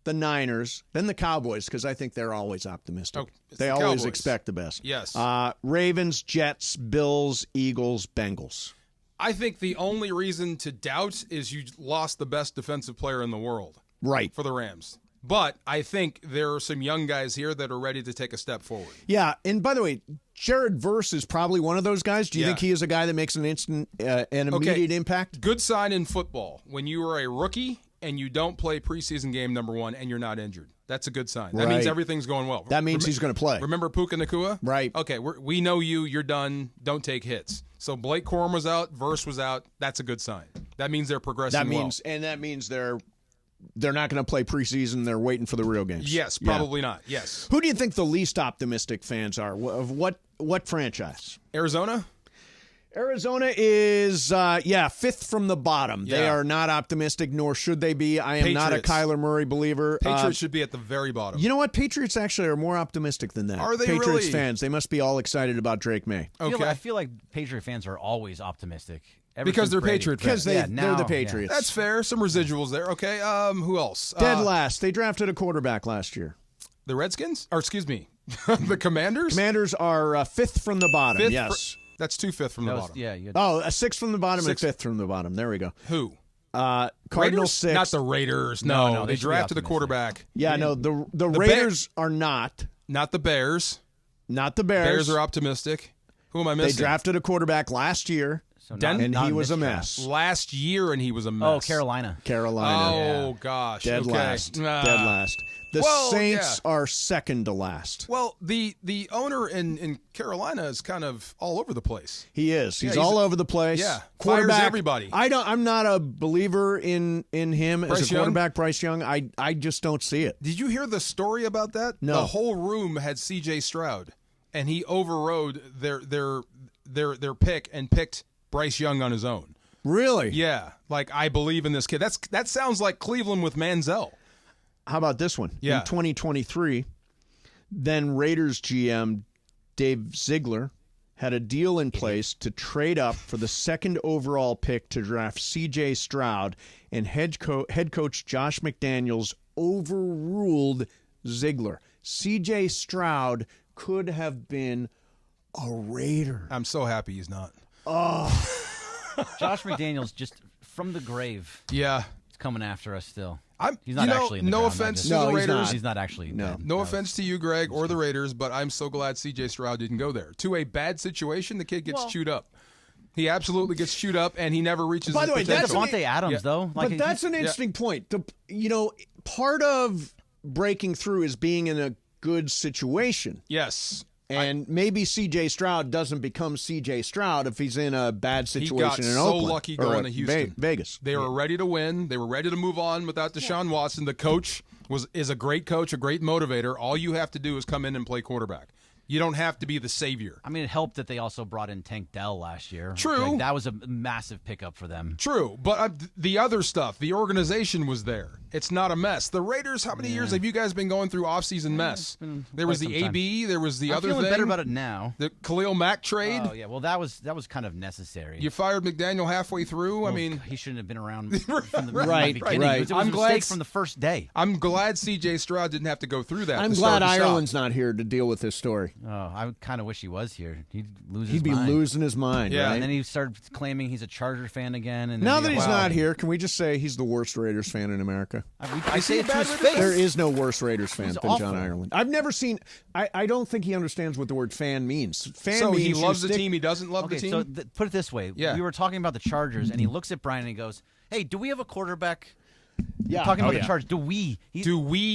the Niners, then the Cowboys, because I think they're always optimistic. Oh, it's they the always Cowboys. expect the best. Yes. Ravens, Jets, Bills, Eagles, Bengals. I think the only reason to doubt is you lost the best defensive player in the world. Right. For the Rams. But I think there are some young guys here that are ready to take a step forward. Yeah, and by the way, Jared Verse is probably one of those guys. Do you think he is a guy that makes an instant, an immediate impact? Good sign in football when you are a rookie and you don't play preseason game number 1 and you're not injured. That's a good sign. That means everything's going well. That means he's going to play. Remember Puka Nacua? Right. Okay, we know you. You're done. Don't take hits. So Blake Corum was out. Verse was out. That's a good sign. That means they're progressing well. And that means they're not going to play preseason. They're waiting for the real games. Yes, probably not. Yes. Who do you think the least optimistic fans are? Of what franchise? Arizona? Arizona is, fifth from the bottom. Yeah. They are not optimistic, nor should they be. I am not a Kyler Murray believer. Patriots should be at the very bottom. You know what? Patriots actually are more optimistic than that. Are they Patriots really? fans, they must be all excited about Drake May. Okay. I feel like Patriot fans are always optimistic. Because they're Patriot fans. Because they're the Patriots. That's fair. Some residuals there. Okay, who else? Dead last. They drafted a quarterback last year. The Redskins? Or excuse me, the Commanders? Commanders are fifth from the bottom, yes. That's 2 fifth from the bottom. Yeah. A 6th from the bottom and 5th from the bottom. There we go. Who? Cardinals 6. Not the Raiders. No, they drafted a quarterback. Yeah, no, the Raiders are not. Not the Bears. Not the Bears. Bears are optimistic. Who am I missing? They drafted a quarterback last year, and he was a mess. Last year, and he was a mess. Oh, Carolina. Oh, gosh. Dead last. Dead last. The Saints are second to last. Well, the owner in Carolina is kind of all over the place. He is. He's all over the place. Yeah, quarterback. fires everybody. I'm not a believer in him as a quarterback, Bryce Young. I just don't see it. Did you hear the story about that? No. The whole room had C.J. Stroud, and he overrode their pick and picked Bryce Young on his own. Really? Yeah. Like, I believe in this kid. That sounds like Cleveland with Manziel. How about this one? Yeah. In 2023, then Raiders GM Dave Ziegler had a deal in place to trade up for the 2nd overall pick to draft C.J. Stroud, and head coach Josh McDaniels overruled Ziegler. C.J. Stroud could have been a Raider. I'm so happy he's not. Oh. Josh McDaniels just from the grave. Yeah. He's coming after us still. He's not actually in the ground. Offense to the Raiders. He's not actually. No offense to you, Greg, or the Raiders, but I'm so glad C.J. Stroud didn't go there. To a bad situation, the kid gets chewed up. He absolutely gets chewed up, and he never reaches his potential. That's Devontae Adams, though. But that's an interesting point. Part of breaking through is being in a good situation. Yes. And maybe C.J. Stroud doesn't become C.J. Stroud if he's in a bad situation in Oakland. He got so lucky going to Houston. Vegas. They were ready to win. They were ready to move on without Deshaun Watson. The coach is a great coach, a great motivator. All you have to do is come in and play quarterback. You don't have to be the savior. I mean, it helped that they also brought in Tank Dell last year. True. Like, that was a massive pickup for them. True. But the other stuff, the organization was there. It's not a mess. The Raiders, how many years have you guys been going through offseason mess? There was the AB. There was the other thing. I'm feeling better about it now. The Khalil Mack trade. Oh, yeah. Well, that was kind of necessary. You fired McDaniel halfway through. Well, I mean, he shouldn't have been around from the beginning. Right. It was a mistake from the first day. I'm glad C.J. Stroud didn't have to go through that. I'm glad Ireland's not here to deal with this story. Oh, I kind of wish he was here. He'd lose his mind. He'd be losing his mind, yeah. Right? And then he started claiming he's a Charger fan again. And now that he's not here, can we just say he's the worst Raiders fan in America? I say it to his face. There is no worse Raiders fan than John Ireland. I've never seen. I don't think he understands what the word fan means. Fan means he loves the team. He doesn't love the team. So put it this way: we were talking about the Chargers, and he looks at Brian and he goes, "Hey, do we have a quarterback?" Yeah, talking about the Chargers. Do we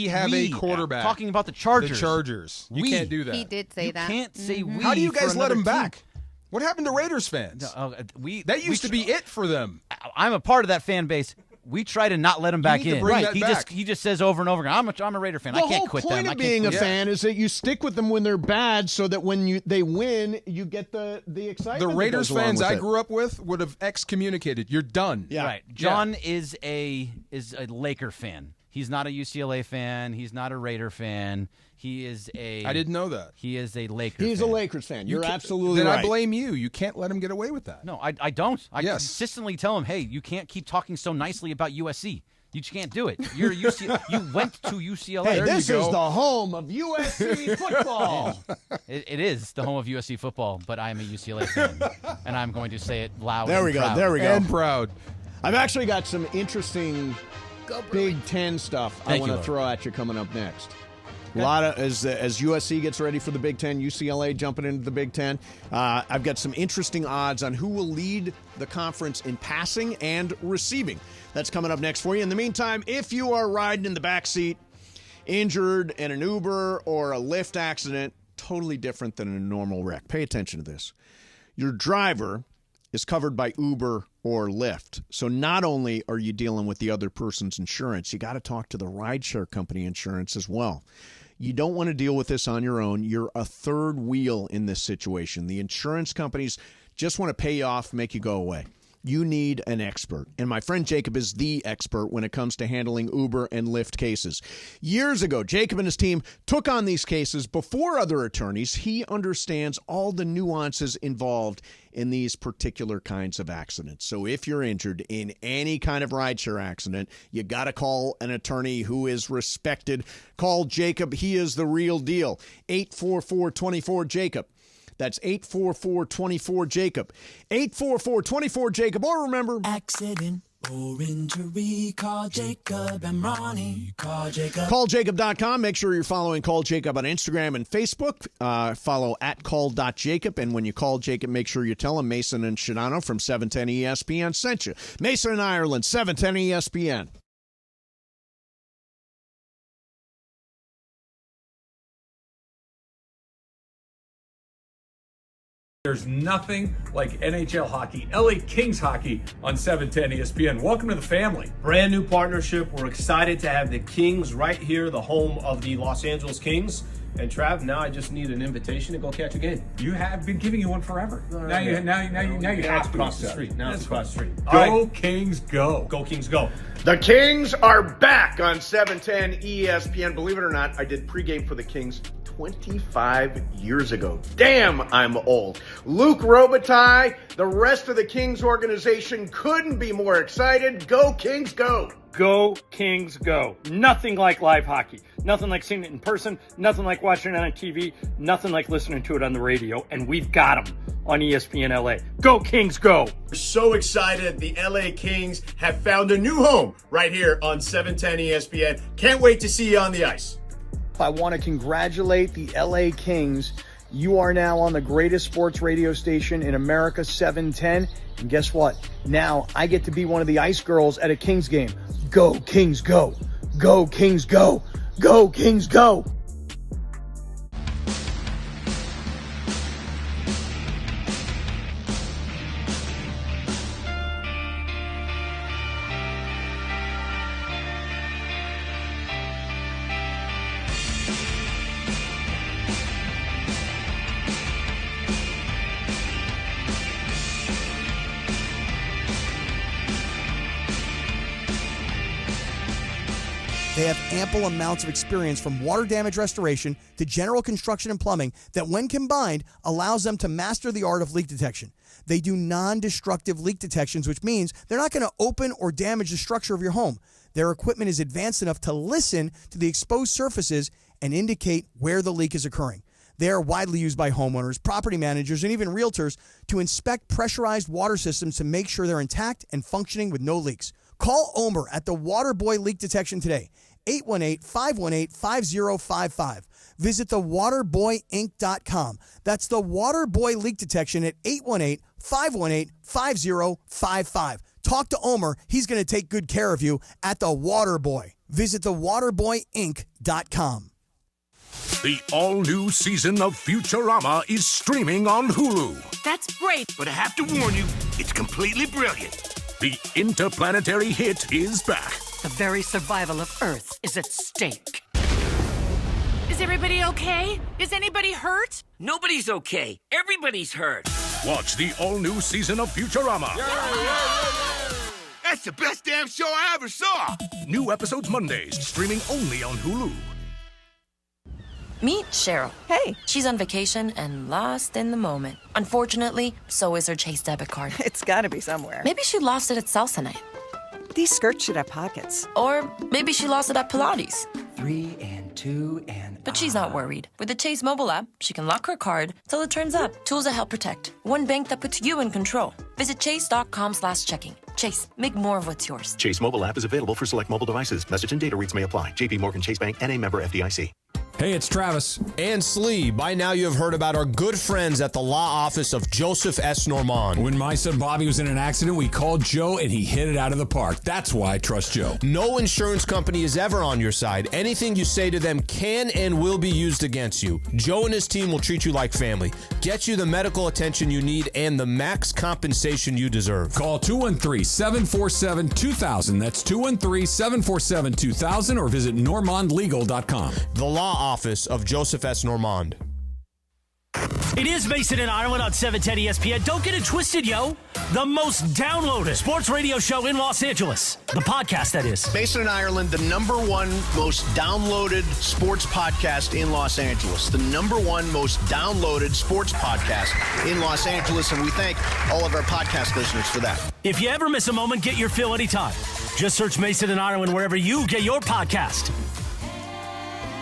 have a quarterback? Talking about the Chargers. The Chargers. You can't do that. He did say that. You can't say we. How do you guys let him team. Back? What happened to Raiders fans? That used to be it for them. I'm a part of that fan base. We try to not let him back in. Right. He just says over and over again, I'm a Raider fan. I can't quit them. The whole point of being a fan is that you stick with them when they're bad, so that when they win, you get the excitement. The Raiders fans I grew up with would have excommunicated. You're done. Yeah. Right. John is a Laker fan. He's not a UCLA fan. He's not a Raider fan. He is a. I didn't know that. He is a Lakers. He's fan. a Lakers fan. You're absolutely right. Then I blame you. You can't let him get away with that. No, I don't. I consistently tell him, hey, you can't keep talking so nicely about USC. You just can't do it. You're UCLA. You went to UCLA. Hey, this is the home of USC football. It is the home of USC football, but I am a UCLA fan, and I'm going to say it loud. There we go. Proud. There we go. And proud. I've actually got some interesting Big Ten stuff I Thank want you, to Lord. throw at you coming up next. A lot of as USC gets ready for the Big Ten, UCLA jumping into the Big Ten. I've got some interesting odds on who will lead the conference in passing and receiving. That's coming up next for you. In the meantime, if you are riding in the back seat, injured in an Uber or a Lyft accident, totally different than a normal wreck. Pay attention to this. Your driver is covered by Uber or Lyft. So not only are you dealing with the other person's insurance, you got to talk to the rideshare company insurance as well. You don't want to deal with this on your own. You're a third wheel in this situation. The insurance companies just want to pay you off, make you go away. You need an expert. And my friend Jacob is the expert when it comes to handling Uber and Lyft cases. Years ago, Jacob and his team took on these cases before other attorneys. He understands all the nuances involved in these particular kinds of accidents. So if you're injured in any kind of rideshare accident, you got to call an attorney who is respected. Call Jacob. He is the real deal. 844-24-JACOB. That's 844-24-JACOB. 844-24-JACOB. Or remember, accident or injury, call Jacob and Ronnie. Call Jacob. CallJacob.com. Make sure you're following Call Jacob on Instagram and Facebook. Follow at call.jacob. And when you call Jacob, make sure you tell him Mason and Shadano from 710 ESPN sent you. Mason in Ireland, 710 ESPN. There's nothing like NHL hockey, LA Kings hockey on 710 ESPN. Welcome to the family. Brand new partnership. We're excited to have the Kings right here, the home of the Los Angeles Kings. And Trav, now I just need an invitation to go catch a game. You have been giving you one forever. Now you have to cross the street. Now it's across the street. Go Kings, go. Go Kings, go. The Kings are back on 710 ESPN. Believe it or not, I did pregame for the Kings 25 years ago. Damn, I'm old. Luke Robitaille, the rest of the Kings organization couldn't be more excited. Go Kings, go. Go Kings, go. Nothing like live hockey. Nothing like seeing it in person. Nothing like watching it on TV. Nothing like listening to it on the radio. And we've got them on ESPN LA. Go Kings, go. We're so excited. The LA Kings have found a new home right here on 710 ESPN. Can't wait to see you on the ice. I want to congratulate the LA Kings. You are now on the greatest sports radio station in America, 710. And guess what? Now I get to be one of the ice girls at a Kings game. Go Kings, go. Go Kings, go. Go Kings, go. They have ample amounts of experience from water damage restoration to general construction and plumbing that, when combined, allows them to master the art of leak detection. They do non-destructive leak detections, which means they're not going to open or damage the structure of your home. Their equipment is advanced enough to listen to the exposed surfaces and indicate where the leak is occurring. They are widely used by homeowners, property managers, and even realtors to inspect pressurized water systems to make sure they're intact and functioning with no leaks. Call Omer at the Waterboy Leak Detection today. 818-518-5055. Visit thewaterboyinc.com. That's the Waterboy Leak Detection at 818-518-5055. Talk to Omer. He's going to take good care of you at the Waterboy. Visit thewaterboyinc.com. The all-new season of Futurama is streaming on Hulu. That's great, but I have to warn you, it's completely brilliant. The interplanetary hit is back. The very survival of Earth is at stake. Is everybody okay? Is anybody hurt? Nobody's okay. Everybody's hurt. Watch the all-new season of Futurama. That's the best damn show I ever saw. New episodes Mondays, streaming only on Hulu. Meet Cheryl. Hey. She's on vacation and lost in the moment. Unfortunately, so is her Chase debit card. It's gotta be somewhere. Maybe she lost it at salsa night. These skirts should have pockets. Or maybe she lost it at Pilates. 3 and 2 and... But she's not worried. With the Chase mobile app, she can lock her card till it turns up. Tools that help protect. One bank that puts you in control. Visit chase.com/checking. Chase, make more of what's yours. Chase mobile app is available for select mobile devices. Message and data rates may apply. JP Morgan Chase Bank N.A. member FDIC. Hey, it's Travis. And Slee. By now you have heard about our good friends at the law office of Joseph S. Normand. When my son Bobby was in an accident, we called Joe and he hit it out of the park. That's why I trust Joe. No insurance company is ever on your side. Anything you say to them can and will be used against you. Joe and his team will treat you like family, get you the medical attention you need, and the max compensation you deserve. Call 213-747-2000. That's 213-747-2000 or visit normandlegal.com. The law office of Joseph S. Normand. It is Mason and Ireland on 710 ESPN. Don't get it twisted, yo. The most downloaded sports radio show in Los Angeles. The podcast, that is. Mason and Ireland, the #1 most downloaded sports podcast in Los Angeles. The #1 most downloaded sports podcast in Los Angeles. And we thank all of our podcast listeners for that. If you ever miss a moment, get your fill anytime. Just search Mason and Ireland wherever you get your podcast.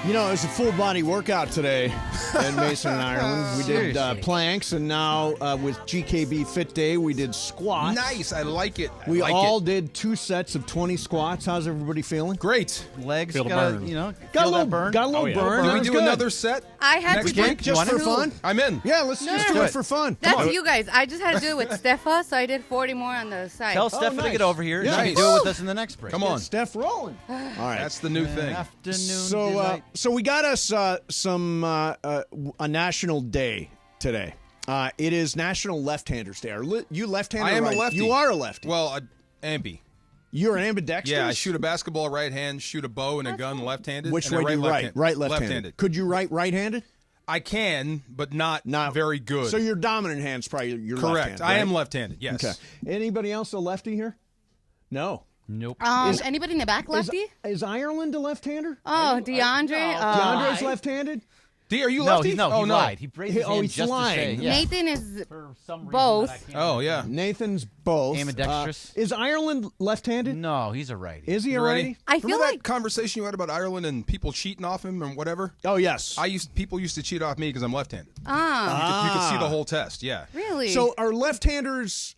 You know, it was a full-body workout today at Mason and Ireland. We did planks, and now with GKB Fit Day, we did squats. Nice. I like it. We all did 2 sets of 20 squats. How's everybody feeling? Great. Legs, Feel the gotta, burn. you know, Got feel a that burn. little burn. Can That we was do good. another set? I had next to do week? Just for fun? I'm in. Yeah, let's just do it for fun. That's you guys. I just had to do it with Steffa, so I did 40 more on the side. Tell Steph to get over here. Yeah. She can do it with us in the next break. Come on. Get Steph rolling. All right. That's the new thing. Afternoon. So we got us a national day today. It is National Left-Handers Day. Are you left-handed? I am or right? a lefty. You are a lefty. Well, ambi. You're an ambidextrous? Yeah, I shoot a basketball right hand, shoot a bow and a gun left-handed. Which and way do you write? Right, left-handed. left-handed. Could you write right-handed? I can, but not very good. So your dominant hand's probably your Correct. left hand, I right? am left-handed, yes. Okay. Anybody else a lefty here? No. Nope. Anybody in the back lefty? Is Ireland a left-hander? Oh, DeAndre. DeAndre's left-handed? D, are you No, lefty? he lied. He raised his hand he's just lying. to say. Yeah. Nathan is both. Oh, yeah. Nathan's both. Ambidextrous. Is Ireland left-handed? No, he's a righty. Is he a righty? I Remember feel that like conversation you had about Ireland and people cheating off him and whatever? Oh, yes. People used to cheat off me because I'm left-handed. You Ah, could see the whole test, yeah. really? So are left-handers,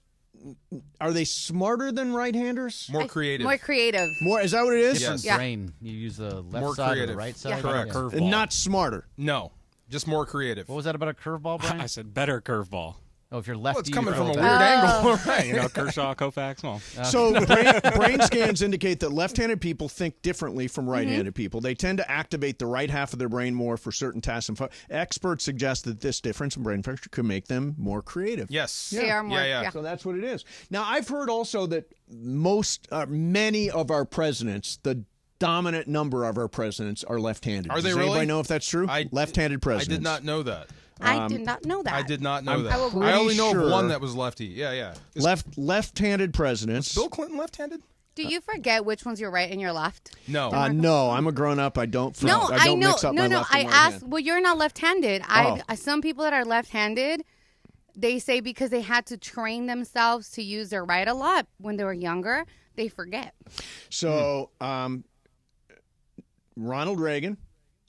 are they smarter than right-handers? More creative. More creative. More, is that what it is? Yes. Yeah. Brain. You use the left More side or creative. the right side. Correct. Yeah. And not smarter. No, just more creative. What was that about a curveball, Brian? I said better curveball. Oh, if you're lefty, Well, it's coming you from a throw weird better. angle. Right. You know, Kershaw, Koufax, well. So brain scans indicate that left-handed people think differently from right-handed people. They tend to activate the right half of their brain more for certain tasks. And experts suggest that this difference in brain function could make them more creative. Yes. They are more. Yeah. So that's what it is. Now, I've heard also that many of our presidents, the dominant number of our presidents, are left-handed. Are they Does really? Anybody know if that's true? Left-handed presidents. I did not know that. I did not know that. I did not know that. I will I only know pretty of one sure that was lefty. Yeah. Left-handed presidents. Bill Clinton left-handed? Do you forget which one's your right and your left? No. No, I'm a grown-up. I don't. No, I don't know. mix up my left I and right asked. hand. Well, you're not left-handed. Some people that are left-handed, they say because they had to train themselves to use their right a lot when they were younger, they forget. So, Ronald Reagan.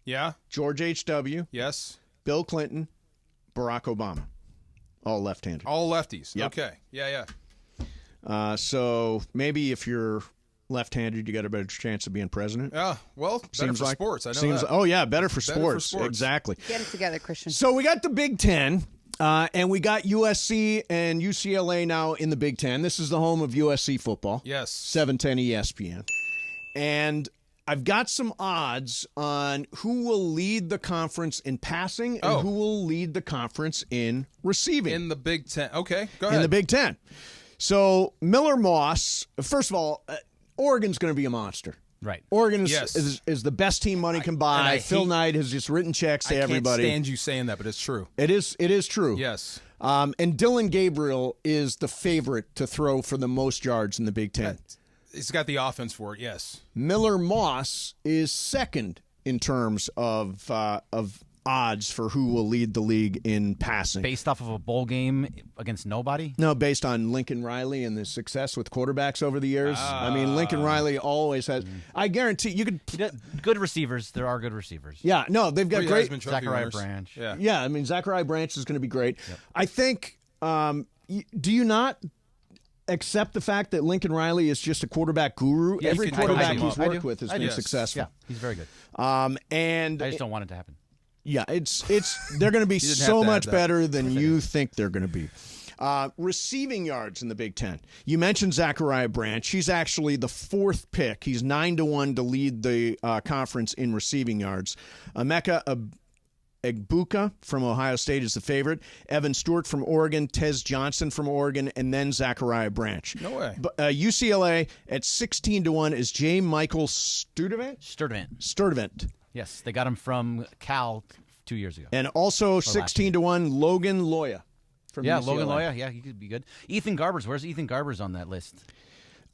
Yeah. George H.W. Yes. Bill Clinton. Barack Obama. All left-handed. All lefties. Yep. Okay. Yeah. So maybe if you're left-handed, you got a better chance of being president. Yeah. Well, better for sports. I know that. Oh, yeah, better for Better for sports. sports. Exactly. Get it together, Christian. So we got the Big Ten, and we got USC and UCLA now in the Big Ten. This is the home of USC football. Yes. 710 ESPN. And I've got some odds on who will lead the conference in passing and who will lead the conference in receiving. In the Big Ten. Okay, go ahead. In the Big Ten. So Miller Moss, first of all, Oregon's going to be a monster. Right. Oregon is the best team money can buy. Phil Knight has just written checks to everybody. I can't stand you saying that, but it's true. It is true. Yes. And Dylan Gabriel is the favorite to throw for the most yards in the Big Ten. He's got the offense for it, yes. Miller Moss is second in terms of odds for who will lead the league in passing. Based off of a bowl game against nobody? No, based on Lincoln Riley and the success with quarterbacks over the years. I mean, Lincoln Riley always has. I guarantee you could. Good receivers. There are good receivers. Yeah, no, they've got great. Zachariah Branch. Yeah, I mean, Zachariah Branch is going to be great. Yep. I think. Do you not accept the fact that Lincoln Riley is just a quarterback guru. Yeah, Every quarterback he's worked with has been successful. Yeah, he's very good. And I just don't want it to happen. Yeah, they're going to be so much better than you think they're going to be. Receiving yards in the Big Ten. You mentioned Zachariah Branch. He's actually the 4th pick. He's 9-1 to lead the conference in receiving yards. Emeka Egbuka from Ohio State is the favorite. Evan Stewart from Oregon, Tez Johnson from Oregon, and then Zachariah Branch. No way. UCLA at 16-1 is J. Michael Sturdivant. Yes, they got him from Cal 2 years ago. And also 16-1 Logan Loya from UCLA. Logan Loya. Yeah, he could be good. Ethan Garbers. Where's Ethan Garbers on that list?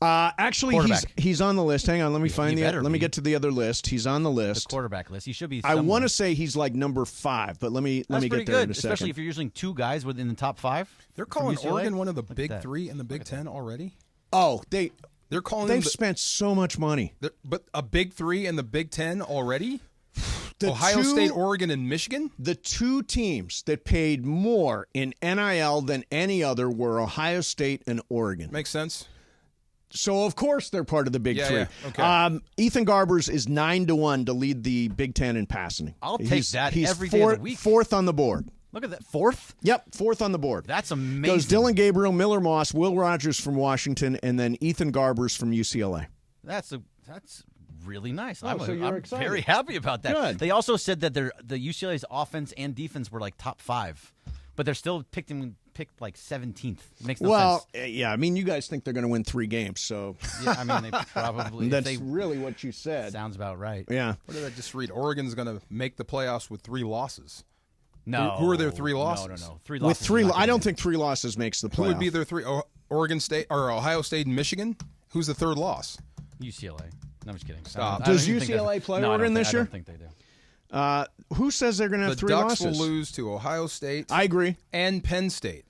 Actually, he's on the list. Hang on, let me find let me get to the other list. He's on the list. The quarterback list. He should be. I want to say he's like number 5, but let me get there in a second. Especially if you're using 2 guys within the top 5. They're calling Oregon one of the big 3 in the Big Ten already. Oh, they're calling. They've spent so much money. But a big 3 in the Big Ten already. Ohio State, Oregon, and Michigan? The 2 teams that paid more in NIL than any other were Ohio State and Oregon. Makes sense. So, of course, they're part of the Big 3. Yeah, okay. Ethan Garbers is 9-1 to lead the Big Ten in passing. I'll take that every day of the week. 4th on the board. Look at that. 4th? Yep, 4th on the board. That's amazing. Goes Dylan Gabriel, Miller Moss, Will Rogers from Washington, and then Ethan Garbers from UCLA. That's really nice. Oh, so you're excited. Very happy about that. Good. They also said that the UCLA's offense and defense were like top 5, but they're still picked like 17th. It makes no sense. Well, yeah, I mean, you guys think they're going to win 3 games, so yeah, I mean, they probably. That's really what you said. Sounds about right. Yeah. What did I just read? Oregon's going to make the playoffs with 3 losses. No. Who are their 3 losses? No. 3 losses. With 3, I don't think 3 losses makes the playoff. Who would be their 3? Oregon State or Ohio State and Michigan? Who's the 3rd loss? UCLA. No, I'm just kidding. Stop. Does UCLA play Oregon this year? I don't think they do. Who says they're going to have 3 losses? The losses? Ducks will lose to Ohio State. I agree. And Penn State.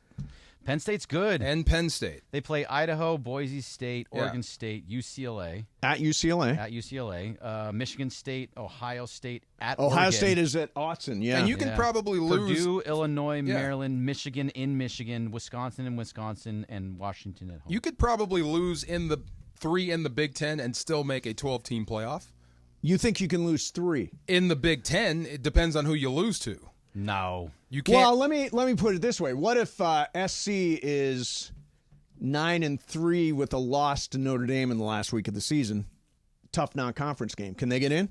Penn State's good. And Penn State. They play Idaho, Boise State, Oregon State, UCLA. At UCLA. Michigan State, OhioTate, at Ohio Oregon. State is at Autzen, yeah. And you can probably lose. Purdue, Illinois, Maryland, Michigan in Michigan, Wisconsin in Wisconsin, and Washington at home. You could probably lose in the 3 in the Big Ten and still make a 12-team playoff. You think you can lose 3? In the Big Ten, it depends on who you lose to. No. You can't. Well, let me put it this way. What if SC is 9-3 with a loss to Notre Dame in the last week of the season? Tough non-conference game. Can they get in?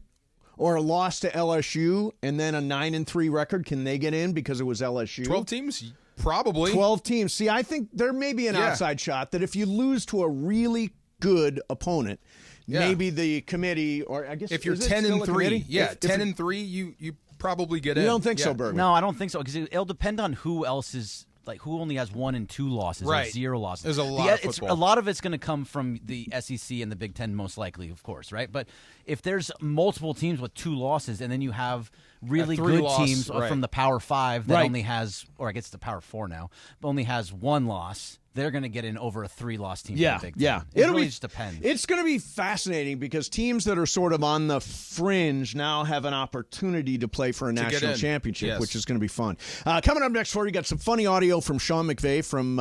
Or a loss to LSU and then a 9-3 record. Can they get in because it was LSU? 12 teams? Probably. 12 teams. See, I think there may be an outside shot that if you lose to a really good opponent, maybe the committee, or I guess if you're 10-3, 10-3, you probably get in. You don't think so, Bergman? No, I don't think so, because it'll depend on who else is, like, who only has 1 and 2 losses or 0 losses. There's a lot of football. A lot of it's going to come from the SEC and the Big Ten, most likely, of course, right? But if there's multiple teams with 2 losses, and then you have really good teams from the Power 5 that only has, or I guess the Power 4 now, but only has 1 loss, they're going to get in over a 3-loss team. Yeah, from the Big Ten. It really just depends. It's going to be fascinating because teams that are sort of on the fringe now have an opportunity to play for a national championship, which is going to be fun. Coming up next for you, got some funny audio from Sean McVay from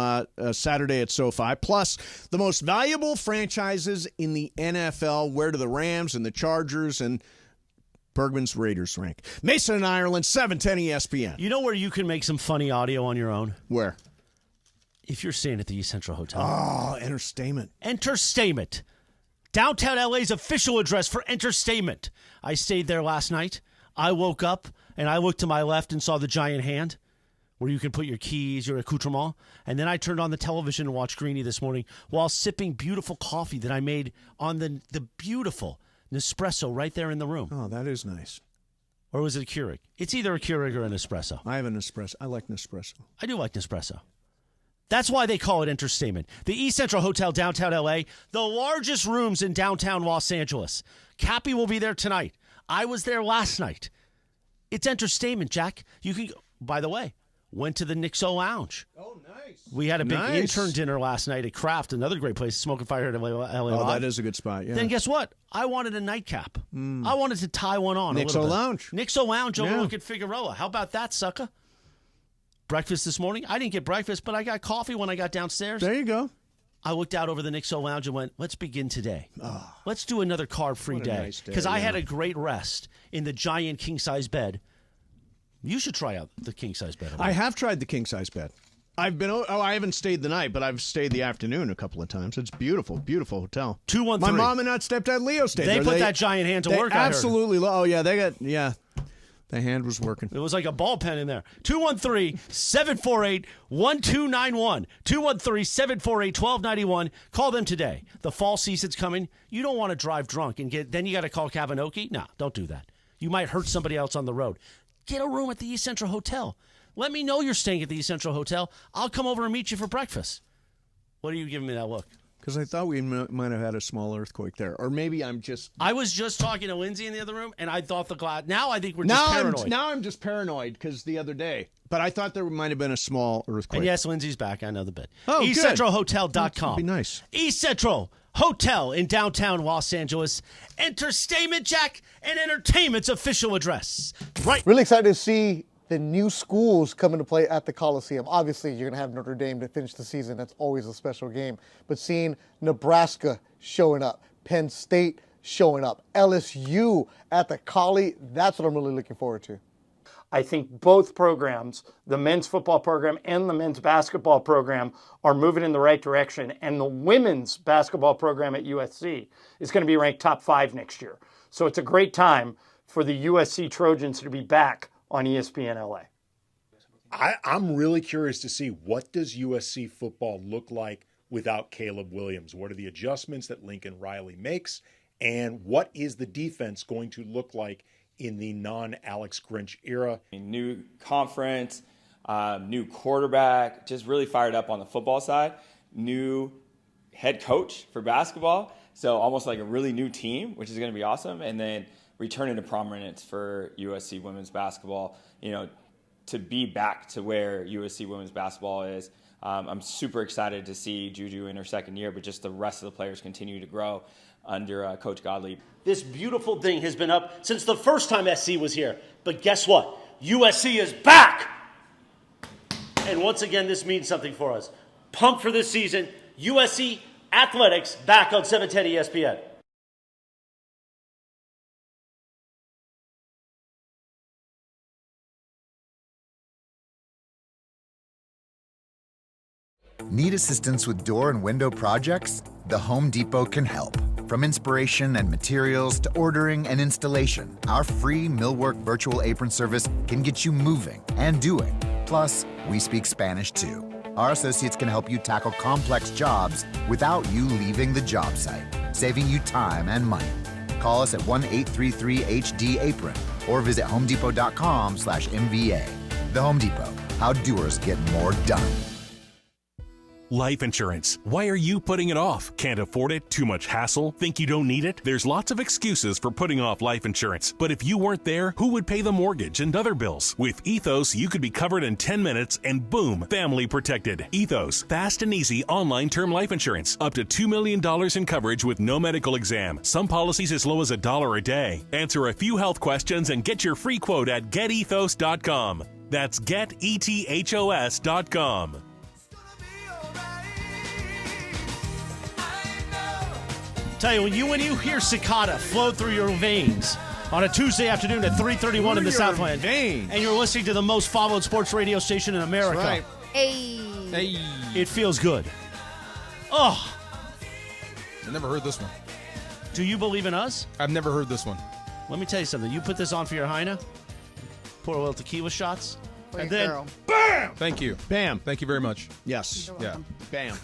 Saturday at SoFi, plus the most valuable franchises in the NFL. Where do the Rams and the Chargers and Bergman's Raiders rank? Mason and Ireland, 710 ESPN. You know where you can make some funny audio on your own? Where? If you're staying at the East Central Hotel. Oh, Entertainment. Entertainment. Downtown LA's official address for entertainment. I stayed there last night. I woke up and I looked to my left and saw the giant hand where you can put your keys, your accoutrement. And then I turned on the television and watched Greeny this morning while sipping beautiful coffee that I made on the beautiful Nespresso right there in the room. Oh, that is nice. Or was it a Keurig? It's either a Keurig or an espresso. I have an espresso. I like Nespresso. I do like Nespresso. That's why they call it entertainment. The East Central Hotel, downtown LA, the largest rooms in downtown Los Angeles. Cappy will be there tonight. I was there last night. It's entertainment, Jack. You can, by the way, went to the Nixo Lounge. Oh, nice. We had a big intern dinner last night at Kraft, another great place, Smoking Fire at LA. Oh, that is a good spot, yeah. Then guess what? I wanted a nightcap. I wanted to tie one on. Nixo Lounge. Nixo Lounge overlooking Figueroa. How about that, sucker? Breakfast this morning. I didn't get breakfast, but I got coffee when I got downstairs. There you go. I looked out over the Knicks Lounge and went, let's begin today. Let's do another carb-free What a day. nice day, Because I yeah. had a great rest in the giant king-size bed. You should try out the king-size bed. I have tried the king-size bed. I haven't stayed the night, but I've stayed the afternoon a couple of times. It's beautiful, beautiful hotel. 213. My mom and stepdad Leo stayed They there. put that giant hand to work, I heard. Absolutely. The hand was working. It was like a ball pen in there. 213-748-1291. 213-748-1291. Call them today. The fall season's coming. You don't want to drive drunk and then you got to call Kavanoki. No, don't do that. You might hurt somebody else on the road. Get a room at the East Central Hotel. Let me know you're staying at the East Central Hotel. I'll come over and meet you for breakfast. What are you giving me that look? Because I thought we might have had a small earthquake there. Or maybe I'm just... I was just talking to Lindsay in the other room, and I thought the glass... Now I think we're just paranoid. Now I'm just paranoid because the other day. But I thought there might have been a small earthquake. And yes, Lindsay's back. I know the bit. Oh, good. EastCentralHotel.com. That'd be nice. East Central Hotel in downtown Los Angeles. Entertainment Jack and Entertainment's official address. Right. Really excited to see the new schools come into play at the Coliseum. Obviously, you're going to have Notre Dame to finish the season. That's always a special game. But seeing Nebraska showing up, Penn State showing up, LSU at the Collie, that's what I'm really looking forward to. I think both programs, the men's football program and the men's basketball program, are moving in the right direction. And the women's basketball program at USC is going to be ranked top 5 next year. So it's a great time for the USC Trojans to be back on ESPN LA. I'm really curious to see, what does USC football look like without Caleb Williams? What are the adjustments that Lincoln Riley makes? And what is the defense going to look like in the non-Alex Grinch era? New conference, new quarterback, just really fired up on the football side. New head coach for basketball, so almost like a really new team, which is going to be awesome. And then returning to prominence for USC women's basketball, to be back to where USC women's basketball is. I'm super excited to see Juju in her second year, but just the rest of the players continue to grow under Coach Gottlieb. This beautiful thing has been up since the first time SC was here. But guess what? USC is back! And once again, this means something for us. Pumped for this season. USC Athletics back on 710 ESPN. Need assistance with door and window projects? The Home Depot can help. From inspiration and materials to ordering and installation, our free Millwork virtual apron service can get you moving and doing. Plus, we speak Spanish too. Our associates can help you tackle complex jobs without you leaving the job site, saving you time and money. Call us at 1-833-HD-APRON or visit homedepot.com/MVA. The Home Depot, how doers get more done. Life insurance. Why are you putting it off? Can't afford it? Too much hassle? Think you don't need it? There's lots of excuses for putting off life insurance. But if you weren't there, who would pay the mortgage and other bills? With Ethos, you could be covered in 10 minutes and boom, family protected. Ethos, fast and easy online term life insurance. Up to $2 million in coverage with no medical exam. Some policies as low as $1 a day. Answer a few health questions and get your free quote at getethos.com. That's getethos.com. Tell you, when you hear cicada flow through your veins on a Tuesday afternoon at 3:31 in the Southland, and you're listening to the most followed sports radio station in America, right. Hey. It feels good. Oh, I never heard this one. Do you believe in us? I've never heard this one. Let me tell you something. You put this on for your Heina, pour a little tequila shots, and then girl. BAM! Thank you. Bam. Thank you very much. Yes. Yeah. Bam.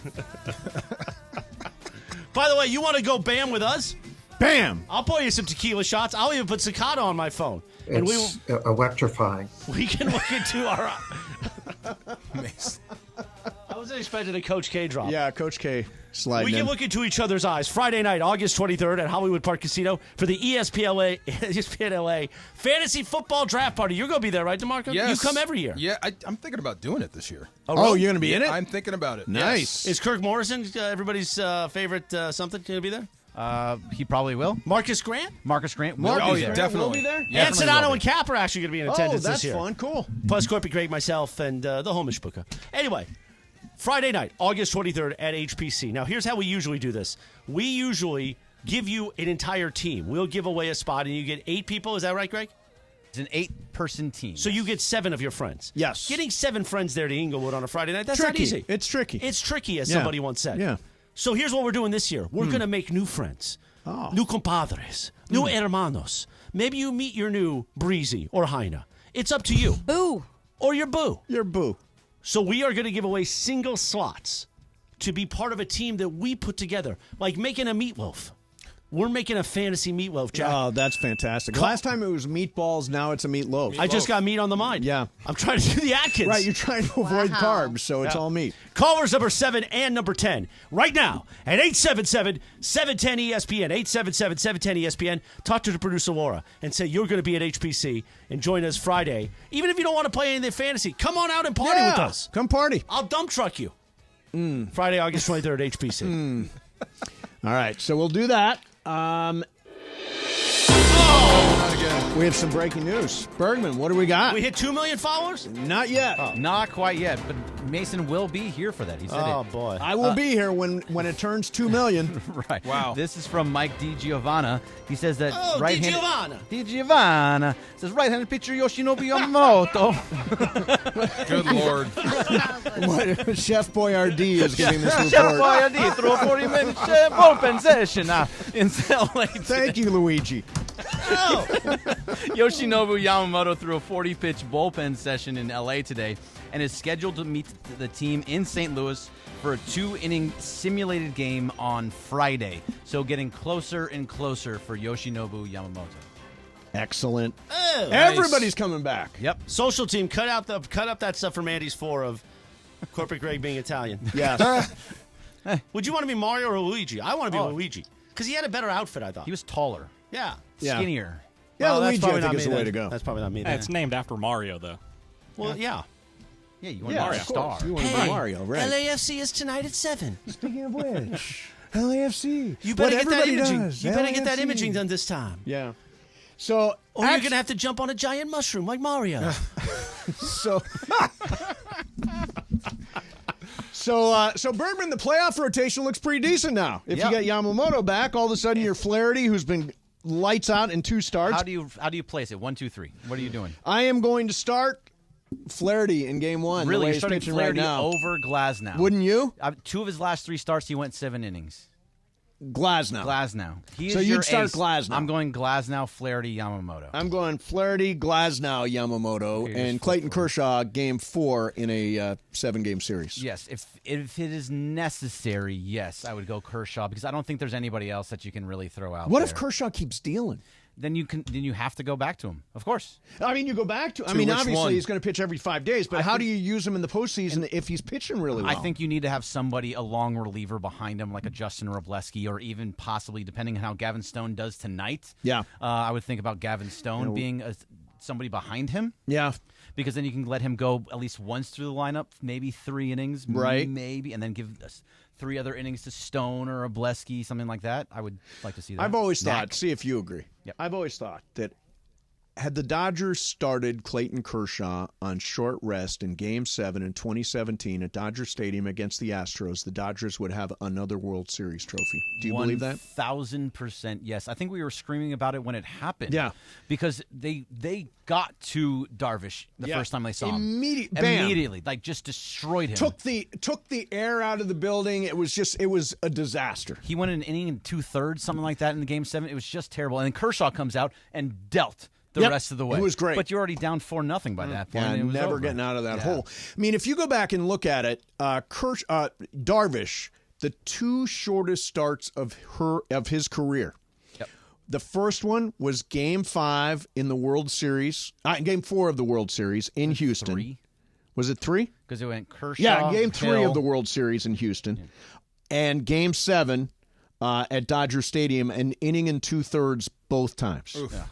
By the way, you want to go bam with us? Bam! I'll pour you some tequila shots. I'll even put cicada on my phone. And It's electrifying. We can look into our... I wasn't expecting a Coach K drop. Yeah, Coach K sliding We can in. look into each other's eyes. Friday night, August 23rd at Hollywood Park Casino for the ESPN LA Fantasy Football Draft Party. You're going to be there, right, DeMarco? Yes. You come every year. Yeah, I'm thinking about doing it this year. Oh, you're going to be in it? I'm thinking about it. Nice. Is Kirk Morrison, everybody's favorite something, going to be there? He probably will. Marcus Grant? Marcus Grant will Oh, be yeah, there. definitely. Will be there? Yeah, And definitely Sonato will and be. Cap are actually going to be in attendance that's this year. fun. Cool. Plus Corpy Craig, myself, and the Homish Booker. Anyway, Friday night, August 23rd at HPC. Now, here's how we usually do this. We usually give you an entire team. We'll give away a spot, and you get 8 people. Is that right, Greg? It's an 8-person team. So you get 7 of your friends. Yes. Getting 7 friends there to Inglewood on a Friday night, that's tricky. not easy. It's tricky. It's tricky, as somebody once said. Yeah. So here's what we're doing this year. We're going to make new friends. New compadres. New hermanos. Maybe you meet your new Breezy or Heina. It's up to you. Boo. Or your boo. Your boo. So we are going to give away single slots to be part of a team that we put together. Like making a meatloaf. We're making a fantasy meatloaf, Jack. Oh, that's fantastic. Last time it was meatballs, now it's a meatloaf. I just got meat on the mind. Yeah. I'm trying to do the Atkins. Right, you're trying to avoid carbs, so it's all meat. Callers number 7 and number 10 right now at 877-710-ESPN, 877-710-ESPN. Talk to the producer, Laura, and say you're going to be at HPC and join us Friday. Even if you don't want to play any of the fantasy, come on out and party with us. Come party. I'll dump truck you. Friday, August 23rd at HPC. All right, so we'll do that. We have some breaking news. Bergman, what do we got? We hit 2 million followers? Not yet. Not quite yet, but Mason will be here for that. He said it. boy. I will be here when it turns 2 million. Right. Wow. This is from Mike DiGiovanna. He says that DiGiovanna says right-handed pitcher Yoshinobu Yamamoto. Good Lord. What, Chef Boyardee is giving this report. Chef Boyardee threw a 40-minute bullpen session in LA. Thank you, Luigi. Yoshinobu Yamamoto threw a 40-pitch bullpen session in LA today and is scheduled to meet the team in St. Louis for a 2-inning simulated game on Friday. So getting closer and closer for Yoshinobu Yamamoto. Excellent. Oh, everybody's coming back. Yep. Social team, cut up that stuff from Andy's 4 of Corporate Greg being Italian. Yes. Would you want to be Mario or Luigi? I want to be Luigi because he had a better outfit, I thought. He was taller. Yeah. Skinnier. Yeah, Well, Luigi, that's I think, probably is the not way me to then. go. That's probably not me. Hey, Then. it's named after Mario, though. Well, yeah. Yeah, you want to be a star. You want to be Mario, right? LAFC is tonight at 7. Speaking of which, LAFC. You better get that imaging. Does, You better get that LAFC. imaging done this time. Yeah. So, Or you're going to have to jump on a giant mushroom like Mario. So Bergman, the playoff rotation looks pretty decent now. If you get Yamamoto back, all of a sudden you're Flaherty, who's been lights out in 2 starts. How do you place it? 1, 2, 3. What are you doing? I am going to start Flaherty in game 1. Really, the way you're he's starting pitching Flaherty right now. over Glasnow. Wouldn't you? 2 of his last 3 starts, he went 7 innings. Glasnow. He So is you'd your start ace. Glasnow. I'm going Glasnow, Flaherty, Yamamoto. I'm going Flaherty, Glasnow, Yamamoto, Okay, and Clayton Kershaw game 4 in a 7-game series. Yes, if it is necessary, yes, I would go Kershaw because I don't think there's anybody else that you can really throw out. What if Kershaw keeps dealing? Then you have to go back to him, of course. I mean, you go back to. I To mean, which obviously one? he's going to pitch every 5 days, but how do you use him in the postseason if he's pitching really well? I think you need to have somebody, a long reliever behind him, like a Justin Robleski, or even possibly, depending on how Gavin Stone does tonight. Yeah, I would think about Gavin Stone being somebody behind him. Yeah, because then you can let him go at least once through the lineup, maybe 3 innings, right? Maybe, and then give us 3 other innings to Stone or a Bleski, something like that. I would like to see that. I've always thought, see if you agree. Yep. I've always thought that had the Dodgers started Clayton Kershaw on short rest in Game 7 in 2017 at Dodger Stadium against the Astros, the Dodgers would have another World Series trophy. Do you believe that? 1,000% yes. I think we were screaming about it when it happened. Yeah. Because they got to Darvish the first time they saw him. Immediately. Like just destroyed him. Took the air out of the building. It was a disaster. He went an inning and 2/3, something like that in the Game 7. It was just terrible. And then Kershaw comes out and dealt the rest of the way. It was great. But you're already down 4-0 by that point. Yeah, and it was never over. getting out of that hole. I mean, if you go back and look at it, Darvish, the 2 shortest starts of his career. Yep. The first one was Game 5 in the World Series, Game 4 of the World Series in Houston. 3? Was it 3? Because it went Kershaw. Yeah, Game 3 Hill. of the World Series in Houston, and Game 7 at Dodger Stadium, an inning and 2/3 both times. Yeah,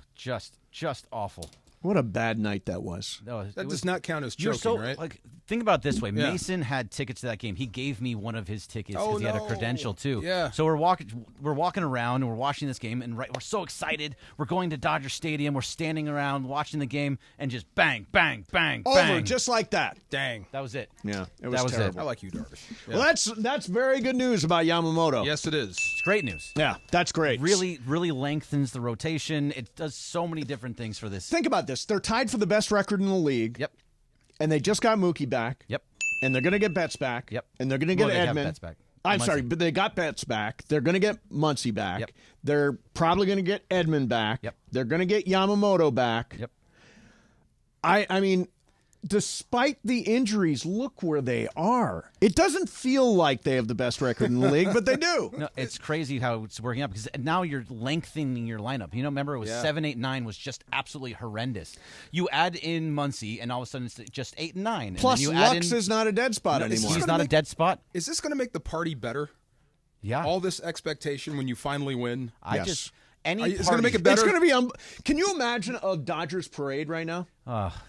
just awful. What a bad night that was. That does not count as You're choking, right? Like, think about it this way. Yeah. Mason had tickets to that game. He gave me one of his tickets because Oh, he had a no. credential too. Yeah. So we're walking around and we're watching this game, and we're so excited. We're going to Dodger Stadium. We're standing around watching the game, and just bang, bang, bang, Over, bang. just like that. Dang. That was it. Yeah, That was terrible. I like you, Darvish. Yeah. Well, that's very good news about Yamamoto. Yes, it is. It's great news. Yeah, that's great. Really, really lengthens the rotation. It does so many different things for this. Think about this. They're tied for the best record in the league. Yep. And they just got Mookie back. Yep. And they're going to get Betts back. Yep. And they're going to get Well, they have Edman. Betts back. I'm Muncy. sorry, but they got Betts back. They're going to get Muncy back. Yep. They're probably going to get Edman back. Yep. They're going to get Yamamoto back. Yep. I mean, despite the injuries, look where they are. It doesn't feel like they have the best record in the league, but they do. No, it's crazy how it's working out because now you're lengthening your lineup. You know, remember it was 7, 8, 9 was just absolutely horrendous. You add in Muncy, and all of a sudden it's just 8 and 9. Plus, and then you add Lux in, is not a dead spot No, anymore. He's not a dead spot. Is this going to make the party better? Yeah. All this expectation when you finally win. It's going to make it better. It's going to be. Can you imagine a Dodgers parade right now?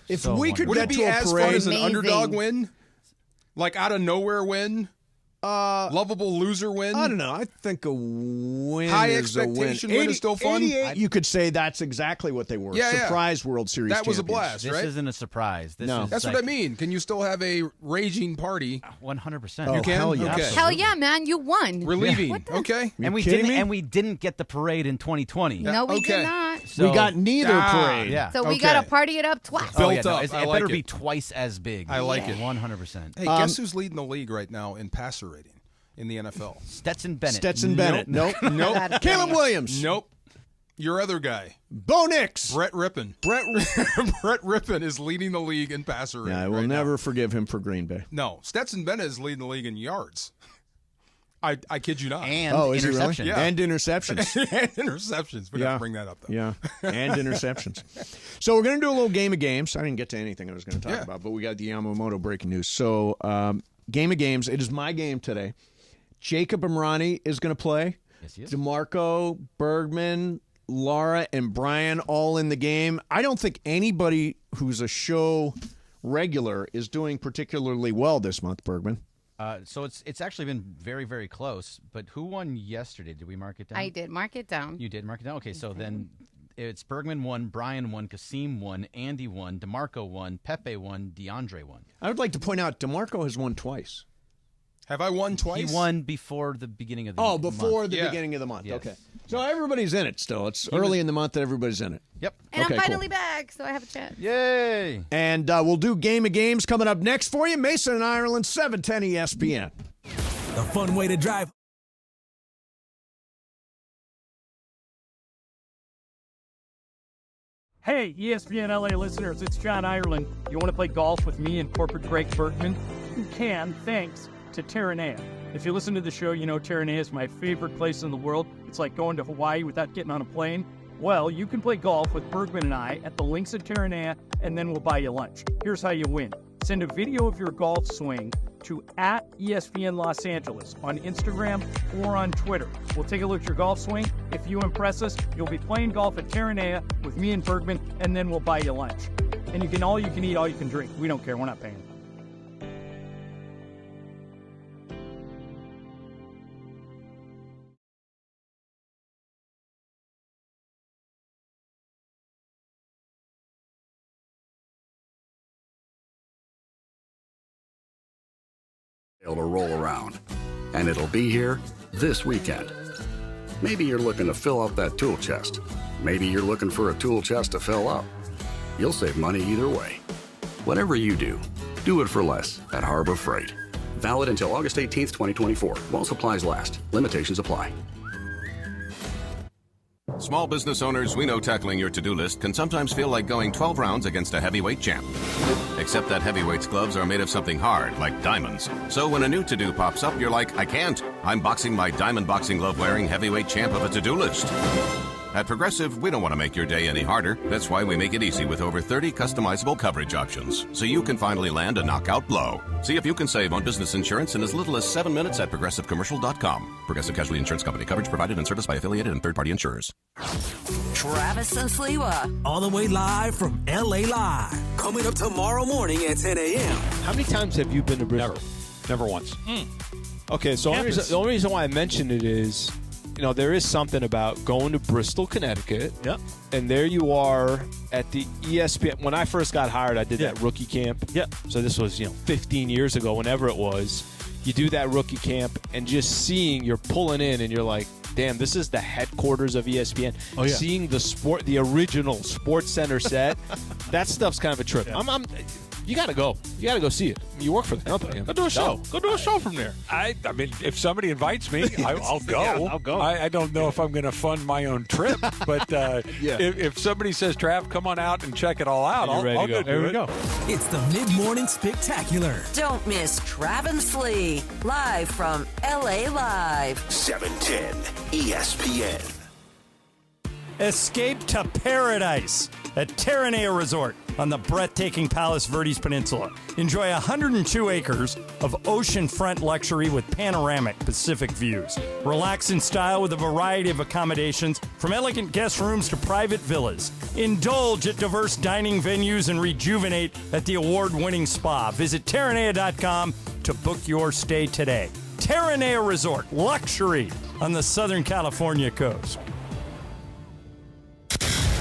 If so we could Would get it be to a as parade, fun as an Amazing. underdog win? Like out of nowhere win? Lovable loser win? I don't know. I think a win High is a win. expectation win is still fun? 88, you could say that's exactly what they were. Yeah, yeah. Surprise World Series That was a champions. blast, This right? isn't a surprise. This No. is That's like, what I mean. Can you still have a raging party? 100%. Oh, You can? hell yeah. Okay. Hell yeah, man. You won. Relieving. What the- Okay. And we kidding didn't. me? And we didn't get the parade in 2020. No, we Okay. did not. So, We got neither parade. Yeah. So we Okay. got to party it up twice. Oh, yeah, Built no, up. it I better like be it. twice as big. I like it. 100%. Hey, guess who's leading the league right now in passer rating in the NFL? Stetson Bennett. Stetson Bennett. Nope. Nope. Caleb Williams. Nope. Your other guy, Bo Nix. Brett Rippon. Brett Rippon is leading the league in passer rating. Yeah, I will right never now. forgive him for Green Bay. No, Stetson Bennett is leading the league in yards. I kid you not. And Is he really? interception. Yeah. And interceptions. And interceptions. We got to bring that up, though. Yeah, and interceptions. So we're going to do a little game of games. I didn't get to anything I was going to talk about, but we got the Yamamoto breaking news. So game of games. It is my game today. Jacob Imrani is going to play. Yes, he is. DeMarco, Bergman, Laura, and Brian all in the game. I don't think anybody who's a show regular is doing particularly well this month, Bergman. So it's actually been very, very close. But who won yesterday? Did we mark it down? I did. Mark it down. You did mark it down? Okay, so then it's Bergman won, Brian won, Kasim won, Andy won, DeMarco won, Pepe won, DeAndre won. I would like to point out DeMarco has won twice. Have I won twice? He won before the beginning of the month. Before the Yeah. beginning of the month. Yes. Okay. So everybody's in it still. It's early in the month that everybody's in it. Yep. And Okay, I'm cool. finally back, so I have a chance. Yay! And we'll do Game of Games coming up next for you. Mason and Ireland, 710 ESPN. A fun way to drive. Hey, ESPN LA listeners, it's John Ireland. You want to play golf with me and corporate Greg Bergman? You can, thanks to Terranea. If you listen to the show, you know Terranea is my favorite place in the world. It's like going to Hawaii without getting on a plane. Well, you can play golf with Bergman and I at the links at Terranea, and then we'll buy you lunch. Here's how you win. Send a video of your golf swing to @ESPN Los Angeles on Instagram or on Twitter. We'll take a look at your golf swing. If you impress us, you'll be playing golf at Terranea with me and Bergman, and then we'll buy you lunch. And you can all you can eat, all you can drink. We don't care. We're not paying. To roll around, and it'll be here this weekend. Maybe you're looking to fill out that tool chest. Maybe you're looking for a tool chest to fill up. You'll save money either way. Whatever you do it for less at Harbor Freight. Valid until August 18th, 2024. While supplies last. Limitations apply. Small business owners, we know tackling your to-do list can sometimes feel like going 12 rounds against a heavyweight champ. Except that heavyweight's gloves are made of something hard, like diamonds. So when a new to-do pops up, you're like, I can't. I'm boxing my diamond boxing glove-wearing heavyweight champ of a to-do list. At Progressive, we don't want to make your day any harder. That's why we make it easy with over 30 customizable coverage options, so you can finally land a knockout blow. See if you can save on business insurance in as little as 7 minutes at progressivecommercial.com. Progressive Casualty Insurance Company. Coverage provided and serviced by affiliated and third-party insurers. Travis and Sliwa. All the way live from LA Live. Coming up tomorrow morning at 10 a.m. How many times have you been to Bristol? Never once. Okay, so the only reason why I mentioned it is, there is something about going to Bristol, Connecticut. Yep. And there you are at the ESPN. When I first got hired, I did that rookie camp. Yep. So this was, 15 years ago, whenever it was. You do that rookie camp and just seeing, you're pulling in and you're like, damn, this is the headquarters of ESPN. Oh, yeah. Seeing the original Sports Center set, that stuff's kind of a trip. Yeah. You got to go. You got to go see it. You work for the company. Go do a show. Go do a show from there. I mean, if somebody invites me, I'll go. Yeah, I'll go. I don't know if I'm going to fund my own trip, but if somebody says, Trav, come on out and check it all out, I'll go. There we go. It's the Mid-Morning Spectacular. Don't miss Trav and Slee, live from LA Live. 710 ESPN. Escape to paradise at Terranea Resort on the breathtaking Palos Verdes Peninsula. Enjoy 102 acres of oceanfront luxury with panoramic Pacific views. Relax in style with a variety of accommodations, from elegant guest rooms to private villas. Indulge at diverse dining venues and rejuvenate at the award-winning spa. Visit Terranea.com to book your stay today. Terranea Resort, luxury on the Southern California coast.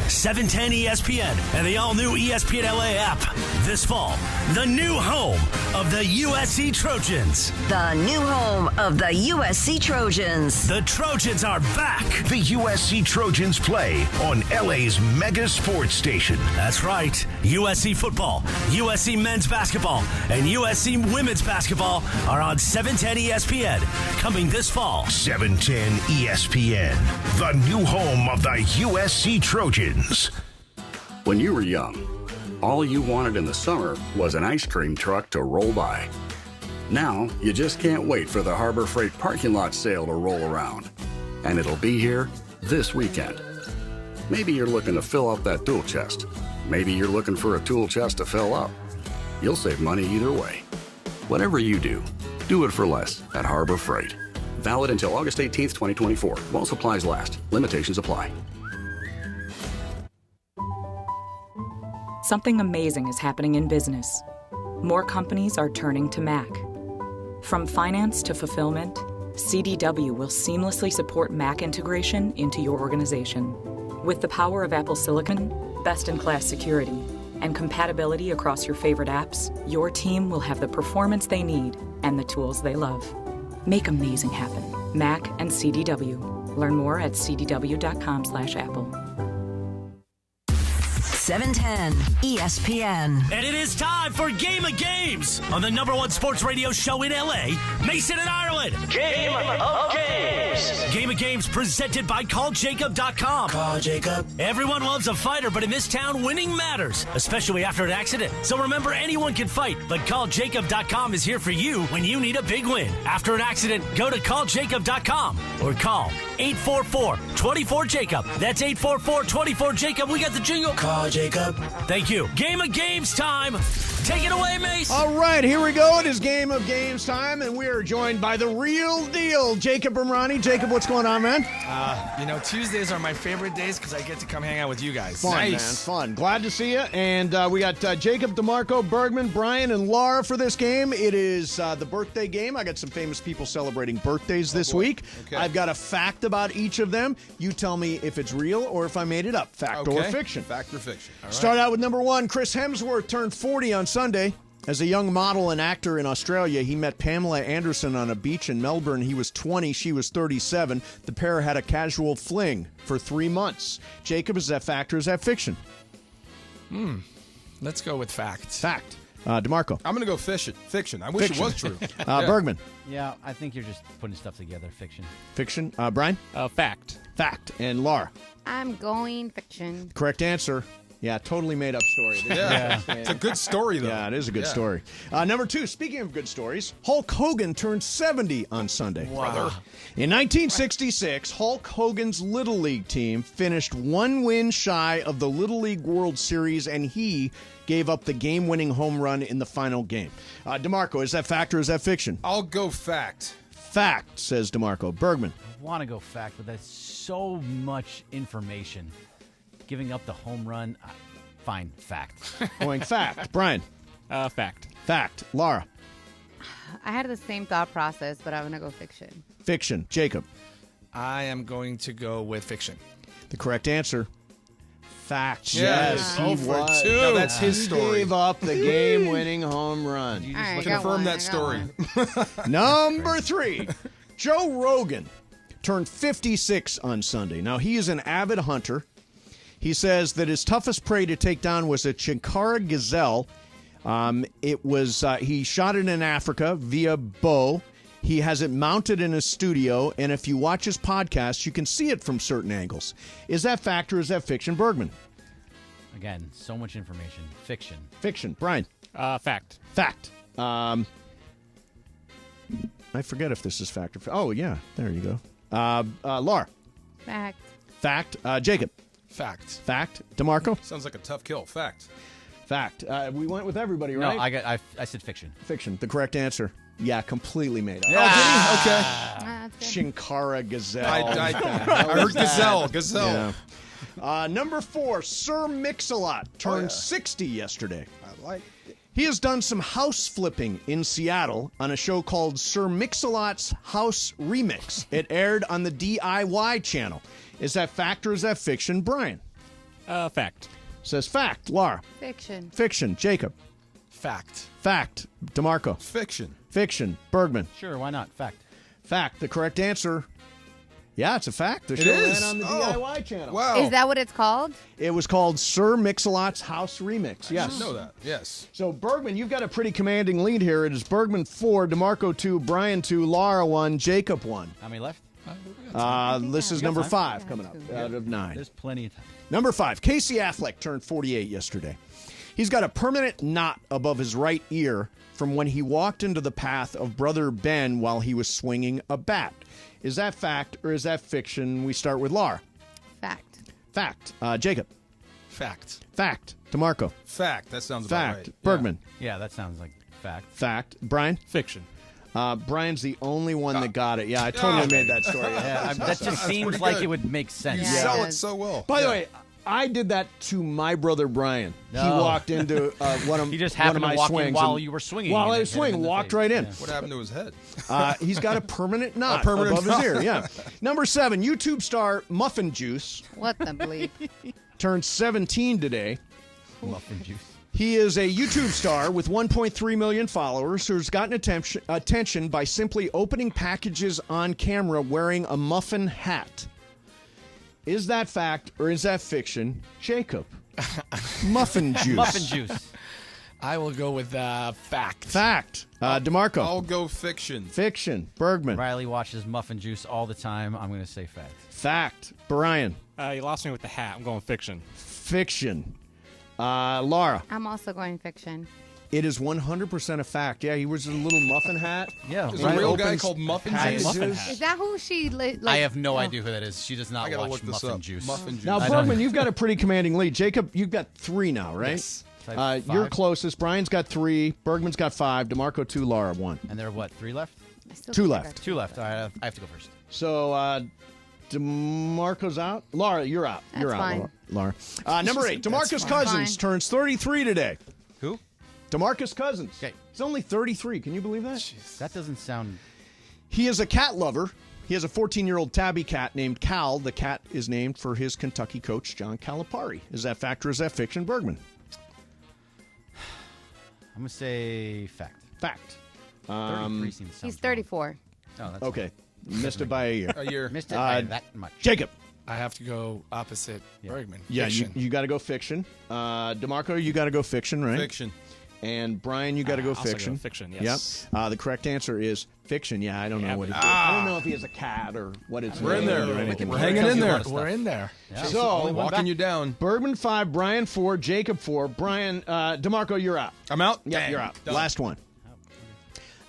710 ESPN and the all-new ESPN LA app. This fall, the new home of the USC Trojans. The new home of the USC Trojans. The Trojans are back. The USC Trojans play on LA's mega sports station. That's right. USC football, USC men's basketball, and USC women's basketball are on 710 ESPN. Coming this fall. 710 ESPN, the new home of the USC Trojans. When you were young, all you wanted in the summer was an ice cream truck to roll by. Now, you just can't wait for the Harbor Freight parking lot sale to roll around. And it'll be here this weekend. Maybe you're looking to fill up that tool chest. Maybe you're looking for a tool chest to fill up. You'll save money either way. Whatever you do it for less at Harbor Freight. Valid until August 18th, 2024. While supplies last. Limitations apply. Something amazing is happening in business. More companies are turning to Mac. From finance to fulfillment, CDW will seamlessly support Mac integration into your organization. With the power of Apple Silicon, best-in-class security, and compatibility across your favorite apps, your team will have the performance they need and the tools they love. Make amazing happen. Mac and CDW. Learn more at cdw.com/Apple. 710 ESPN. And it is time for Game of Games on the #1 sports radio show in LA, Mason and Ireland. Game of Games. Game of Games presented by CallJacob.com. Call Jacob. Everyone loves a fighter, but in this town, winning matters, especially after an accident. So remember, anyone can fight, but CallJacob.com is here for you when you need a big win. After an accident, go to CallJacob.com or call 844-24-JACOB. That's 844-24-JACOB. We got the jingle. Call Jacob. Thank you. Game of Games time. Take it away, Mace. All right, here we go. It is Game of Games time, and we are joined by the real deal, Jacob Bramani. Jacob, what's going on, man? Tuesdays are my favorite days because I get to come hang out with you guys. Fun, man. Fun. Glad to see you. And we got Jacob, DeMarco, Bergman, Brian, and Laura for this game. It is the birthday game. I got some famous people celebrating birthdays this week. Okay. I've got a fact about each of them. You tell me if it's real or if I made it up. Fact or fiction. Fact or fiction. All right. Start out with number one. Chris Hemsworth turned 40 on Sunday. As a young model and actor in Australia, he met Pamela Anderson on a beach in Melbourne. He was 20, she was 37. The pair had a casual fling for 3 months. Jacob, is that fact or is that fiction? Let's go with fact. Fact. DeMarco. I'm going to go fiction. I wish it was true. Bergman. Yeah, I think you're just putting stuff together. Fiction. Fiction. Brian? Fact. Fact. And Laura? I'm going fiction. Correct answer. Yeah, totally made up story. Yeah. It's a good story, though. Yeah, it is a good Yeah. story. Number 2, speaking of good stories, Hulk Hogan turned 70 on Sunday. Wow. In 1966, Hulk Hogan's Little League team finished one win shy of the Little League World Series, and he gave up the game-winning home run in the final game. DeMarco, is that fact or is that fiction? I'll go fact. Fact, says DeMarco. Bergman. I want to go fact, but that's so much information. Giving up the home run, fine, fact. Going fact. Brian. Fact. Fact. Laura. I had the same thought process, but I'm going to go fiction. Fiction. Jacob. I am going to go with fiction. The correct answer. Fact. Yes. He 0 for was. 2. Now, that's his He story. gave up the game-winning home run. You All right, just got confirm one, that I got story. one. Number 3, Joe Rogan turned 56 on Sunday. Now, he is an avid hunter. He says that his toughest prey to take down was a Chinkara gazelle. He shot it in Africa via bow. He has it mounted in his studio, and if you watch his podcast, you can see it from certain angles. Is that fact or is that fiction, Bergman? Again, so much information. Fiction. Fiction. Brian? Fact. Fact. I forget if this is fact or oh, yeah. There you go. Laura? Fact. Fact. Jacob? Fact. Fact. DeMarco? Sounds like a tough kill. Fact. Fact. We went with everybody, No, right? I said fiction. Fiction. The correct answer. Yeah, completely made up. Oh, did he? Okay. That's good. Chinkara gazelle. I heard gazelle. Gazelle. Yeah. Number 4, Sir Mix-a-Lot turned 60 yesterday. I like it. He has done some house flipping in Seattle on a show called Sir Mix-a-Lot's House Remix. It aired on the DIY channel. Is that fact or is that fiction, Brian? Fact. Says fact. Laura? Fiction. Fiction. Jacob? Fact. Fact. DeMarco? Fiction. Fiction. Bergman? Sure, why not? Fact. Fact. The correct answer. Yeah, it's a fact. The It show is? ran on the DIY channel. Wow. Is that what it's called? It was called Sir Mix-a-Lot's House Remix. I Yes. didn't know that. Yes. So, Bergman, you've got a pretty commanding lead here. It is Bergman 4, DeMarco 2, Brian 2, Laura 1, Jacob 1. How many left? This is number 5 coming up out of 9. There's plenty of time. Number 5, Casey Affleck turned 48 yesterday. He's got a permanent knot above his right ear from when he walked into the path of brother Ben while he was swinging a bat. Is that fact or is that fiction? We start with Laura. Fact. Fact. Jacob. Fact. Fact. DeMarco. Fact. That sounds about Fact. right. Bergman. Yeah, that sounds like fact. Fact. Brian. Fiction. Brian's the only one that got it. Yeah, I totally made that story up. Yeah, that just seems pretty like good. it would make sense. You Yeah, sell it it does. so well. By the way, I did that to my brother Brian. He No. walked into one of He just one happened of to my walk in swings while and- you were swinging. While and I was hit him in swinging, the walked face. right in. Yeah. What happened to his head? He's got a permanent knot permanent above knot. his ear. Yeah. Number 7, YouTube star Muffin Juice What the bleep? turned 17 today. Muffin juice. He is a YouTube star with 1.3 million followers who's gotten attention by simply opening packages on camera wearing a muffin hat. Is that fact or is that fiction? Jacob. Muffin juice. Muffin juice. I will go with fact. Fact. DeMarco. I'll go fiction. Fiction. Bergman. Riley watches Muffin Juice all the time. I'm going to say fact. Fact. Brian. You lost me with the hat. I'm going fiction. Fiction. Laura. I'm also going fiction. It is 100% a fact. Yeah, he was a little muffin hat. Yeah, There's a real guy called Muffin Juice. Muffin hat. Is that who she like? I have no idea who that is. She does not I gotta watch look this Muffin up. Juice. Muffin Juice. Now, I don't- Bergman, you've got a pretty commanding lead. Jacob, you've got 3 now, right? Yes. You're 5? closest. Brian's got 3. Bergman's got 5. DeMarco 2. Laura 1. And there are what, 3 left? I still 2 think I left. got 2 left. All right, I have to go first. So DeMarco's out. Laura, you're out. That's You're out, fine. Laura. Number 8. DeMarcus fine. Cousins Fine. turns 33 today. Who? DeMarcus Cousins. Okay. He's only 33. Can you believe that? That doesn't sound... He is a cat lover. He has a 14-year-old tabby cat named Cal. The cat is named for his Kentucky coach, John Calipari. Is that fact or is that fiction, Bergman? I'm going to say fact. Fact. 33 seems He's sounds 34. wrong. Oh, that's Okay. Missed it by a year. A year. Missed it by that much. Jacob. I have to go opposite Bergman. Yeah, Fiction. you got to go fiction. DeMarco, you got to go fiction, right? Fiction. And Brian, you got to go also fiction. go fiction, yes. Yep. The correct answer is fiction. Yeah, I don't know what it is. I don't know if he has a cat or what it's. We're in there. We're hanging in there. We're in there. Yeah. So walking you down. Bergman 5, Brian 4, Jacob 4. Brian, DeMarco, you're out. I'm out? Yeah, you're out. Last one.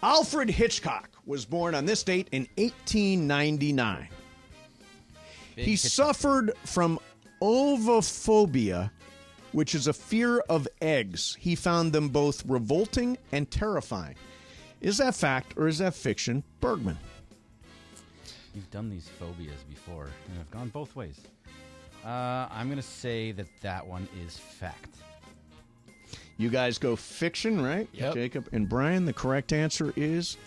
Alfred Hitchcock was born on this date in 1899. He suffered from ovophobia, which is a fear of eggs. He found them both revolting and terrifying. Is that fact or is that fiction, Bergman? You've done these phobias before, and have gone both ways. I'm going to say that one is fact. You guys go fiction, right? Yep. Jacob and Brian, the correct answer is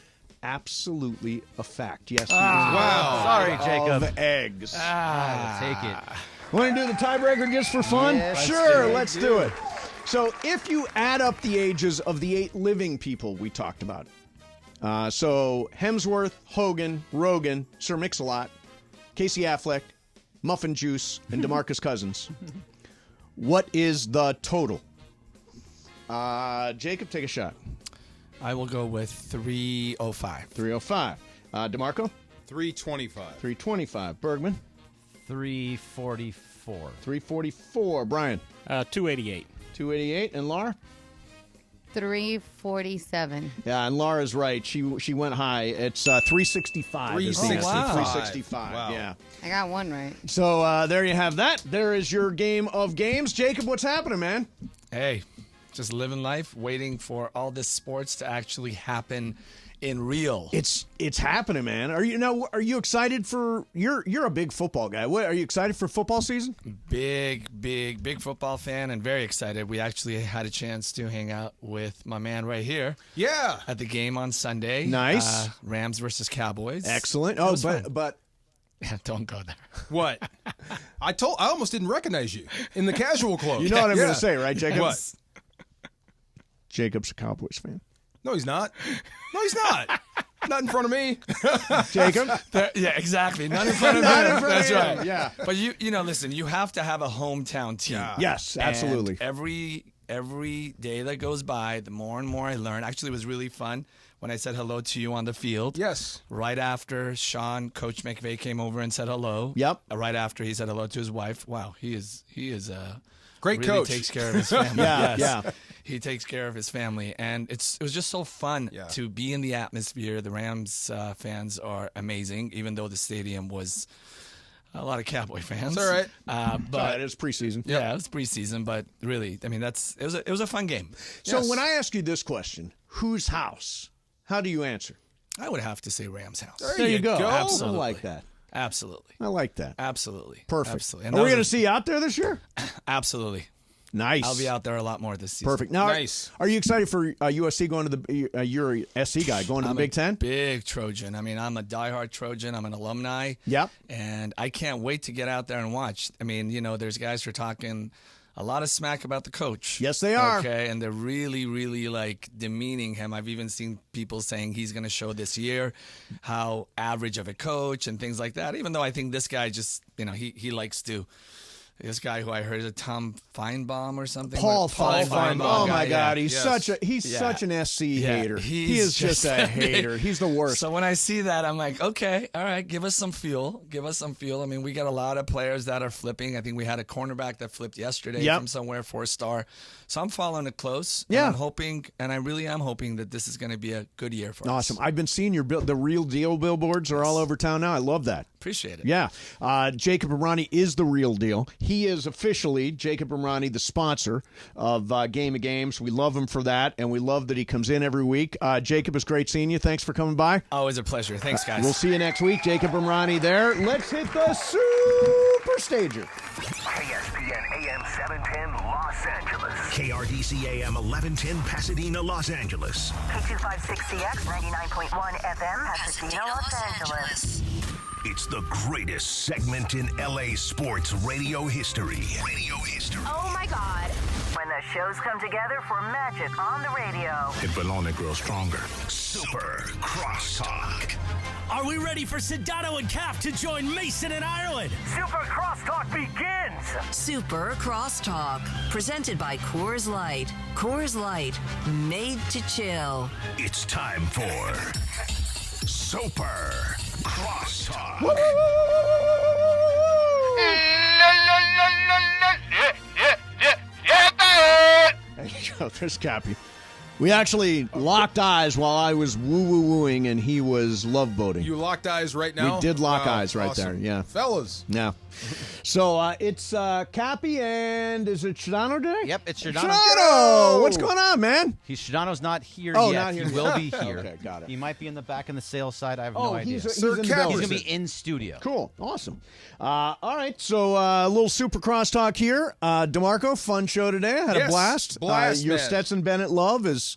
absolutely a fact. Yes. Wow. Sorry, Jacob. Of eggs. Take it. Want to do the tiebreaker just for fun? Yes, sure, let's do it. So if you add up the ages of the 8 living people we talked about, so Hemsworth, Hogan, Rogan, Sir Mix-a-Lot, Casey Affleck, Muffin Juice, and DeMarcus Cousins, what is the total? Jacob, take a shot. I will go with 305. 305. DeMarco? 325. 325. Bergman? 344. 344. Brian? 288. 288. And Laura? 347. Yeah, and Laura's right. She went high. It's 365. 365. Wow. Yeah. I got one right. So there you have that. There is your game of games. Jacob, what's happening, man? Hey, just living life, waiting for all this sports to actually happen in real. It's happening, man. Are you excited for? You're a big football guy. What, are you excited for football season? Big football fan and very excited. We actually had a chance to hang out with my man right here. Yeah. At the game on Sunday. Nice. Rams versus Cowboys. Excellent. Oh, but don't go there. What? I almost didn't recognize you in the casual clothes. You know what I'm going to say, right, Jacob? What? Jacob's a Cowboys fan. No, he's not. No, he's not. Not in front of me. Jacob? Yeah, exactly. Not in front of him. That's right. Yeah. But listen, you have to have a hometown team. Yeah. Yes, absolutely. And every day that goes by, the more and more I learn. Actually, it was really fun when I said hello to you on the field. Yes. Right after Coach McVay came over and said hello. Yep. Right after he said hello to his wife. Wow, he is great really coach. Takes care of his family. Yeah, yes. He takes care of his family, and it was just so fun to be in the atmosphere. The Rams fans are amazing, even though the stadium was a lot of Cowboy fans. That's all right. But it's preseason. Yeah, it was preseason, but really, I mean, it was a fun game. So Yes. when I ask you this question, whose house? How do you answer? I would have to say Rams house. There you go. Absolutely. I like that. Absolutely. I like that. Absolutely. Perfect. Absolutely. And Are we those going to see you out there this year? Absolutely. Nice. I'll be out there a lot more this season. Perfect. Now, Nice. Are you excited for USC going to the? You're a SC guy going to the I'm Big a Ten. Big Trojan. I mean, I'm a diehard Trojan. I'm an alumni. Yep. And I can't wait to get out there and watch. I mean, there's guys who are talking a lot of smack about the coach. Yes, they are. Okay, and they're really, really demeaning him. I've even seen people saying he's going to show this year how average of a coach and things like that. Even though I think this guy just, he likes to. This guy who I heard is a Tom Feinbaum or something. Paul Feinbaum. Oh my God, he's Yes. such an SC hater. He He's is just a hater. He's the worst. So when I see that, I'm like, okay, all right, give us some fuel. Give us some fuel. I mean, we got a lot of players that are flipping. I think we had a cornerback that flipped yesterday from somewhere, 4-star. So I'm following it close. Yeah. And I'm hoping, and I really am hoping that this is going to be a good year for us. Awesome. I've been seeing the real deal billboards are all over town now. I love that. Appreciate it. Yeah. Jacob Imrani is the real deal. He is officially, Jacob Imrani, the sponsor of Game of Games. We love him for that, and we love that he comes in every week. Jacob, it's great seeing you. Thanks for coming by. Always a pleasure. Thanks, guys. We'll see you next week. Jacob Imrani there. Let's hit the Super Stager. ESPN AM 710 Los Angeles. KRDC AM 1110 Pasadena, Los Angeles. K256CX 99.1 FM Pasadena, Los Angeles. It's the greatest segment in LA sports radio history. Oh my God. When the shows come together for magic on the radio. It will only grow stronger. Super Crosstalk. Are we ready for Sedano and Calf to join Mason in Ireland? Super Crosstalk begins Super Crosstalk, presented by Coors Light. Coors Light, made to chill. It's time for Super Crosstalk. There you go. There's Cappy. We actually locked eyes while I was woo-woo-wooing and he was love-boating. You locked eyes right now? We did lock Wow, eyes right awesome. there, yeah. Fellas. Yeah. So it's Cappy and is it Shadano today? Yep, it's Shadano. Shadano! What's going on, man? Shadano's not here Oh, yet. not here He will be here. Okay, got it. He might be in the back in the sales side. I have Oh, no idea. he's in the building. He's going to be in studio. Cool. Awesome. All right. So a little super crosstalk here. DeMarco, fun show today. I had a blast. Your man. Stetson Bennett love is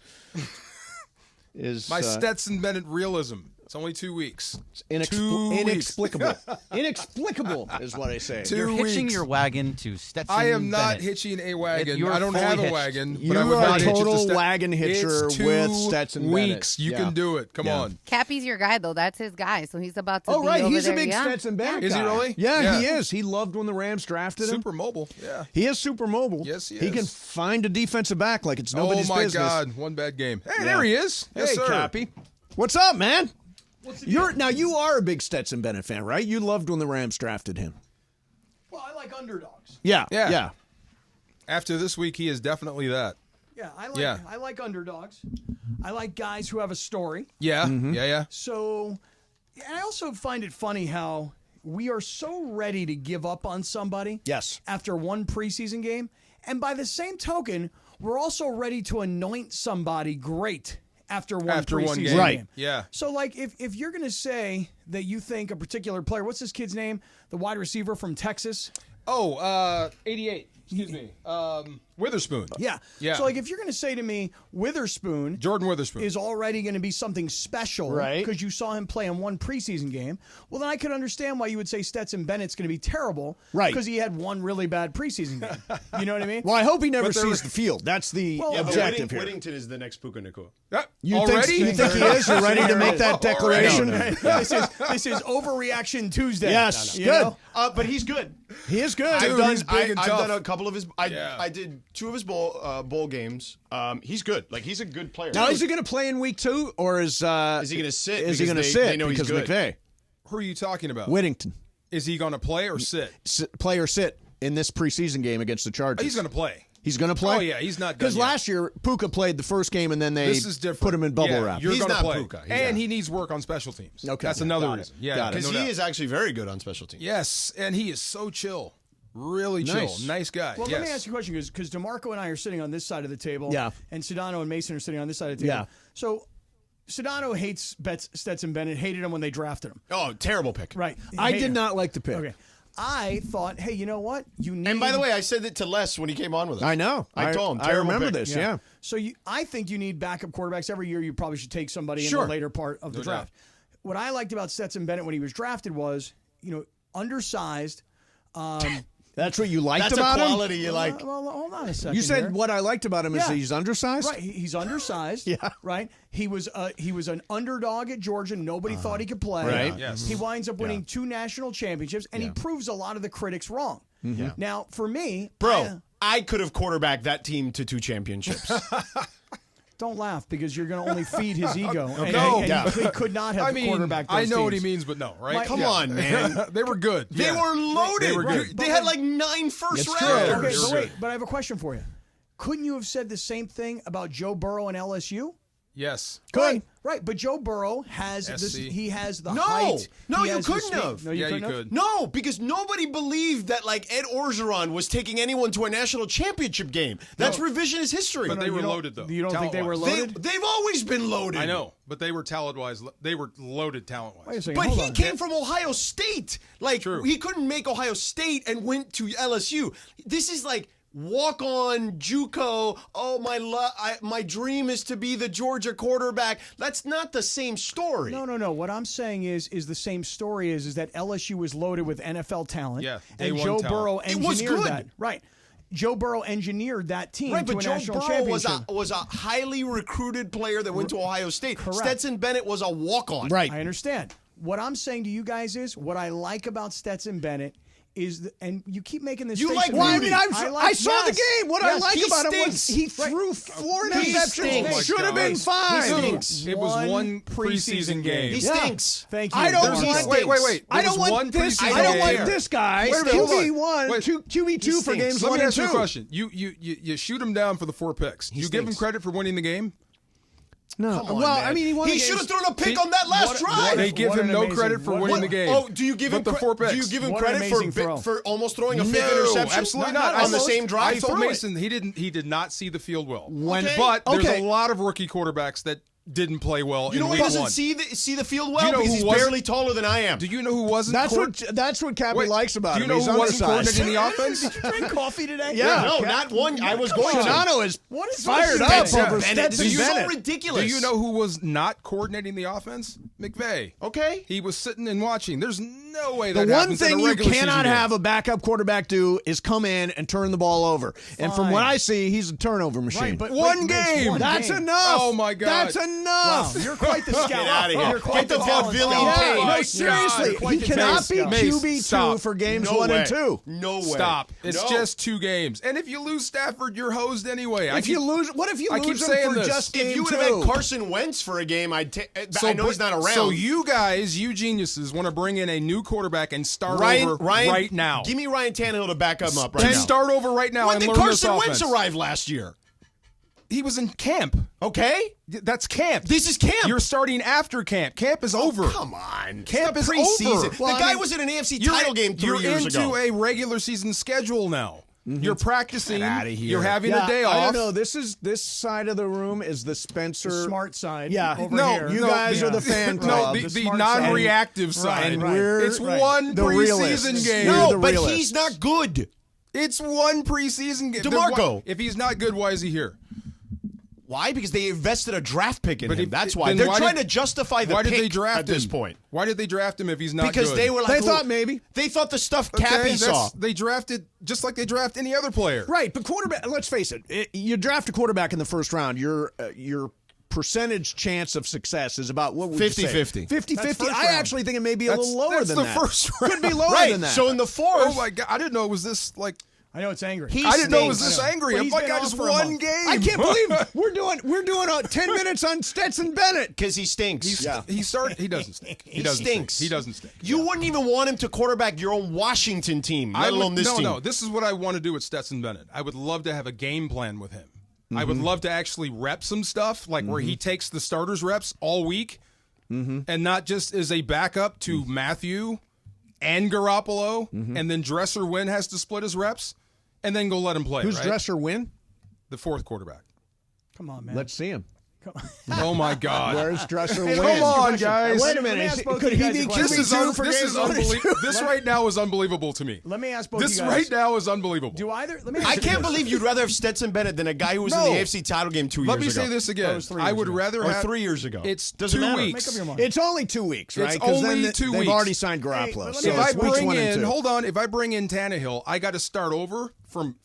My Stetson Bennett realism. It's only 2 weeks. Inexplicable. Inexplicable is what I say. You're hitching your wagon to Stetson I am not Bennett. hitching a wagon. You're I don't fully have a hitched. wagon. You but I would are not a hitch it to total wagon hitcher it's with 2 Stetson Bennett. weeks. You Yeah. can do it. Come on. Cappy's your guy, though. That's his guy. So he's about to Oh, be right. over He's there. a big yeah. Stetson Bennett Is he guy. really? Yeah, Yeah. he is. He loved when the Rams drafted him. Super mobile. Yeah. He is super mobile. Yes, he He can is. find a defensive back like it's nobody's oh, my business. God. One bad game. Hey, Yeah. there he is. Yes, Hey, sir. Cappy. What's up, man? Now you are a big Stetson Bennett fan, right? You loved when the Rams drafted him. Well, I like underdogs. Yeah. After this week, he is definitely that. Yeah, Yeah. I like underdogs. I like guys who have a story. Yeah. Mm-hmm. Yeah. So, and I also find it funny how we are so ready to give up on somebody. Yes. After one preseason game, and by the same token, we're also ready to anoint somebody great after one preseason game. Right. Yeah. So, like, if you're going to say that you think a particular player, what's this kid's name? The wide receiver from Texas? Oh, 88. Excuse me. Witherspoon. Yeah. Yeah. So, like, if you're going to say to me, Witherspoon, Jordan Witherspoon is already going to be something special, Right. Because you saw him play in one preseason game. Well, then I could understand why you would say Stetson Bennett's going to be terrible, Right. Because he had one really bad preseason game. You know what I mean? Well, I hope he never But there sees was- the field. That's the Well, objective here. Whittington is the next Puka Nacua. You already? think he is? You're ready to make that declaration? This is overreaction Tuesday. Yes, You good. know? But he's good. He is good. I've done a couple of his. I did 2 of his bowl games. He's good. Like he's a good player. Now, is he going to play in week 2 or is he going to sit? Is he because going to they sit know he's because good. McVay? Who are you talking about? Whittington. Is he going to play or sit? Play or sit in this preseason game against the Chargers? He's going to play. He's going to play? Oh, yeah, he's not done Because yet. last year, Puka played the first game and then they This is different. put him in bubble Yeah, wrap. You're He's going to not play. Puka. He's And not. he needs work on special teams. Okay. That's another Got it. reason. Yeah, Got it. Because no he doubt. is actually very good on special teams. Yes, and he is so chill. Really Nice. chill. Nice guy. Well, yes. let me ask you a question, because DeMarco and I are sitting on this side of the table, Yeah. and Sedano and Mason are sitting on this side of the table. Yeah. So Sedano hates Stetson Bennett, hated him when they drafted him. Oh, terrible pick. Right. I Hate did him. not like the pick. Okay. I thought, hey, you know what? You need. And by the way, I said that to Les when he came on with us. I know. I told him. I terrible remember pick. this, yeah. So I think you need backup quarterbacks every year. You probably should take somebody Sure. in the later part of the No draft. What I liked about Stetson Bennett when he was drafted was, undersized. That's what you liked That's about a quality you Well, like. Well, hold on a second. You said here. what I liked about him is Yeah. that he's undersized? Right, he's undersized. Yeah. Right. He was an underdog at Georgia. Nobody thought he could play. Right. Yes. He winds up winning 2 national championships, and he proves a lot of the critics wrong. Mm-hmm. Now, for me, Bro, I could have quarterbacked that team to 2 championships. don't laugh because you're going to only feed his ego. And- No. and he could not have I mean, quarterbacked those I know what he teams. means, but no, right? Come on, man. They were good. They Yeah. were loaded. They were good. They had like 9 first It's true. rounders. Okay, You're but good. wait, but I have a question for you. Couldn't you have said the same thing about Joe Burrow and LSU? Yes. Right, but Joe Burrow has this. SC. He has the No, height. no, He you has the couldn't speed. have. No, you Yeah, you couldn't have? could. No, because nobody believed that like Ed Orgeron was taking anyone to a national championship game. That's revisionist history. But they were you don't- loaded, though. You don't think they were talent-wise. loaded? They've always been loaded. I know, but they were talent-wise. They were loaded talent-wise. Wait a second. But hold he on. came from Ohio State. Like, True. he couldn't make Ohio State and went to LSU. This is like walk-on JUCO. Oh, my dream is to be the Georgia quarterback. That's not the same story. No. What I'm saying is the same story is that LSU was loaded with NFL talent. Yeah, day and one Joe talent. Burrow It was engineered good. that. Right. Joe Burrow engineered that team Right, to but a Joe national Burrow championship. was a highly recruited player that went to Ohio State. Correct. Stetson Bennett was a walk-on. Right. I understand. What I'm saying to you guys is what I like about Stetson Bennett and you keep making this. You face like at me. Well, I mean, I saw the yes. game. What Yes, I like he about him was stinks. he threw 4 He interceptions. stinks. Should have been 5. It was one preseason game. He stinks. Thank you. I don't Mark. want. Wait. I don't want this. I don't want this guy. QB1, QB2 for games 1 and 2. Let me ask you a question. You shoot him down for the 4 picks. You give him credit for winning the game? No. Come on, well, man. I mean, he should have thrown a pick on that last drive. They give him no credit for winning the game. Oh, do you give him the 4 picks? Do you give him What an credit amazing for almost throwing a fake No, interception? absolutely not. On the same drive. I told threw it. Mason he did not see the field well. Okay. But there's Okay. a lot of rookie quarterbacks that didn't play well You know in why week he doesn't 1. see the field well? Do you know because who he's wasn't- barely taller than I am. Do you know who wasn't? That's what Cappy likes about Do you him. know He's who wasn't undersized. coordinating the offense? Drink coffee today? Yeah. No, not one. I was going to. Shinano is What is fired this up thing? over Bennett. Stetson This is so Bennett. ridiculous. Do you know who was not coordinating the offense? McVay. Okay. He was sitting and watching. There's no way The that one happens in thing a you regular cannot season have game. a backup quarterback do is come in and turn the ball over. And from what I see, he's a turnover machine. Right, but One game. That's game. enough. Oh, my God. That's enough. Wow, you're quite the scout. Get out of here. You're quite Get the talent vaudevillian scout. tape. Yeah, my no, seriously. God. He cannot be Mace, QB2 stop. for games No 1 way. and 2. No way. Stop. It's No. just 2 games. And if you lose Stafford, you're hosed anyway. What if you lose I keep him saying for this. just game If you would 2? have had Carson Wentz for a game, I know he's not around. So you guys, you geniuses, want to bring in a new quarterback and start Ryan, over right now. Give me Ryan Tannehill to back him up right Then now. start over right now When and did learn this Carson Wentz offense. arrive last year? He was in camp. Okay. That's camp. This is camp. You're starting after camp. Camp is over. Come on. Camp is preseason. over. The guy was in an AFC title game 3 You're years into ago. a regular season schedule now. You're practicing. Get outta here. You're having Yeah, a day I off. don't know. This side of the room is the Spencer. The smart side. Yeah. Over No, here. You no, guys the- are the fan No, club. the smart non-reactive side. side. and Right. we're It's one the preseason realists. game. You're No, the but realist. he's not good. It's one preseason game. DeMarco. If he's not good, why is he here? Why? Because they invested a draft pick in But him. if- That's why. then They're why trying did- to justify the Why pick did they draft at this him? point. Why did they draft him if he's not Because good? they were like, They "Well," thought maybe. They thought the stuff Okay, Cappy saw. They drafted just like they draft any other player. Right, but quarterback. Let's face it. You draft a quarterback in the first round. Your percentage chance of success is about what would 50-50. you say? 50-50. That's first I round. actually think it may be a little lower That's than the that. first Could be round. lower Right. than that. So in the fourth, Oh my God! I didn't know it was this like. I know it's angry. He I didn't know it was stinks. this angry. Well, I'm he's like, been I off just for a one month. game. I can't believe we're doing 10 minutes on Stetson Bennett. because he stinks. He started. He doesn't stink. He doesn't stinks. Stink. He doesn't stink. You wouldn't even want him to quarterback your own Washington team, let alone this team. No, this is what I want to do with Stetson Bennett. I would love to have a game plan with him. I would love to actually rep some stuff, like where he takes the starters reps all week, and not just as a backup to Matthew and Garoppolo, and then Dresser Wynn has to split his reps, and then go let him play. Who's right? Dresser win? The fourth quarterback. Come on, man. Let's see him. Oh my God! Where's Dresser Hey, win? Come on, guys. Wait a Let me minute. ask both Could of you he guys be a question. QB2 for games 1 and 2? This right now is unbelievable to me. Let me ask both This you guys. right now is unbelievable. Do either? Let me. Ask I you can't this. believe you'd rather have Stetson Bennett than a guy who was in No. the AFC title game 2 years ago. Let me say this again. was 3 I years would ago. rather Or have 3 years ago. It's Doesn't 2 matter. weeks. Make up your mind. It's only 2 weeks, right? It's 'Cause only then 2 they've weeks. already signed Garoppolo. Hey, so If it's I weeks bring 1 and in, 2. hold on, if I bring in Tannehill, I got to start over from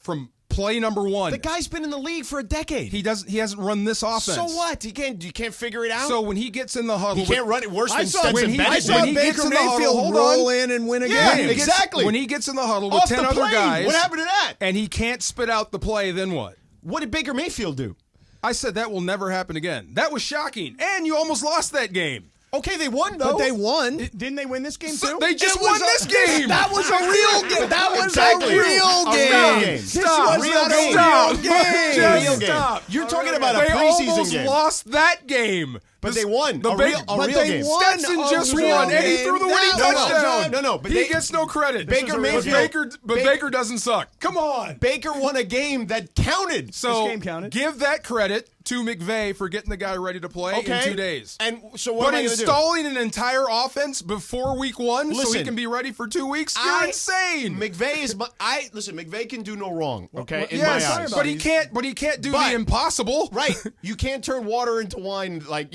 play number 1. The guy's been in the league for a decade. He hasn't run this offense. So what? You can't figure it out. So when he gets in the huddle, he can't run it worse I than saw, Stetson when he- Bennett. I saw when he gets Baker in the huddle, Mayfield hold roll on. in and win a Yeah, game. exactly. When he gets in the huddle with Off 10 the other plane. guys, What happened to that? and he can't spit out the play, then what? What did Baker Mayfield do? I said that will never happen again. That was shocking, and you almost lost that game. Okay, they won though. But they won. Didn't they win this game So too? they just It won was this game. That was a real game. That was Exactly. a real A game. real game. This Stop. was Real not game. a Stop. real game. Real game. Stop. You're talking about a They preseason almost game. lost that game. But they won. The A Ba- real But game. they won Stetson a just real won, and he game. threw the winning That was- touchdown. No, but he they- gets no credit. Baker Mayfield- but Baker doesn't suck. Come on. Baker won a game that counted. So This game counted. give that credit to McVay for getting the guy ready to play in 2 days. And so what But am I going to do? installing an entire offense before week 1 so he Listen, can be ready for 2 weeks, you're insane. McVay is listen, McVay can do no wrong, okay? In Yes, my eyes. but he can't do the impossible. Right. You can't turn water into wine like,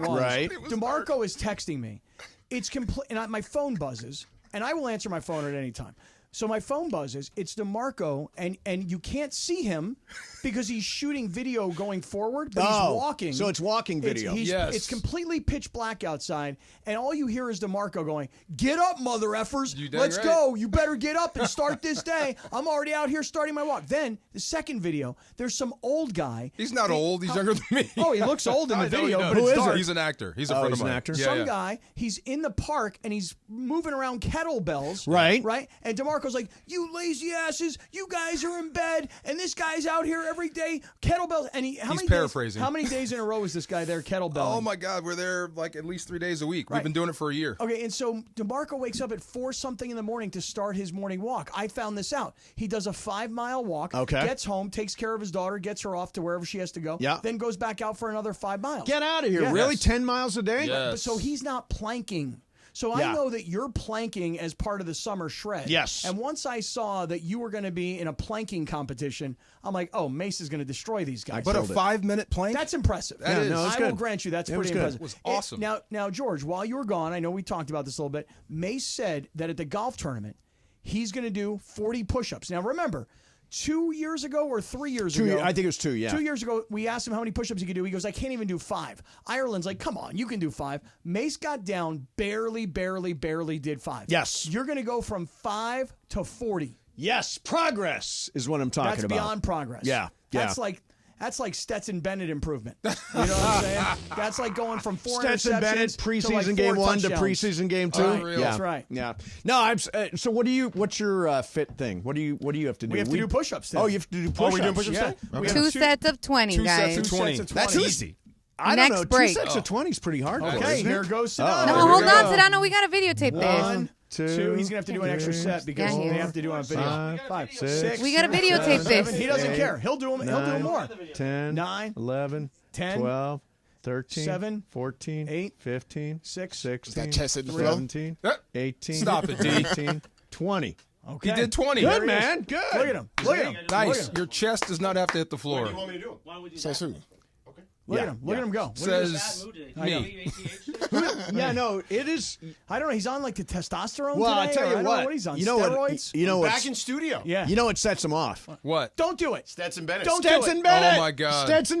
was. Right. DeMarco is texting me. It's complete, and my phone buzzes, and I will answer my phone at any time. So my phone buzzes. It's DeMarco, and you can't see him because he's shooting video going forward, but he's walking. So it's walking video. It's completely pitch black outside, and all you hear is DeMarco going, "Get up, mother effers! Let's go! You better get up and start this day. I'm already out here starting my walk." Then the second video, there's some old guy. He's not old. He's younger than me. Oh, he looks old in the video. But Who is it? it? He's an actor. He's a friend of mine. An actor. Some guy. He's in the park and he's moving around kettlebells. Right. And DeMarco's like, "You lazy asses! You guys are in bed, and this guy's out here every day kettlebells." And he's paraphrasing. How many days in a row is this guy there kettlebelling? Oh my God, we're there like at least 3 days a week. We've been doing it for a year. Okay, and so DeMarco wakes up at 4-something in the morning to start his morning walk. I found this out. He does a 5-mile walk. Okay. Gets home, takes care of his daughter, gets her off to wherever she has to go. Yeah. Then goes back out for another 5 miles. Get out of here! Yeah. Really, 10 miles a day? But so he's not planking. So I know that you're planking as part of the summer shred. Yes. And once I saw that you were going to be in a planking competition, I'm like, oh, Mace is going to destroy these guys. But a 5-minute plank? That's impressive. That is. I will grant you that's pretty impressive. It was awesome. Now, George, while you were gone, I know we talked about this a little bit. Mace said that at the golf tournament, he's going to do 40 push-ups. Now, remember, 2 years ago or 3 years ago. I think it was 2, yeah. 2 years ago, we asked him how many push-ups he could do. He goes, I can't even do 5. Ireland's like, come on, you can do 5. Mace got down, barely did 5. Yes. You're going to go from 5 to 40. Yes, progress is what I'm talking That's about. beyond progress. Yeah. That's like Stetson Bennett improvement. You know what I'm saying? That's like going from 4 Stetson interceptions Bennett to preseason like 4 game 1 to touchdowns. preseason game 2. Right. That's right. Yeah. No, so what's your fit thing? What do you have to do? We have to do push-ups today. Oh, you have to do push-ups. we doing push-ups yeah. today? Okay. 2 sets of 20, guys. 2 sets of 20. That's easy. I Next don't know. break. 2 sets of 20 is pretty hard. Okay, isn't it? here goes Sedano. No, hold on, Sedano. We got to videotape this. 1, 2. He's going to have to do an extra set because they have to do it on video. 5, 6. We got to videotape this. He doesn't care. He'll do them more. 10, 9, 11, 10, 12, 13, 7, 14, 8, 15, 6, 16, that chest hitting the 17, floor? 18, Stop it, D. 19, 20. Okay. He did 20. Good, man. Good. Look at him. Look at him. Nice. Your chest does not have to hit the floor. What do you want me to do? Why don't we do So that? soon. Look at him. Look at him go. Says me. Yeah, no, it is. I don't know. He's on like the testosterone Well, today. I tell or you I don't know what. what he's on. You know Steroids? what? You know Back in studio. Yeah. You know what sets him off? what? Don't do it. Stetson Bennett. Don't do Stetson it. Bennett. Oh my God. Stetson